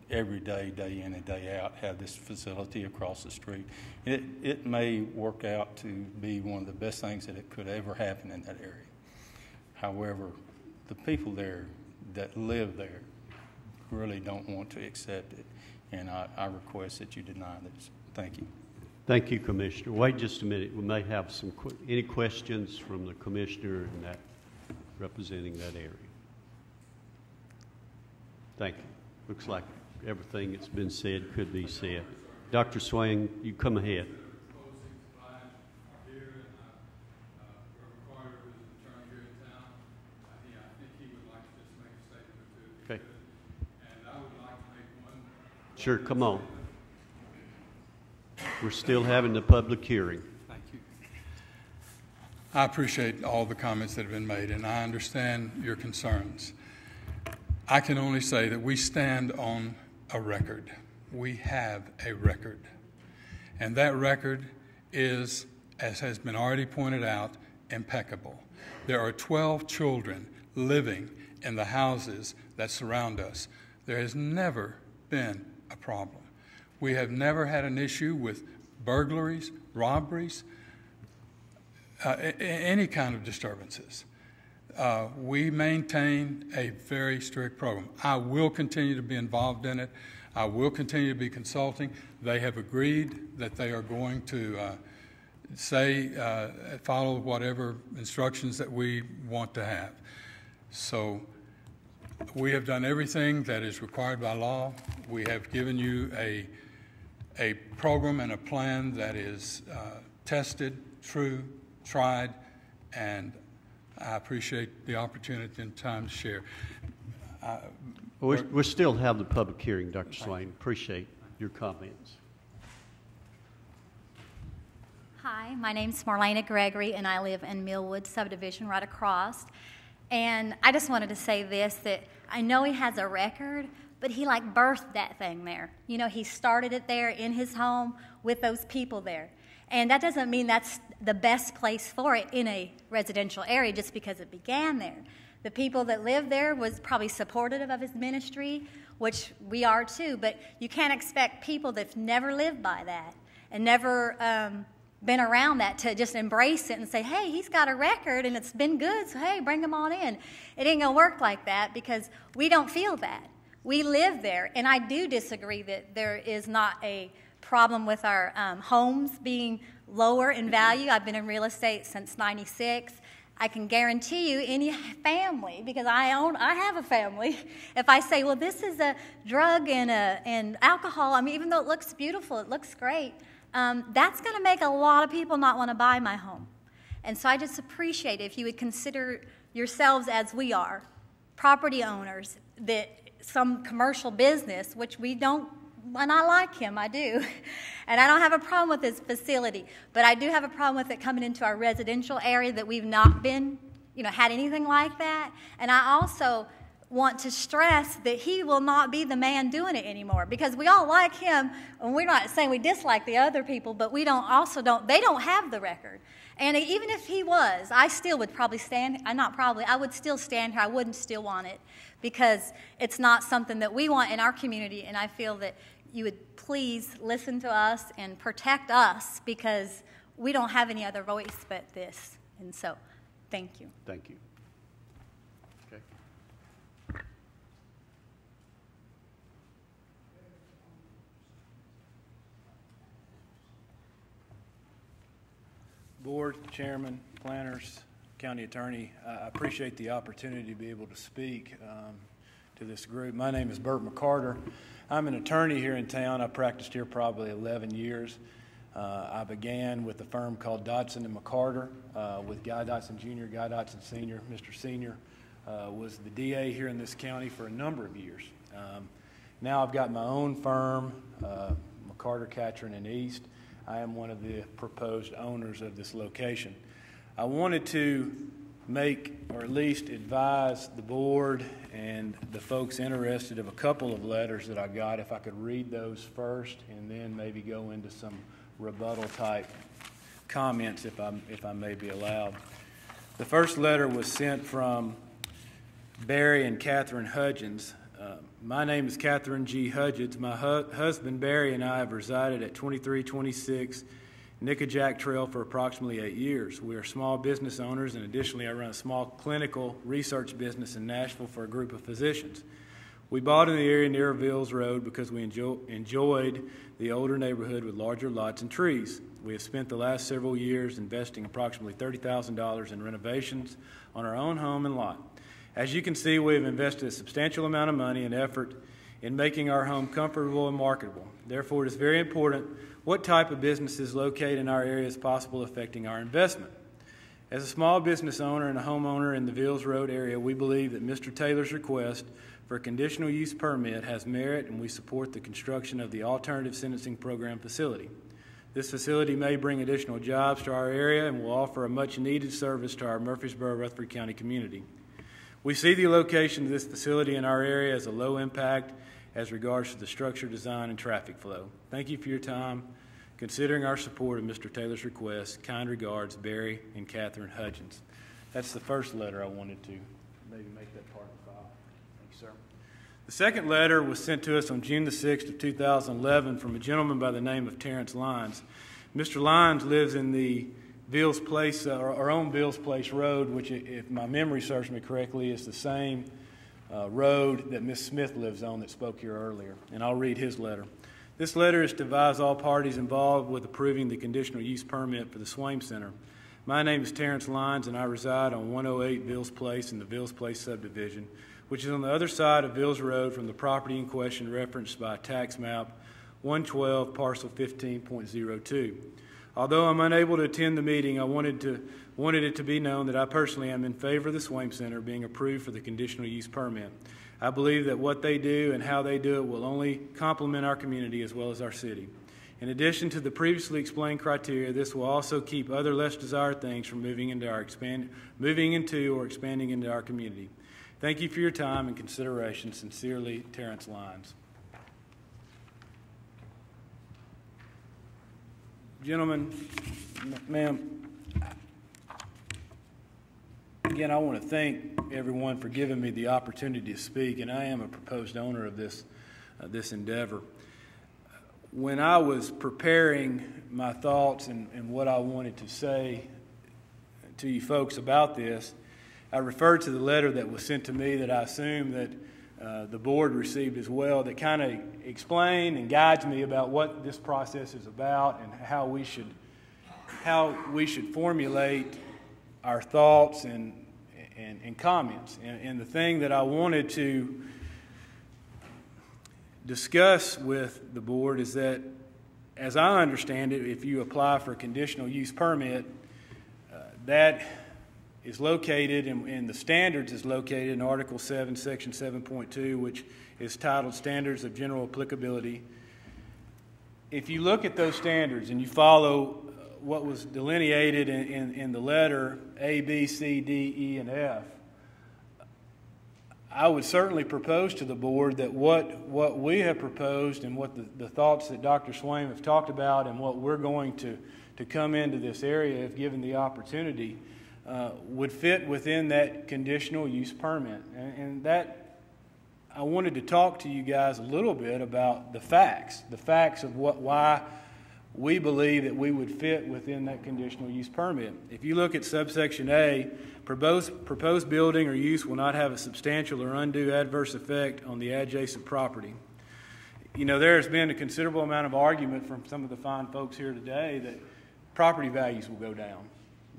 every day, day in and day out, have this facility across the street. It may work out to be one of the best things that it could ever happen in that area. However, the people there that live there really don't want to accept it, and I request that you deny this. Thank you. Thank you, Commissioner. Wait just a minute. We may have any questions from the Commissioner and that representing that area. Thank you. Looks like everything that's been said could be said. Dr. Swain, you come ahead. Okay. Sure, come on. We're still having the public hearing. Thank you. I appreciate all the comments that have been made, and I understand your concerns. I can only say that we stand on a record. We have a record. And that record is, as has been already pointed out, impeccable. There are 12 children living in the houses that surround us. There has never been a problem. We have never had an issue with burglaries, robberies, any kind of disturbances. We maintain a very strict program. I will continue to be involved in it. I will continue to be consulting. They have agreed that they are going to follow whatever instructions that we want to have. So we have done everything that is required by law. We have given you a program and a plan that is tested, true, tried, and I appreciate the opportunity and time to share. We still have the public hearing, Dr. Swain. Appreciate your comments. Hi, my name's Marlena Gregory, and I live in Millwood subdivision right across. And I just wanted to say this, that I know he has a record, but he like birthed that thing there. You know, he started it there in his home with those people there. And that doesn't mean that's the best place for it in a residential area just because it began there. The people that live there was probably supportive of his ministry, which we are too, but you can't expect people that've never lived by that and never been around that to just embrace it and say, hey, he's got a record and it's been good, so hey, bring him on in. It ain't gonna work like that because we don't feel that. We live there, and I do disagree that there is not a problem with our homes being lower in value. I've been in real estate since '96. I can guarantee you any family, because I have a family, if I say, well, this is a drug and alcohol, I mean, even though it looks beautiful, it looks great, that's going to make a lot of people not want to buy my home. And so I just appreciate if you would consider yourselves as we are, property owners, that some commercial business, which we don't, and I like him, I do, and I don't have a problem with his facility, but I do have a problem with it coming into our residential area that we've not been, had anything like that. And I also want to stress that he will not be the man doing it anymore, because we all like him, and we're not saying we dislike the other people, but they don't have the record. And even if he was, I still would probably I would still stand here. I wouldn't still want it, because it's not something that we want in our community, and I feel that you would please listen to us and protect us, because we don't have any other voice but this. And so, thank you. Thank you. Okay. Board, Chairman, planners, County Attorney, I appreciate the opportunity to be able to speak to this group. My name is Bert McCarter. I'm an attorney here in town. I practiced here probably 11 years. I began with a firm called Dodson and McCarter with Guy Dodson Jr., Guy Dodson Sr. Mr. Sr. Was the DA here in this county for a number of years. Now I've got my own firm, McCarter, Catron, and East. I am one of the proposed owners of this location. I wanted to make, or at least advise the board and the folks interested of a couple of letters that I got, if I could read those first and then maybe go into some rebuttal type comments if I may be allowed. The first letter was sent from Barry and Catherine Hudgens. My name is Catherine G. Hudgens. My husband Barry and I have resided at 2326 Nickajack Trail for approximately 8 years. We are small business owners, and additionally I run a small clinical research business in Nashville for a group of physicians. We bought in the area near Vills Road because we enjoyed the older neighborhood with larger lots and trees. We have spent the last several years investing approximately $30,000 in renovations on our own home and lot. As you can see, we have invested a substantial amount of money and effort in making our home comfortable and marketable. Therefore, it is very important what type of businesses located in our area is possible affecting our investment. As a small business owner and a homeowner in the Vills Road area, we believe that Mr. Taylor's request for a conditional use permit has merit, and we support the construction of the Alternative Sentencing Program facility. This facility may bring additional jobs to our area and will offer a much-needed service to our Murfreesboro-Rutherford County community. We see the location of this facility in our area as a low impact as regards to the structure, design, and traffic flow. Thank you for your time. Considering our support of Mr. Taylor's request, kind regards, Barry and Catherine Hudgens. That's the first letter I wanted to maybe make that part of the file. Thank you, sir. The second letter was sent to us on June the 6th of 2011 from a gentleman by the name of Terrence Lyons. Mr. Lyons lives in the Vills Place, our own Vills Place Road, which, if my memory serves me correctly, is the same road that Ms. Smith lives on that spoke here earlier. And I'll read his letter. This letter is to advise all parties involved with approving the conditional use permit for the Swaim Center. My name is Terrence Lyons, and I reside on 108 Vills Place in the Vills Place subdivision, which is on the other side of Vills Road from the property in question referenced by tax map 112 parcel 15.02. Although I'm unable to attend the meeting, I wanted it to be known that I personally am in favor of the Swaim Center being approved for the conditional use permit. I believe that what they do and how they do it will only complement our community as well as our city. In addition to the previously explained criteria, this will also keep other less desired things from moving into or expanding into our community. Thank you for your time and consideration. Sincerely, Terrence Lyons. Gentlemen, ma'am, again, I want to thank everyone for giving me the opportunity to speak, and I am a proposed owner of this endeavor. When I was preparing my thoughts and what I wanted to say to you folks about this, I referred to the letter that was sent to me that I assume that the board received as well, that kind of explained and guides me about what this process is about and how we should formulate our thoughts and comments. And the thing that I wanted to discuss with the board is that, as I understand it, if you apply for a conditional use permit, that is located, and the standards is located in Article 7, Section 7.2, which is titled Standards of General Applicability. If you look at those standards and you follow what was delineated in the letter A, B, C, D, E, and F, I would certainly propose to the board that what we have proposed and what the thoughts that Dr. Swaim have talked about and what we're going to come into this area if given the opportunity would fit within that conditional use permit. And that I wanted to talk to you guys a little bit about the facts of why we believe that we would fit within that conditional use permit. If you look at subsection A, proposed building or use will not have a substantial or undue adverse effect on the adjacent property. You know, there has been a considerable amount of argument from some of the fine folks here today that property values will go down,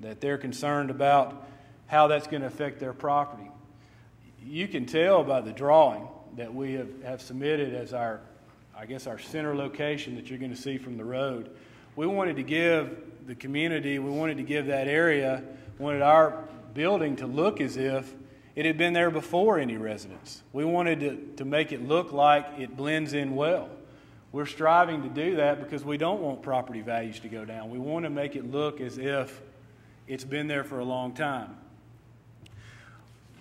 that they're concerned about how that's going to affect their property. You can tell by the drawing that we have submitted as our center location that you're going to see from the road. We wanted to give the community, we wanted to give that area, wanted our building to look as if it had been there before any residents. We wanted to make it look like it blends in well. We're striving to do that because we don't want property values to go down. We want to make it look as if it's been there for a long time.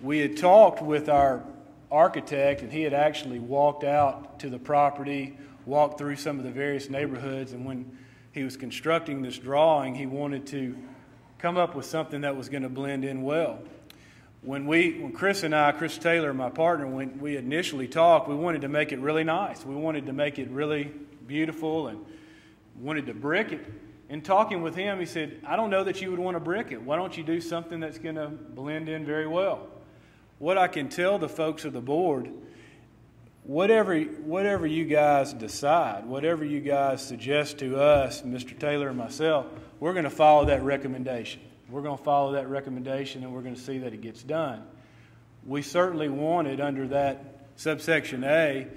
We had talked with our architect, and he had actually walked out to the property, walked through some of the various neighborhoods, and when he was constructing this drawing, he wanted to come up with something that was going to blend in well. When Chris and I, Chris Taylor, my partner, when we initially talked, we wanted to make it really nice. We wanted to make it really beautiful and wanted to brick it. In talking with him, he said, I don't know that you would want to brick it. Why don't you do something that's going to blend in very well? What I can tell the folks of the board, whatever you guys decide, whatever you guys suggest to us, Mr. Taylor and myself, we're going to follow that recommendation. We're going to follow that recommendation, and we're going to see that it gets done. We certainly wanted, under that subsection A,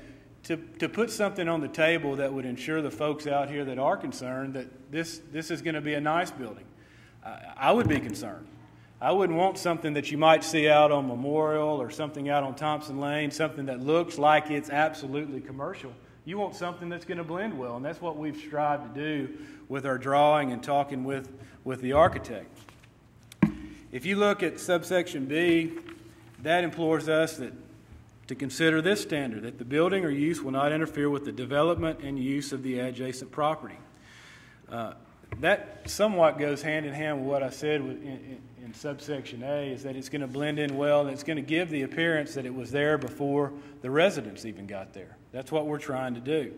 to put something on the table that would ensure the folks out here that are concerned that this is going to be a nice building. I would be concerned. I wouldn't want something that you might see out on Memorial or something out on Thompson Lane, something that looks like it's absolutely commercial. You want something that's going to blend well, and that's what we've strived to do with our drawing and talking with the architect. If you look at subsection B, that implores us to consider this standard, that the building or use will not interfere with the development and use of the adjacent property. That somewhat goes hand in hand with what I said in subsection A, is that it's going to blend in well and it's going to give the appearance that it was there before the residents even got there. That's what we're trying to do.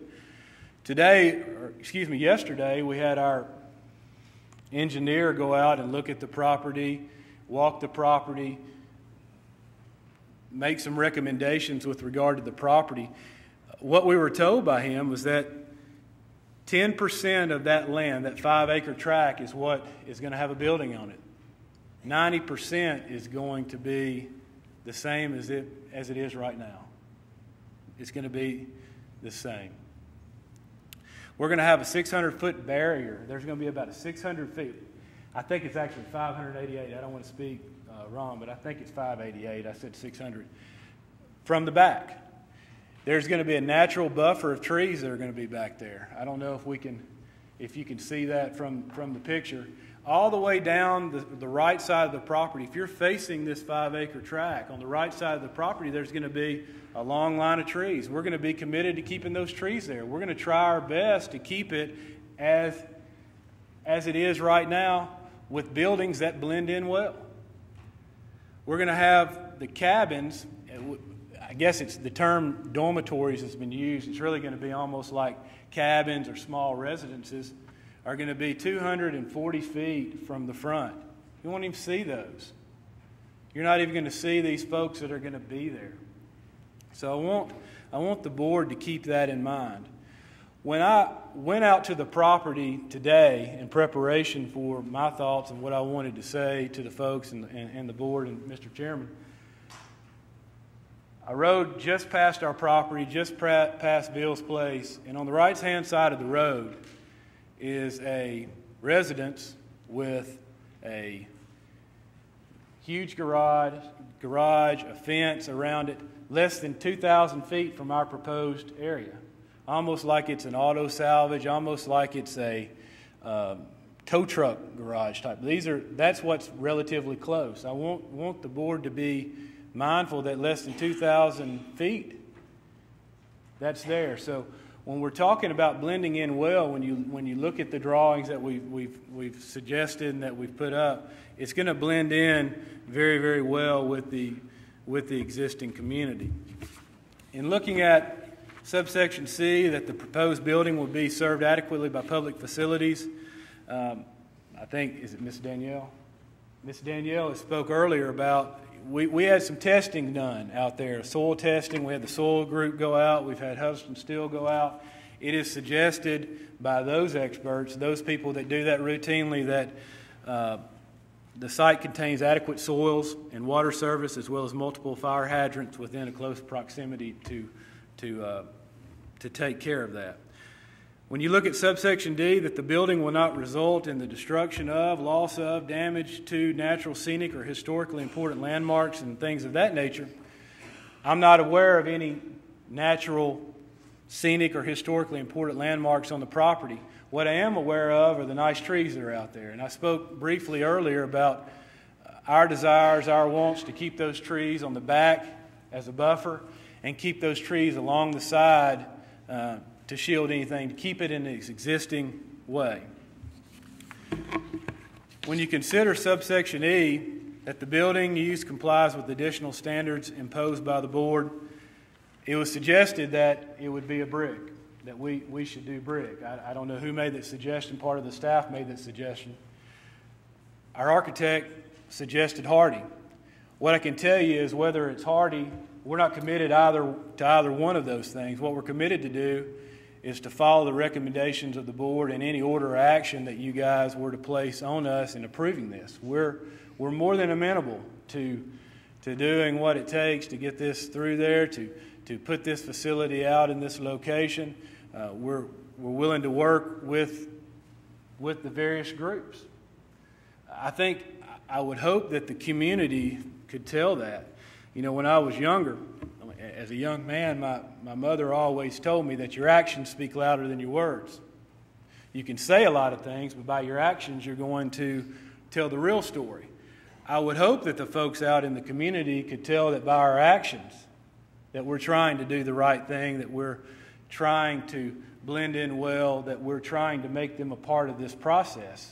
Yesterday, we had our engineer go out and look at the property, walk the property, make some recommendations with regard to the property. What we were told by him was that 10% of that land, that 5-acre tract, is what is going to have a building on it. 90% is going to be the same as it is right now. It's going to be the same. We're going to have a 600-foot barrier. There's going to be about 600 feet. I think it's actually 588. I don't want to speak wrong, but I think it's 588. I said 600. From the back, there's going to be a natural buffer of trees that are going to be back there. I don't know if you can see that from the picture. All the way down the right side of the property, if you're facing this 5-acre tract, on the right side of the property, there's going to be a long line of trees. We're going to be committed to keeping those trees there. We're going to try our best to keep it as it is right now, with buildings that blend in well. We're going to have the cabins, I guess it's the term dormitories has been used. It's really going to be almost like cabins or small residences, are going to be 240 feet from the front. You won't even see those. You're not even going to see these folks that are going to be there. So I want the board to keep that in mind. When I went out to the property today in preparation for my thoughts and what I wanted to say to the folks and the board and Mr. Chairman, I rode just past our property, just past Bill's place, and on the right-hand side of the road is a residence with a huge garage, a fence around it, less than 2,000 feet from our proposed area. Almost like it's an auto salvage, almost like it's a tow truck garage type. That's what's relatively close. I want the board to be mindful that less than 2,000 feet, that's there. So when we're talking about blending in well, when you look at the drawings that we've suggested and that we've put up, it's going to blend in very, very well with the existing community. In looking at subsection C, that the proposed building will be served adequately by public facilities, I think, is it Ms. Danielle? Ms. Danielle spoke earlier about, we had some testing done out there, soil testing. We had the soil group go out. We've had Hudson Steel go out. It is suggested by those experts, those people that do that routinely, that the site contains adequate soils and water service as well as multiple fire hydrants within a close proximity to take care of that. When you look at subsection D, that the building will not result in the destruction of, loss of, damage to natural, scenic, or historically important landmarks and things of that nature, I'm not aware of any natural, scenic, or historically important landmarks on the property. What I am aware of are the nice trees that are out there. And I spoke briefly earlier about our desires, our wants to keep those trees on the back as a buffer and keep those trees along the side to shield anything, to keep it in its existing way. When you consider subsection E, that the building used complies with additional standards imposed by the board, it was suggested that it would be a brick, that we should do brick. I don't know who made that suggestion. Part of the staff made that suggestion. Our architect suggested hardy. What I can tell you is whether it's hardy, we're not committed to either one of those things. What we're committed to do is to follow the recommendations of the board and any order or action that you guys were to place on us in approving this. We're more than amenable to doing what it takes to get this through there, to put this facility out in this location. We're willing to work with the various groups. I would hope that the community could tell that. You know, when I was younger, as a young man, my mother always told me that your actions speak louder than your words. You can say a lot of things, but by your actions, you're going to tell the real story. I would hope that the folks out in the community could tell that by our actions, that we're trying to do the right thing, that we're trying to blend in well, that we're trying to make them a part of this process.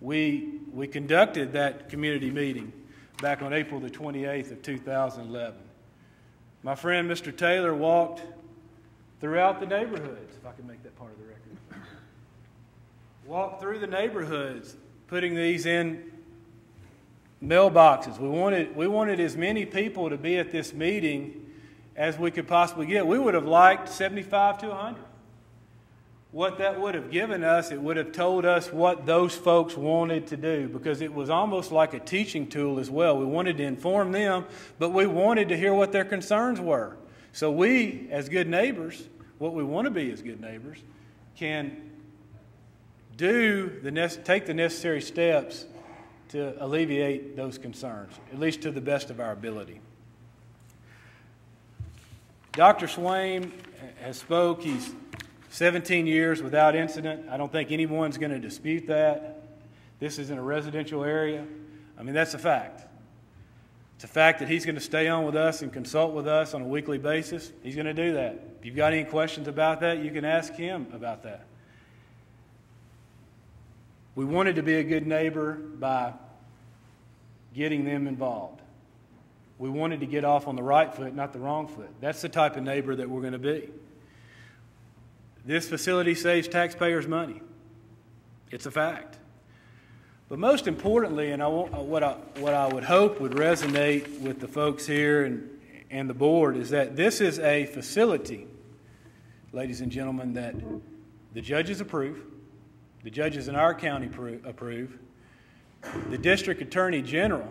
We conducted that community meeting back on April the 28th of 2011. My friend Mr. Taylor walked throughout the neighborhoods, if I can make that part of the record. Walked through the neighborhoods, putting these in mailboxes. We wanted as many people to be at this meeting as we could possibly get. We would have liked 75 to 100. What that would have given us, it would have told us what those folks wanted to do, because it was almost like a teaching tool as well. We wanted to inform them, but we wanted to hear what their concerns were. So we, as good neighbors, what we want to be as good neighbors, can take the necessary steps to alleviate those concerns, at least to the best of our ability. Dr. Swaim has spoke. He's 17 years without incident. I don't think anyone's going to dispute that. This is in a residential area. I mean, that's a fact. It's a fact that he's going to stay on with us and consult with us on a weekly basis. He's going to do that. If you've got any questions about that, you can ask him about that. We wanted to be a good neighbor by getting them involved. We wanted to get off on the right foot, not the wrong foot. That's the type of neighbor that we're going to be. This facility saves taxpayers money. It's a fact. But most importantly, and what I would hope would resonate with the folks here and the board, is that this is a facility, ladies and gentlemen, that the judges approve, the judges in our county approve, the district attorney general.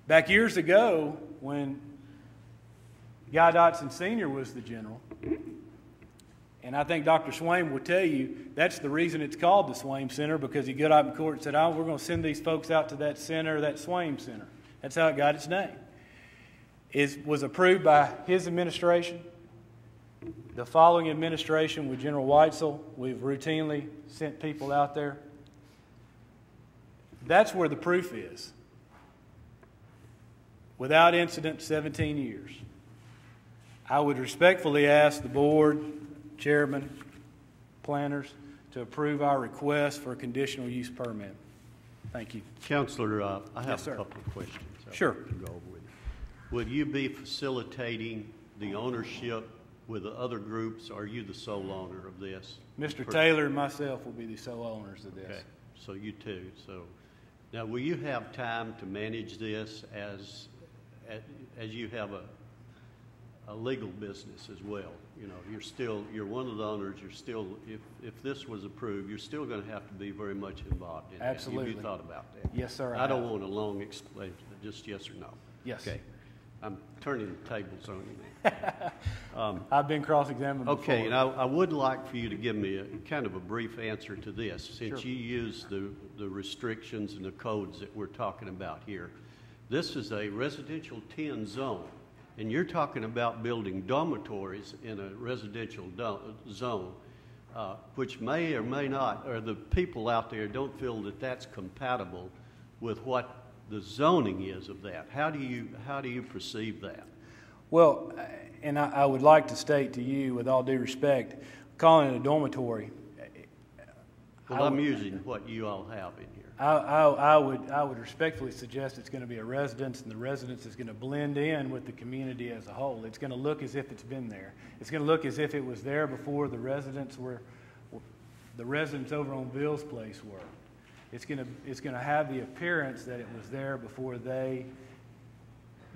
Back years ago, when Guy Dotson Sr. was the general, and I think Dr. Swaim will tell you that's the reason it's called the Swaim Center, because he got up in court and said, we're going to send these folks out to that center, that Swaim Center. That's how it got its name. It was approved by his administration. The following administration with General Weitzel, we've routinely sent people out there. That's where the proof is. Without incident, 17 years. I would respectfully ask the board, chairman, planners, to approve our request for a conditional use permit. Thank you. Counselor, I have Yes, sir. a couple of questions. Sure. To go over with. Will you be facilitating the ownership with the other groups? Or are you the sole owner of this? Mr. Taylor and myself will be the sole owners of this. Okay, so you two. So now, will you have time to manage this as you have a legal business as well? You know, you're one of the owners. You're still, if this was approved, you're still going to have to be very much involved in Absolutely. that. Have you thought about that? Yes, sir. I don't want a long explanation. Just yes or no. Yes. Okay. I'm turning the tables on you now. I've been cross-examined before. Okay, and I would like for you to give me a kind of a brief answer to this, since Sure. you use the restrictions and the codes that we're talking about here. This is a residential 10 zone, and you're talking about building dormitories in a residential zone, which may or may not, or the people out there don't feel that that's compatible with what the zoning is of that. How do you perceive that? Well, and I would like to state to you, with all due respect, calling it a dormitory. Well, I'm using what you all have in here. I would respectfully suggest it's going to be a residence, and the residence is going to blend in with the community as a whole. It's going to look as if it's been there. It's going to look as if it was there before the residents over on Bill's Place were. It's going to have the appearance that it was there before they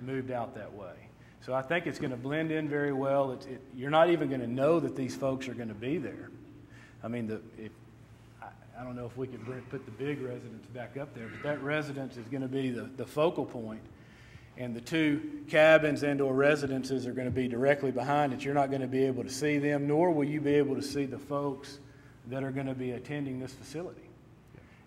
moved out that way. So I think it's going to blend in very well. You're not even going to know that these folks are going to be there. I mean, I don't know if we could put the big residence back up there, but that residence is going to be the focal point, and the two cabins and/or residences are going to be directly behind it. You're not going to be able to see them, nor will you be able to see the folks that are going to be attending this facility.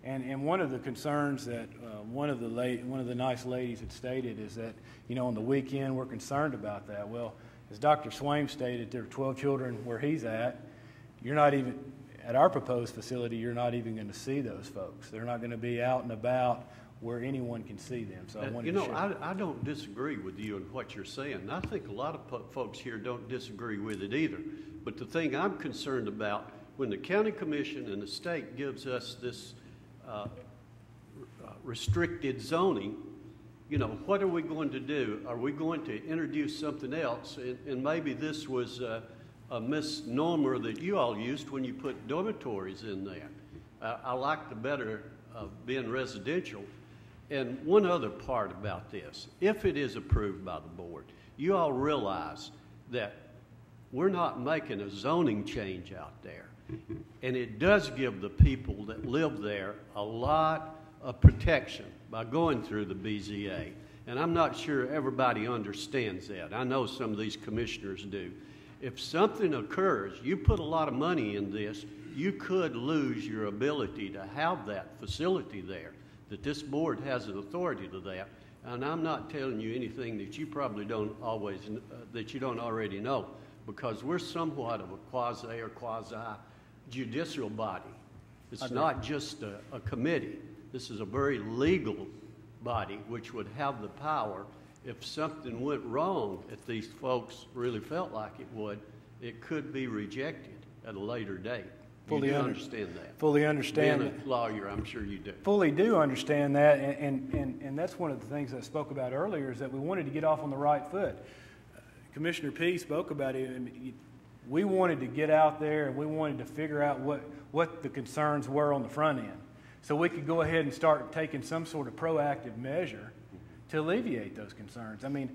And one of the concerns that one of the nice ladies had stated is that, you know, on the weekend we're concerned about that. Well, as Dr. Swaim stated, there are 12 children where he's at. You're not even, at our proposed facility, you're not even going to see those folks. They're not going to be out and about where anyone can see them. So I wanted to share. I don't disagree with you and what you're saying. I think a lot of folks here don't disagree with it either. But the thing I'm concerned about, when the county commission and the state gives us this restricted zoning, you know, what are we going to do? Are we going to introduce something else? And maybe this was a misnomer that you all used when you put dormitories in there. I like the better of being residential. And one other part about this, if it is approved by the board, you all realize that we're not making a zoning change out there. And it does give the people that live there a lot of protection by going through the BZA. And I'm not sure everybody understands that. I know some of these commissioners do. If something occurs, you put a lot of money in this, you could lose your ability to have that facility there, that this board has an authority to that. And I'm not telling you anything that you probably don't always, that you don't already know, because we're somewhat of a quasi or quasi-judicial body. It's not just a committee. This is a very legal body which would have the power, if something went wrong, if these folks really felt like it would, it could be rejected at a later date. fully understand that. Fully understand. Being a lawyer, I'm sure you do. Fully do understand that, and that's one of the things I spoke about earlier, is that we wanted to get off on the right foot. Commissioner P spoke about it. We wanted to get out there and we wanted to figure out what the concerns were on the front end, so we could go ahead and start taking some sort of proactive measure to alleviate those concerns. I mean,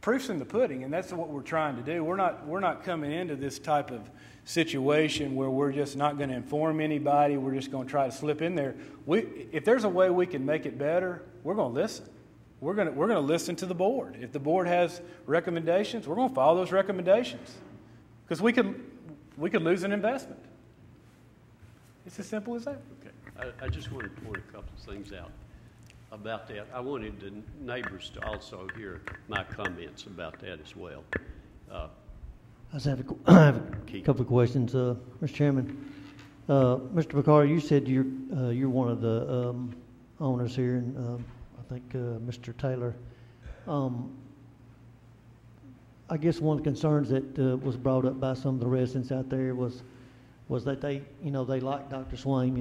proof's in the pudding, and that's what we're trying to do. We're not coming into this type of situation where we're just not going to inform anybody. We're just going to try to slip in there. If there's a way we can make it better, we're going to listen. We're going to listen to the board. If the board has recommendations, we're going to follow those recommendations, because we could lose an investment. It's as simple as that. Okay. I just want to point a couple of things out about that. I wanted the neighbors to also hear my comments about that as well. I have a couple of questions, Mr. Chairman. Mr. Picard, you said you're one of the owners here, and I think Mr. Taylor. I guess one of the concerns that was brought up by some of the residents out there was that they like Dr. Swaim.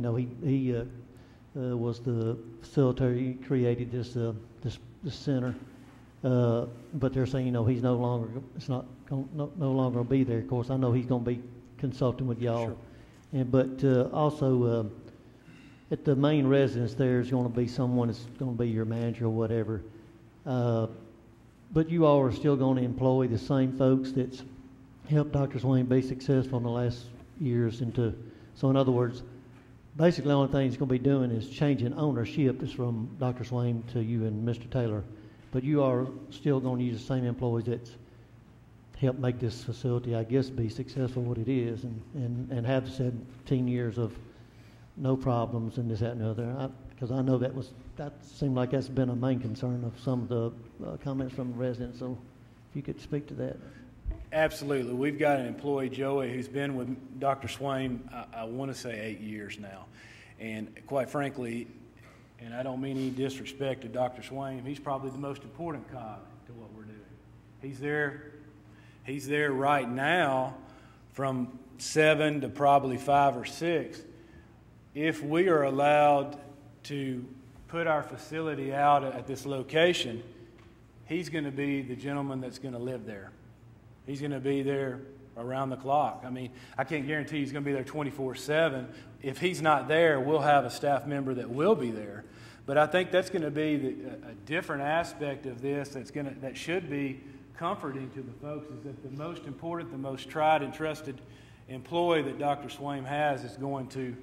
He was the facilitator. He created this center, but they're saying he's no longer going to be there. Of course, I know he's going to be consulting with y'all, sure. But also at the main residence there is going to be someone that's going to be your manager or whatever. But you all are still going to employ the same folks that's helped Dr. Swaim be successful in the last years. So in other words, basically the only thing he's going to be doing is changing ownership that's from Dr. Swaim to you and Mr. Taylor. But you are still going to use the same employees that's helped make this facility, I guess, be successful what it is, and have 17 years of no problems and this, that, and the other. Because I know that seemed like that's been a main concern of some of the comments from the residents. So if you could speak to that. Absolutely. We've got an employee, Joey, who's been with Dr. Swaim, I want to say 8 years now. And quite frankly, and I don't mean any disrespect to Dr. Swaim, he's probably the most important cog to what we're doing. He's there right now from 7 to probably 5 or 6. If we are allowed to put our facility out at this location, he's going to be the gentleman that's going to live there. He's going to be there around the clock. I mean, I can't guarantee he's going to be there 24/7. If he's not there, we'll have a staff member that will be there. But I think that's going to be a different aspect of this that should be comforting to the folks, is that the most important, the most tried and trusted employee that Dr. Swaim has is going to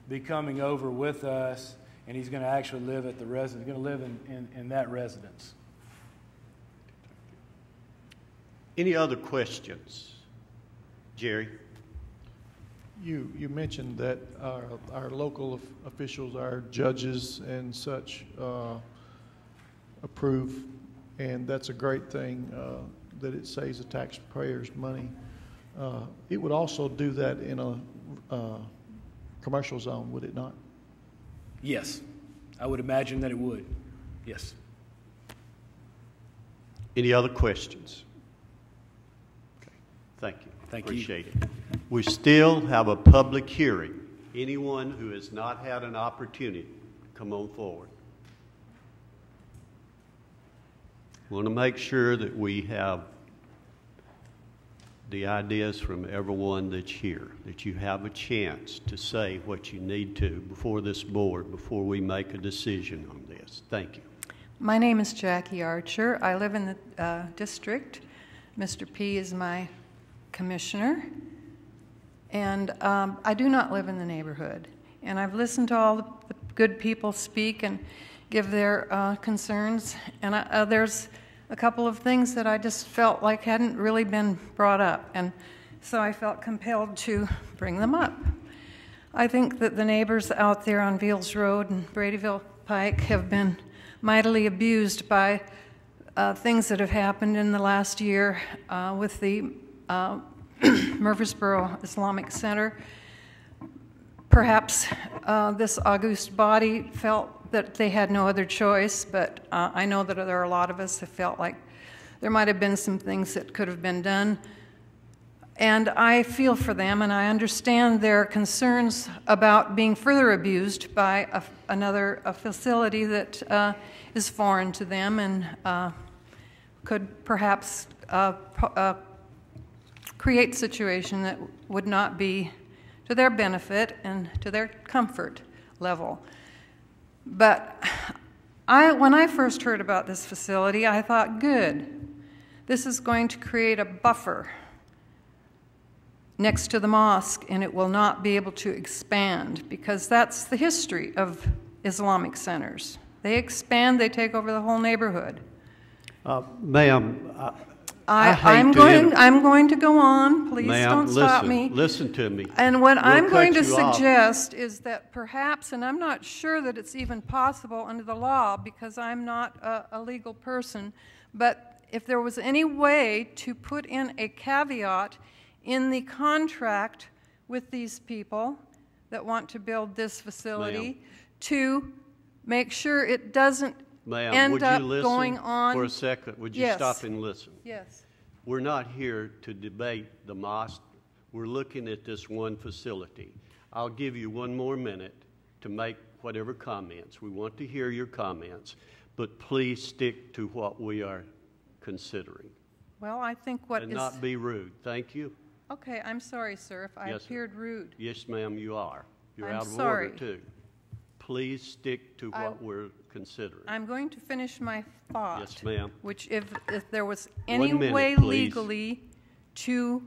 be coming over with us, and he's going to actually live at the residence. He's going to live in that residence. Any other questions? Jerry? You mentioned that our local officials, our judges and such, approve, and that's a great thing, that it saves the taxpayers money. It would also do that in a commercial zone, would it not? Yes, I would imagine that it would. Yes. Any other questions? Okay. Thank you. Appreciate it. We still have a public hearing. Anyone who has not had an opportunity, come on forward. We want to make sure that we have the ideas from everyone that's here, that you have a chance to say what you need to before this board, before we make a decision on this. Thank you. My name is Jackie Archer. I live in the district. Mr. P is my commissioner. And I do not live in the neighborhood. And I've listened to all the good people speak and give their concerns. And there's a couple of things that I just felt like hadn't really been brought up. And so I felt compelled to bring them up. I think that the neighbors out there on Veals Road and Bradyville Pike have been mightily abused by things that have happened in the last year with the Murfreesboro Islamic Center. Perhaps this august body felt that they had no other choice, but I know that there are a lot of us who felt like there might have been some things that could have been done. And I feel for them, and I understand their concerns about being further abused by another facility that is foreign to them and could perhaps create a situation that would not be to their benefit and to their comfort level. But when I first heard about this facility, I thought, good, this is going to create a buffer next to the mosque, and it will not be able to expand, because that's the history of Islamic centers. They expand, they take over the whole neighborhood. Ma'am, I'm going to go on. Please don't stop me. Listen to me. And what I'm going to cut you off. suggest is that perhaps, and I'm not sure that it's even possible under the law because I'm not a legal person, but if there was any way to put in a caveat in the contract with these people that want to build this facility to make sure it doesn't end up going on. For a second? Would you Yes. stop and listen? Yes. We're not here to debate the mosque. We're looking at this one facility. I'll give you one more minute to make whatever comments. We want to hear your comments, but please stick to what we are considering. Well, I think what and is... not be rude. Thank you. Okay, I'm sorry, sir, if I Yes, appeared rude. Yes, ma'am, you are. You're I'm out of sorry. order, too. Please stick to what we're considering. I'm going to finish my thought. Yes, ma'am. Which, if there was any 1 minute, way please. legally to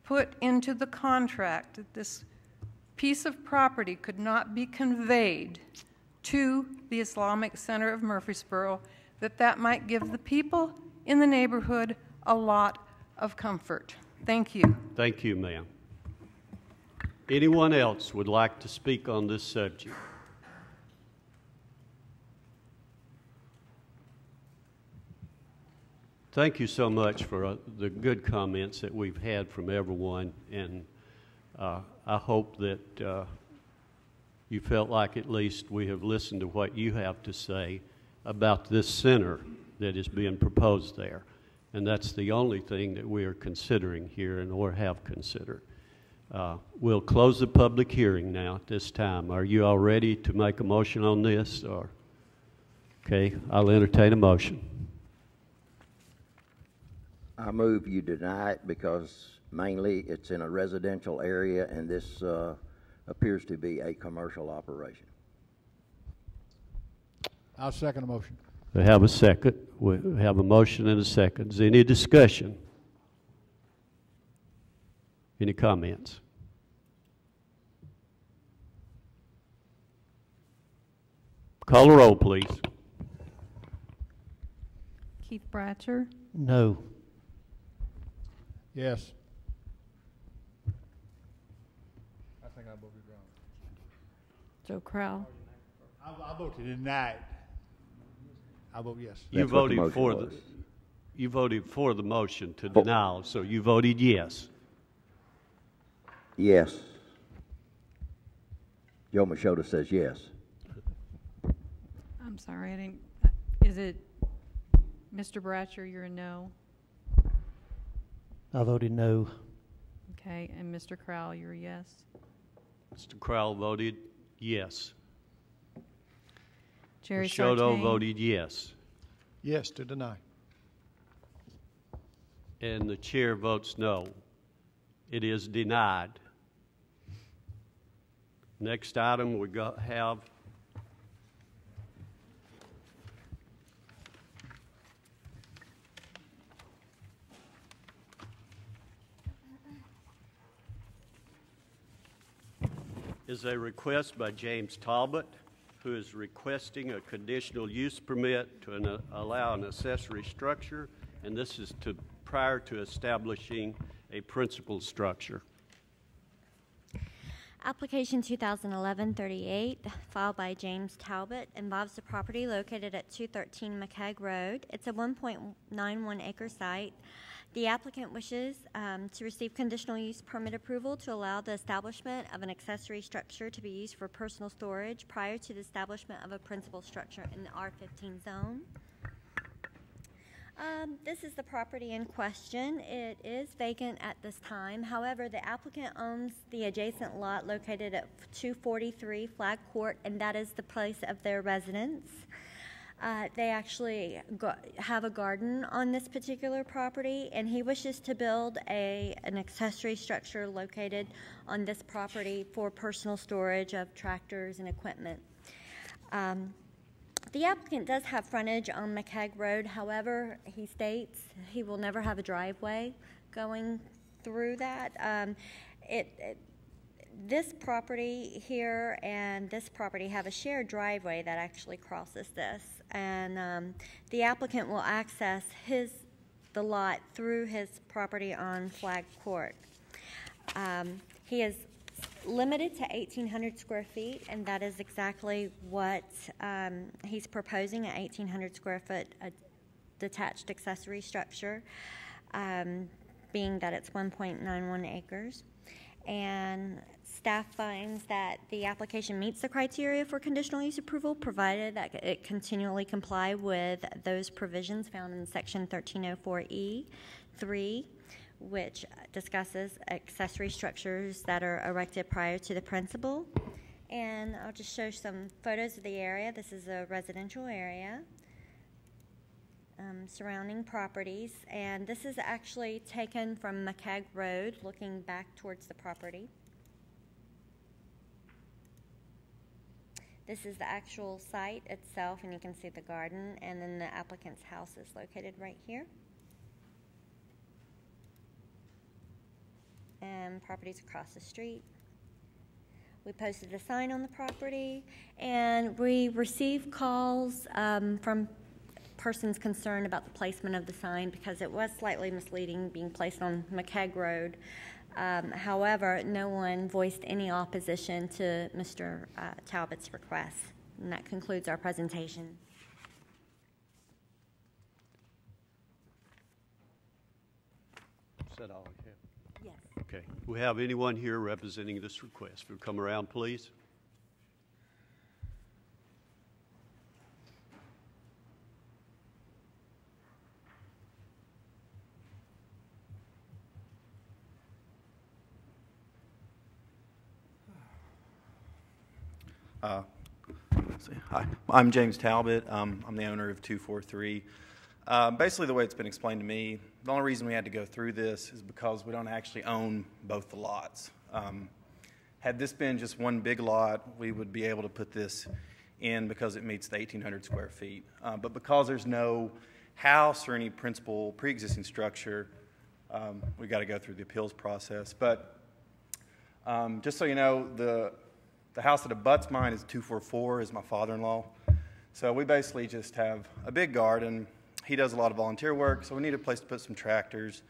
put into the contract that this piece of property could not be conveyed to the Islamic Center of Murfreesboro, that might give the people in the neighborhood a lot of comfort. Thank you. Thank you, ma'am. Anyone else would like to speak on this subject? Thank you so much for the good comments that we've had from everyone, and I hope that you felt like at least we have listened to what you have to say about this center that is being proposed there. And that's the only thing that we are considering here and or have considered. We'll close the public hearing now at this time. Are you all ready to make a motion on this? Or okay, I'll entertain a motion. I move you deny it because mainly it's in a residential area and this appears to be a commercial operation. I'll second the motion. We have a second. We have a motion and a second. Is there any discussion? Any comments? Call the roll, please. Keith Bratcher. No. Yes. I think I voted wrong. Joe Crowell. I voted denied. I vote yes. You voted for the. You voted for the motion to deny, so you voted yes. Yes. Joe Machota says yes. I'm sorry, I didn't. Is it Mr. Bratcher? You're a no. I voted no. Okay, and Mr. Crowell, you're a yes. Mr. Crowell voted yes. Jerry Machota Sartain. voted yes. Yes to deny. And the chair votes no. It is denied. Next item we have is a request by James Talbot, who is requesting a conditional use permit to allow an accessory structure, and this is prior to establishing a principal structure. Application 2011-38, filed by James Talbot, involves a property located at 213 McCagg Road. It's a 1.91 acre site. The applicant wishes to receive conditional use permit approval to allow the establishment of an accessory structure to be used for personal storage prior to the establishment of a principal structure in the R15 zone. This is the property in question. It is vacant at this time. However, the applicant owns the adjacent lot located at 243 Flag Court, and that is the place of their residence. They actually have a garden on this particular property, and he wishes to build an accessory structure located on this property for personal storage of tractors and equipment. The applicant does have frontage on McCagg Road. However, he states he will never have a driveway going through that. This property here and this property have a shared driveway that actually crosses this, and the applicant will access the lot through his property on Flag Court. He is limited to 1,800 square feet, and that is exactly what he's proposing, a 1,800 square foot detached accessory structure, being that it's 1.91 acres. And staff finds that the application meets the criteria for conditional use approval, provided that it continually comply with those provisions found in Section 1304E3, which discusses accessory structures that are erected prior to the principal. And I'll just show some photos of the area. This is a residential area, surrounding properties, and this is actually taken from McCagg Road, looking back towards the property. This is the actual site itself, and you can see the garden, and then the applicant's house is located right here. And properties across the street. We posted a sign on the property, and we received calls from persons concerned about the placement of the sign because it was slightly misleading, being placed on McCagg Road. However, no one voiced any opposition to Mr. Talbot's request. And that concludes our presentation. Is that all I have? Yes. Okay. We have anyone here representing this request? If you come around, please. Hi, I'm James Talbot. I'm the owner of 243. Basically, the way it's been explained to me, the only reason we had to go through this is because we don't actually own both the lots. Had this been just one big lot, we would be able to put this in because it meets the 1,800 square feet. But because there's no house or any principal pre-existing structure, we got to go through the appeals process. But just so you know, the house that abuts mine is 244, is my father-in-law. So we basically just have a big garden. He does a lot of volunteer work, so we need a place to put some tractors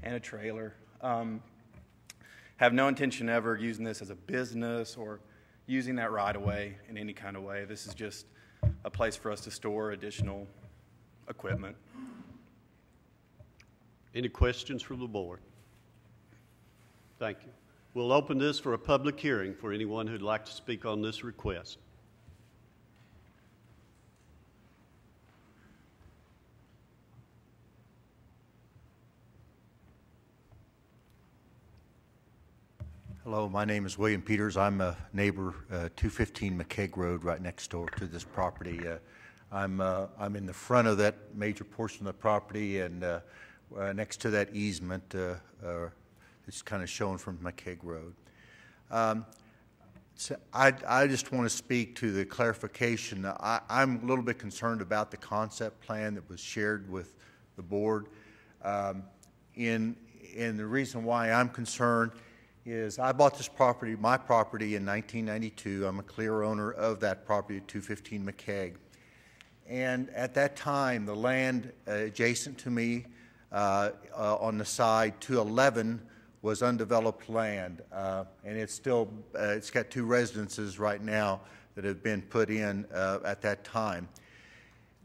and a trailer. Have no intention ever using this as a business or using that right-of-way in any kind of way. This is just a place for us to store additional equipment. Any questions from the board? Thank you. We'll open this for a public hearing for anyone who'd like to speak on this request. Hello, my name is William Peters. I'm a neighbor, 215 McCagg Road, right next door to this property. I'm in the front of that major portion of the property, and next to that easement, it's kind of shown from McCagg Road. So I just want to speak to the clarification. I'm a little bit concerned about the concept plan that was shared with the board. And the reason why I'm concerned is I bought this property, my property, in 1992. I'm a clear owner of that property at 215 McCagg. And at that time, the land adjacent to me on the side, 211, was undeveloped land, and it's still, it's got 2 residences right now that have been put in at that time.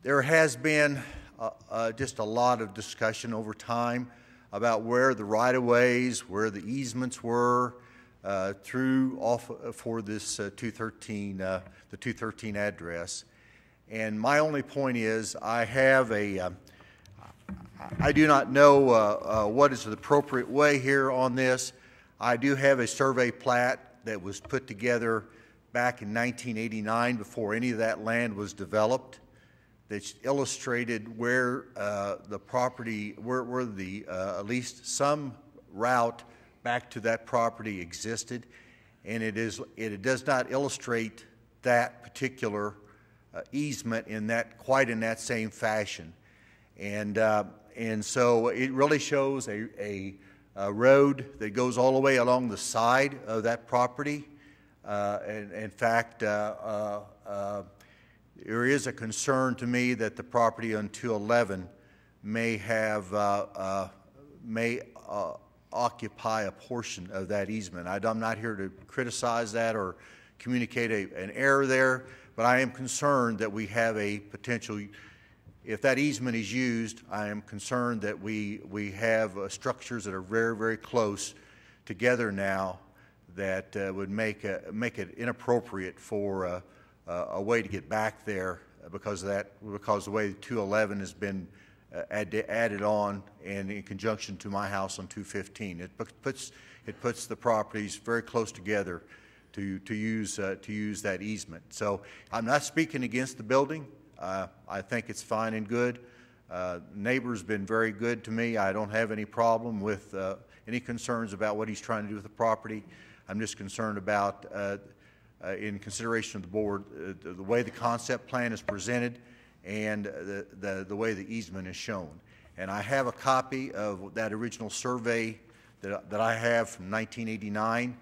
There has been just a lot of discussion over time about where the right-of-ways, where the easements were for this 213, the 213 address. And my only point is I have I do not know what is the appropriate way here on this. I do have a survey plat that was put together back in 1989 before any of that land was developed, that illustrated where the property, where the at least some route back to that property existed, and it does not illustrate that particular easement in that quite in that same fashion, and so it really shows a road that goes all the way along the side of that property. And in fact, there is a concern to me that the property on 211 may have occupy a portion of that easement. I'm not here to criticize that or communicate an error there, but I am concerned that we have a potential. If that easement is used, I am concerned that we have structures that are very, very close together now that would make it inappropriate for a way to get back there because the way 211 has been added on and in conjunction to my house on 215. It puts the properties very close together to use that easement. So I'm not speaking against the building. I think it's fine and good. Neighbor's been very good to me. I don't have any problem with any concerns about what he's trying to do with the property. I'm just concerned about, in consideration of the board, the way the concept plan is presented and the way the easement is shown. And I have a copy of that original survey that I have from 1989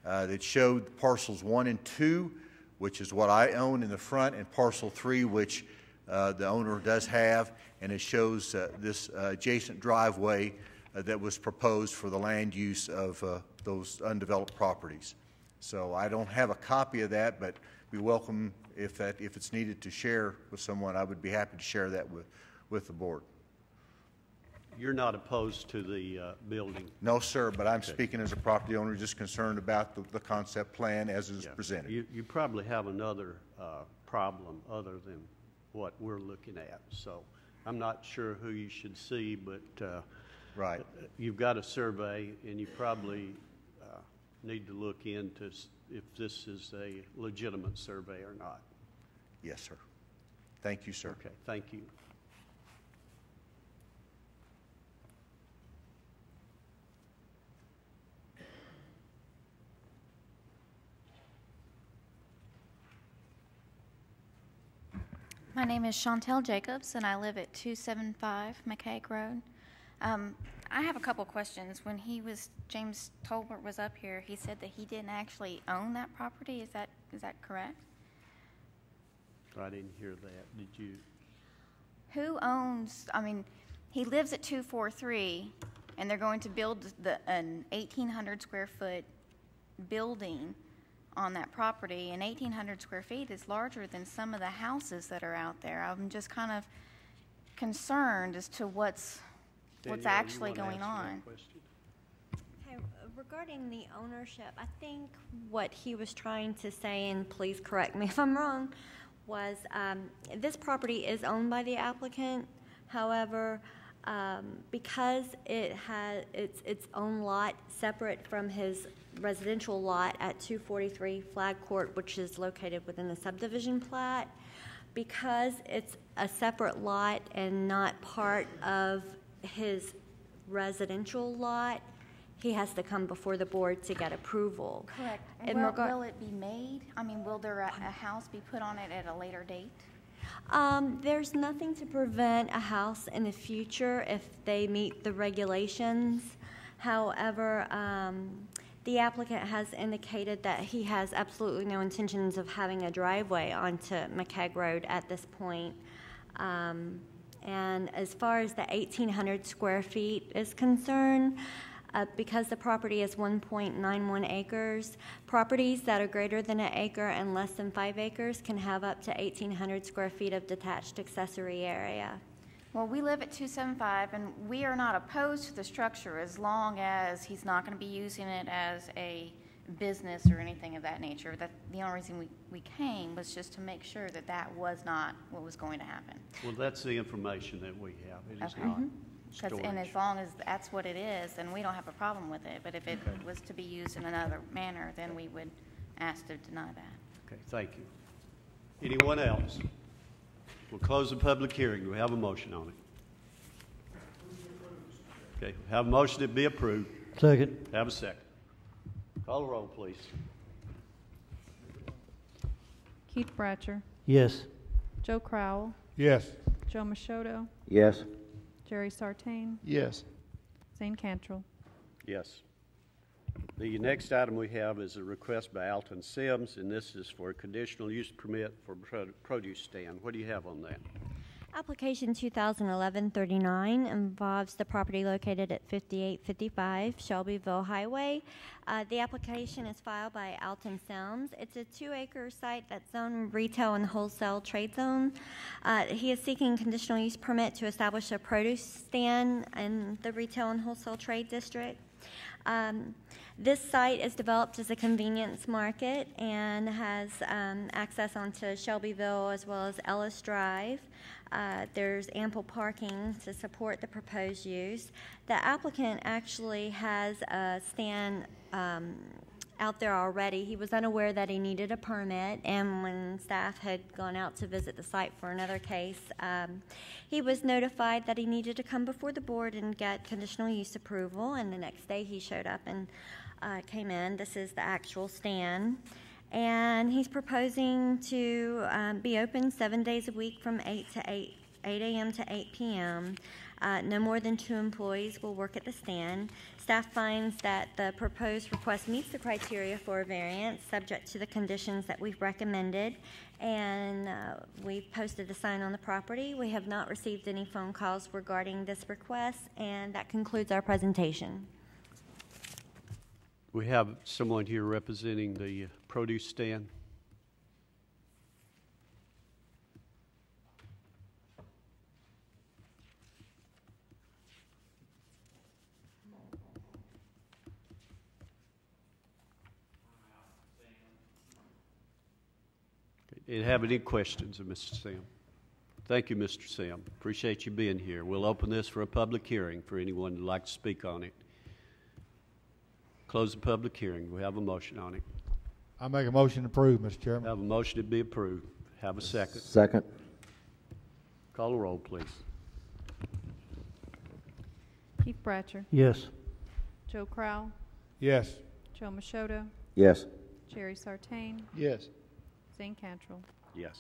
that showed parcels 1 and 2, which is what I own in the front, and parcel 3, which the owner does have, and it shows this adjacent driveway that was proposed for the land use of those undeveloped properties. So I don't have a copy of that, but we welcome if it's needed to share with someone. I would be happy to share that with the board. You're not opposed to the building? No, sir, but I'm speaking as a property owner, just concerned about the concept plan as it is presented. You probably have another problem other than what we're looking at. So I'm not sure who you should see, but right. You've got a survey, and you probably need to look into if this is a legitimate survey or not. Yes, sir. Thank you, sir. Okay, thank you. My name is Chantel Jacobs, and I live at 275 McCaig Road. I have a couple questions. When James Tolbert was up here, he said that he didn't actually own that property. Is that correct? I didn't hear that. Did you? Who owns? I mean, he lives at 243, and they're going to build an 1,800 square foot building on that property, and 1,800 square feet is larger than some of the houses that are out there. I'm just kind of concerned as to what's actually going on. Okay, regarding the ownership, I think what he was trying to say, and please correct me if I'm wrong, was this property is owned by the applicant. However, because it has its own lot separate from his residential lot at 243 Flag Court, which is located within the subdivision plat, because it's a separate lot and not part of his residential lot, he has to come before the board to get approval. Correct. And will it be made? I mean, will there a house be put on it at a later date? There's nothing to prevent a house in the future if they meet the regulations. However, the applicant has indicated that he has absolutely no intentions of having a driveway onto McCaig Road at this point. And as far as the 1,800 square feet is concerned, because the property is 1.91 acres, properties that are greater than an acre and less than 5 acres can have up to 1,800 square feet of detached accessory area. Well, we live at 275, and we are not opposed to the structure as long as he's not going to be using it as a business or anything of that nature. That the only reason we came was just to make sure that that was not what was going to happen. Well, that's the information that we have. It is Okay. not. And as long as that's what it is, then we don't have a problem with it. But if it was to be used in another manner, then we would ask to deny that. Okay, thank you. Anyone else? We'll close the public hearing. Do we have a motion on it? Okay, have a motion to be approved. Second. Have a second. Call the roll, please. Keith Bratcher. Yes. Joe Crowell. Yes. Joe Machoto. Yes. Jerry Sartain. Yes. Zane Cantrell. Yes. The next item we have is a request by Alton Sims, and this is for a conditional use permit for produce stand. What do you have on that? Application 2011-39 involves the property located at 5855 Shelbyville Highway. The application is filed by Alton Sims. It's a 2-acre site that's zoned retail and wholesale trade zone. He is seeking conditional use permit to establish a produce stand in the retail and wholesale trade district. This site is developed as a convenience market and has access onto Shelbyville as well as Ellis Drive. There's ample parking to support the proposed use. The applicant actually has a stand out there already. He was unaware that he needed a permit, and when staff had gone out to visit the site for another case, he was notified that he needed to come before the board and get conditional use approval, and the next day he showed up and came in. This is the actual stand. And he's proposing to be open 7 days a week from 8 a.m. to 8 p.m. No more than 2 employees will work at the stand. Staff finds that the proposed request meets the criteria for a variance, subject to the conditions that we've recommended. And we've posted a sign on the property. We have not received any phone calls regarding this request, and that concludes our presentation. We have someone here representing the produce stand. Do you have any questions of Mr. Sam? Thank you, Mr. Sam. Appreciate you being here. We'll open this for a public hearing for anyone who'd like to speak on it. Close the public hearing. We have a motion on it. I make a motion to approve, Mr. Chairman. Have a motion to be approved. Have a second. Second. Call the roll, please. Keith Bratcher. Yes. Joe Crowell. Yes. Joe Machoto. Yes. Jerry Sartain. Yes. Zane Cantrell. Yes.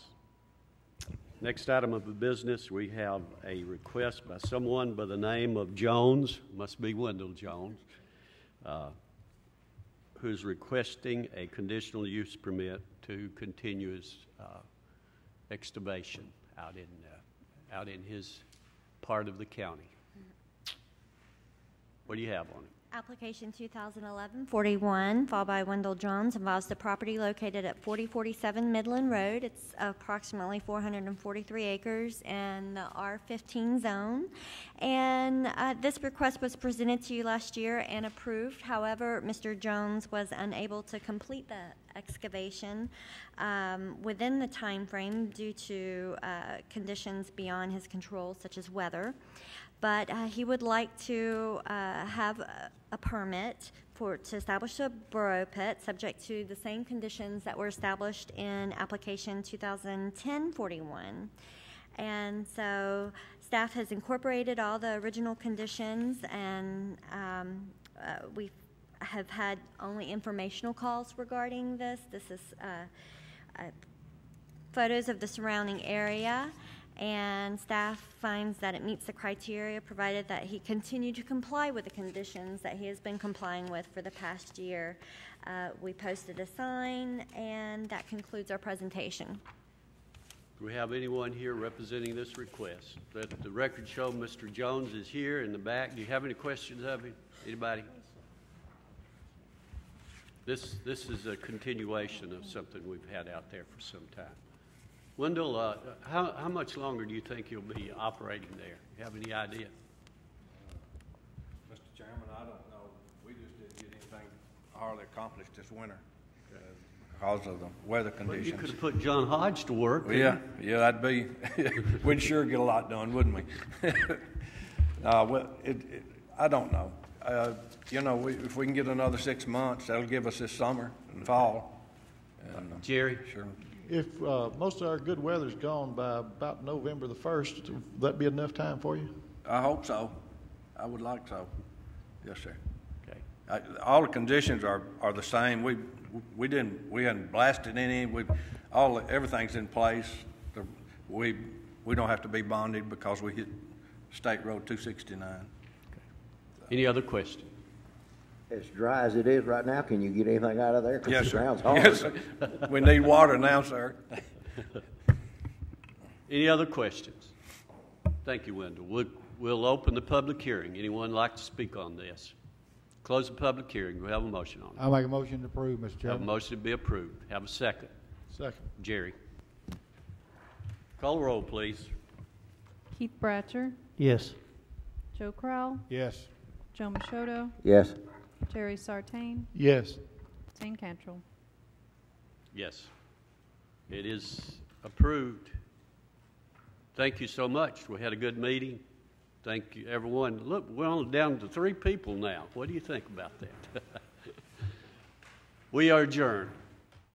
Next item of the business, we have a request by someone by the name of Jones, must be Wendell Jones, who's requesting a conditional use permit to continue his excavation out in his part of the county. What do you have on it? Application 2011-41, filed by Wendell Jones, involves the property located at 4047 Midland Road. It's approximately 443 acres in the R15 zone. And this request was presented to you last year and approved. However, Mr. Jones was unable to complete the excavation within the time frame due to conditions beyond his control, such as weather. But he would like to have a permit to establish a burrow pit, subject to the same conditions that were established in application 2010-41. And so staff has incorporated all the original conditions, and we have had only informational calls regarding this. This is photos of the surrounding area. And staff finds that it meets the criteria, provided that he continued to comply with the conditions that he has been complying with for the past year. We posted a sign, and that concludes our presentation. Do we have anyone here representing this request? Let the record show Mr. Jones is here in the back. Do you have any questions of him? Anybody? This is a continuation of something we've had out there for some time. Wendell, how much longer do you think you'll be operating there? You have any idea? Mr. Chairman, I don't know. We just didn't get anything hardly accomplished this winter because of the weather conditions. Well, you could have put John Hodge to work. Well, yeah, that'd be. We'd sure get a lot done, wouldn't we? Well, I don't know. You know, if we can get another 6 months, that'll give us this summer and fall. And, Jerry? Sure. If most of our good weather's gone by about November the 1st, will that be enough time for you? I hope so. I would like so. Yes, sir. Okay. All the conditions are the same. We hadn't blasted any. Everything's in place. We don't have to be bonded because we hit State Road 269. Okay. Any other questions? As dry as it is right now, can you get anything out of there? 'Cause Yes, the sir. ground's hard. Yes, sir. We need water now, sir. Any other questions? Thank you, Wendell. We'll open the public hearing. Anyone like to speak on this? Close the public hearing. We have a motion on it. I'll make a motion to approve, Mr. Have a Chairman. motion to be approved. Have a second. Second. Jerry. Call the roll, please. Keith Bratcher, Yes. Joe Crowell, Yes. Joe Machoto, Yes. Terry Sartain, Yes. Zane Cantrell. Yes. It is approved. Thank you so much. We had a good meeting. Thank you, everyone. Look, we're only down to 3 people now. What do you think about that? We are adjourned.